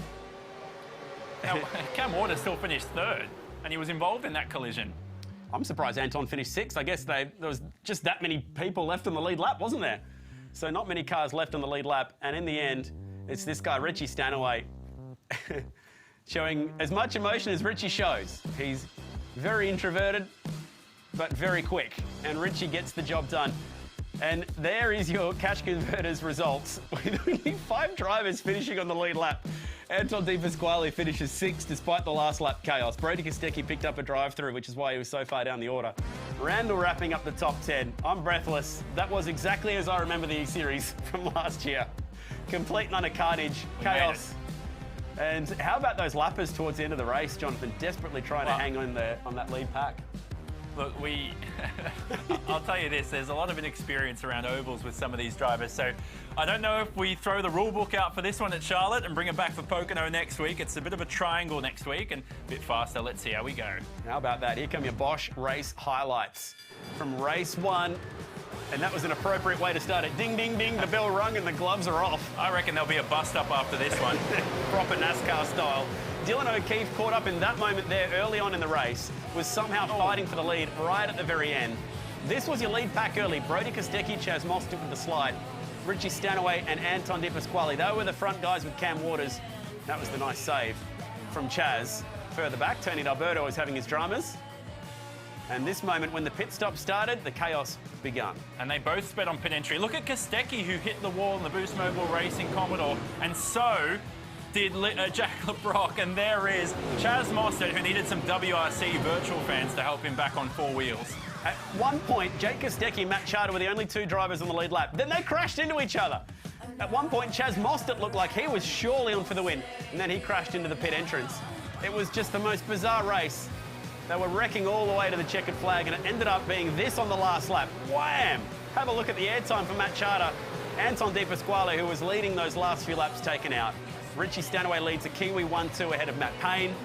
Now, Cam Waters still finished third, and he was involved in that collision. I'm surprised Anton finished sixth. I guess there was just that many people left on the lead lap, wasn't there? So not many cars left on the lead lap. And in the end, it's this guy, Richie Stanaway, showing as much emotion as Richie shows. He's very introverted, but very quick. And Richie gets the job done. And there is your Cash Converters results, with only 5 drivers finishing on the lead lap. Anton De Pasquale finishes 6th despite the last lap chaos. Brody Kostecki picked up a drive-through, which is why he was so far down the order. Randall wrapping up the top 10. I'm breathless. That was exactly as I remember the E-Series from last year. Complete and utter carnage, chaos. And how about those lappers towards the end of the race, Jonathan, desperately trying to hang on that lead pack? Look, I'll tell you this, there's a lot of inexperience around ovals with some of these drivers, so I don't know if we throw the rule book out for this one at Charlotte and bring it back for Pocono next week. It's a bit of a triangle next week and a bit faster. Let's see how we go. How about that? Here come your Bosch race highlights from race 1. And that was an appropriate way to start it. Ding, ding, ding, the bell rung and the gloves are off. I reckon there'll be a bust-up after this one. Proper NASCAR style. Dylan O'Keefe caught up in that moment there early on in the race, was somehow fighting for the lead right at the very end. This was your lead pack early. Brody Kostecki, Chaz Mostert with the slide. Richie Stanaway and Anton De Pasquale. They were the front guys with Cam Waters. That was the nice save from Chaz. Further back, Tony D'Alberto was having his dramas. And this moment, when the pit stop started, the chaos begun. And they both sped on pit entry. Look at Kostecki, who hit the wall in the Boost Mobile Racing Commodore, and so did Jack LeBrock. And there is Chaz Mostert, who needed some WRC virtual fans to help him back on 4 wheels. At one point, Jake Kostecki and Matt Charter were the only 2 drivers on the lead lap. Then they crashed into each other. At one point, Chaz Mostert looked like he was surely on for the win, and then he crashed into the pit entrance. It was just the most bizarre race. They were wrecking all the way to the checkered flag, and it ended up being this on the last lap. Wham! Have a look at the airtime for Matt Charter. Anton De Pasquale, who was leading those last few laps, taken out. Richie Stanaway leads a Kiwi 1-2 ahead of Matt Payne.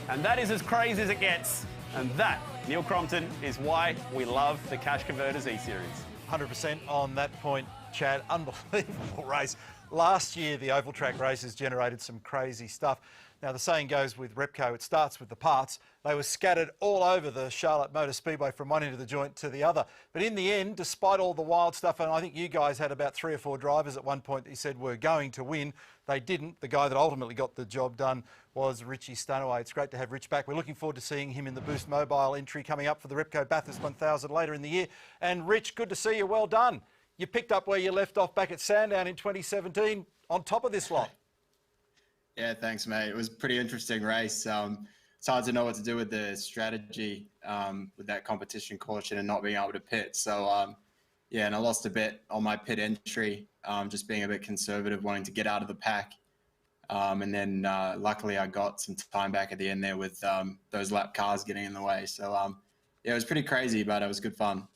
And that is as crazy as it gets. And that, Neil Crompton, is why we love the Cash Converters E-Series. 100% on that point, Chad. Unbelievable race. Last year, the oval track races generated some crazy stuff. Now, the saying goes with Repco, it starts with the parts. They were scattered all over the Charlotte Motor Speedway from one end of the joint to the other. But in the end, despite all the wild stuff, and I think you guys had about 3 or 4 drivers at one point that you said were going to win, they didn't. The guy that ultimately got the job done was Richie Stanaway. It's great to have Rich back. We're looking forward to seeing him in the Boost Mobile entry coming up for the Repco Bathurst 1000 later in the year. And Rich, good to see you. Well done. You picked up where you left off back at Sandown in 2017 on top of this lot. Yeah, thanks, mate. It was a pretty interesting race. It's hard to know what to do with the strategy with that competition caution and not being able to pit. So, yeah, and I lost a bit on my pit entry, just being a bit conservative, wanting to get out of the pack. And then luckily I got some time back at the end there with those lap cars getting in the way. So, yeah, it was pretty crazy, but it was good fun.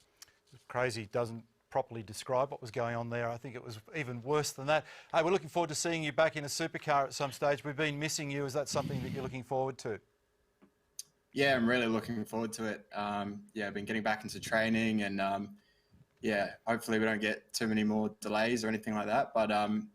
Crazy doesn't properly describe what was going on there. I think it was even worse than that. Hey, we're looking forward to seeing you back in a supercar at some stage. We've been missing you. Is that something that you're looking forward to? Yeah, I'm really looking forward to it. Yeah, I've been getting back into training and yeah, hopefully we don't get too many more delays or anything like that. But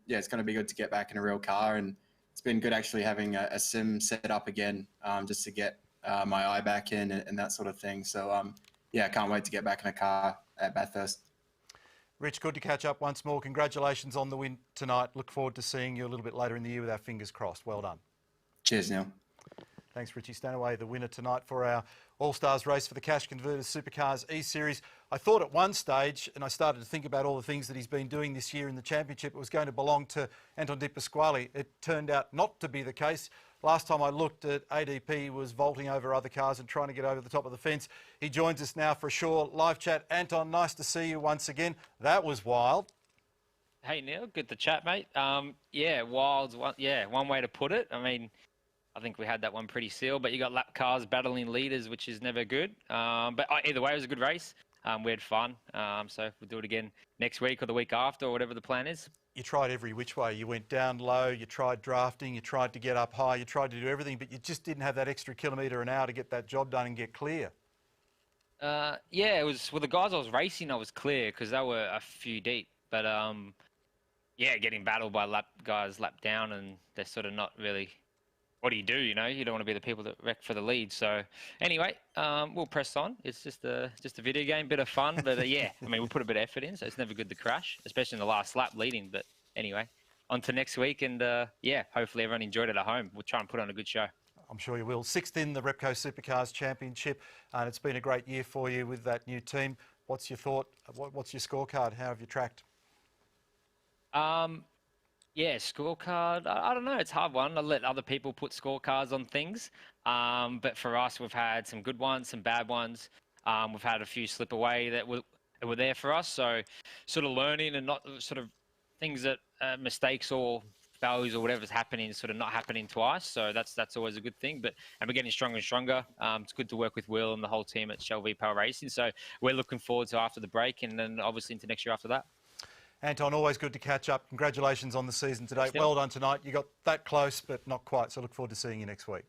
yeah, it's going to be good to get back in a real car, and it's been good actually having a sim set up again just to get my eye back in and that sort of thing. So yeah, I can't wait to get back in a car at Bathurst. Rich, good to catch up once more. Congratulations on the win tonight. Look forward to seeing you a little bit later in the year with our fingers crossed. Well done. Cheers, Neil. Thanks, Richie Stanaway, the winner tonight for our All-Stars race for the Cash Converters Supercars E-Series. I thought at one stage, and I started to think about all the things that he's been doing this year in the championship, it was going to belong to Anton De Pasquale. It turned out not to be the case. Last time I looked at ADP, he was vaulting over other cars and trying to get over the top of the fence. He joins us now for a short live chat. Anton, nice to see you once again. That was wild. Hey, Neil, good to chat, mate. Yeah, wild's one way to put it. I mean, I think we had that one pretty sealed, but you got lap cars battling leaders, which is never good. But either way, it was a good race. We had fun. So we'll do it again next week or the week after or whatever the plan is. You tried every which way. You went down low, you tried drafting, you tried to get up high, you tried to do everything, but you just didn't have that extra kilometre an hour to get that job done and get clear. Yeah, it was with the guys I was racing, I was clear because they were a few deep. But yeah, getting battled by guys lap down, and they're sort of not really. What do? You know, you don't want to be the people that wreck for the lead. So anyway, we'll press on. It's just a video game, bit of fun. But yeah, I mean, we put a bit of effort in, so it's never good to crash, especially in the last lap leading. But anyway, on to next week, and yeah, hopefully everyone enjoyed it at home. We'll try and put on a good show. I'm sure you will. 6th in the Repco Supercars Championship, and it's been a great year for you with that new team. What's your thought? What's your scorecard? How have you tracked? Yeah, scorecard. I don't know. It's a hard one. I let other people put scorecards on things. But for us, we've had some good ones, some bad ones. We've had a few slip away that were there for us. So sort of learning and not sort of things that mistakes or spells or whatever's happening is sort of not happening twice. So that's always a good thing. And we're getting stronger and stronger. It's good to work with Will and the whole team at Shell V-Power Racing. So we're looking forward to after the break and then obviously into next year after that. Anton, always good to catch up. Congratulations on the season today. Thanks, well done tonight. You got that close, but not quite. So look forward to seeing you next week.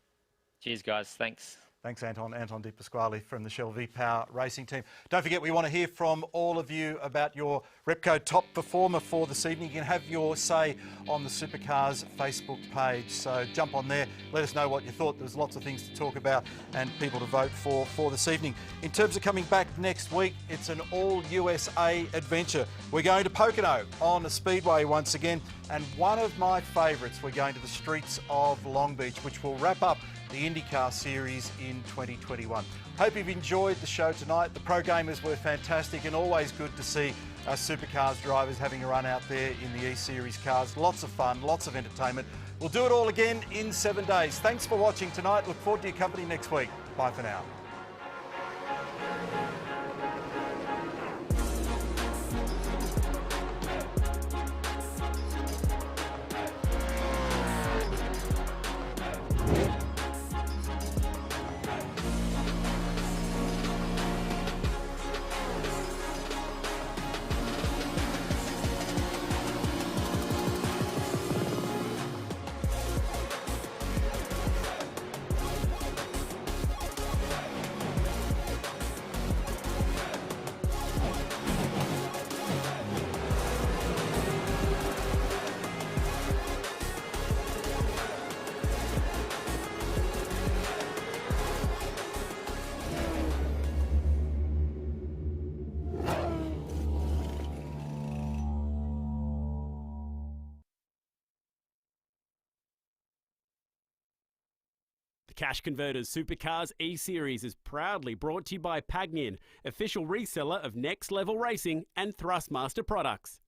Cheers, guys. Thanks. Thanks, Anton. Anton Di Pasquale from the Shell V-Power Racing team. Don't forget, we want to hear from all of you about your Repco top performer for this evening. You can have your say on the Supercars Facebook page. So jump on there. Let us know what you thought. There's lots of things to talk about and people to vote for this evening. In terms of coming back next week, it's an all-USA adventure. We're going to Pocono on a speedway once again. And one of my favourites, we're going to the streets of Long Beach, which will wrap up the IndyCar series in 2021. Hope you've enjoyed the show tonight. The pro gamers were fantastic and always good to see our Supercars drivers having a run out there in the E-Series cars. Lots of fun, lots of entertainment. We'll do it all again in 7 days. Thanks for watching tonight. Look forward to your company next week. Bye for now. Cash Converters Supercars E-Series is proudly brought to you by Pagnian, official reseller of Next Level Racing and Thrustmaster products.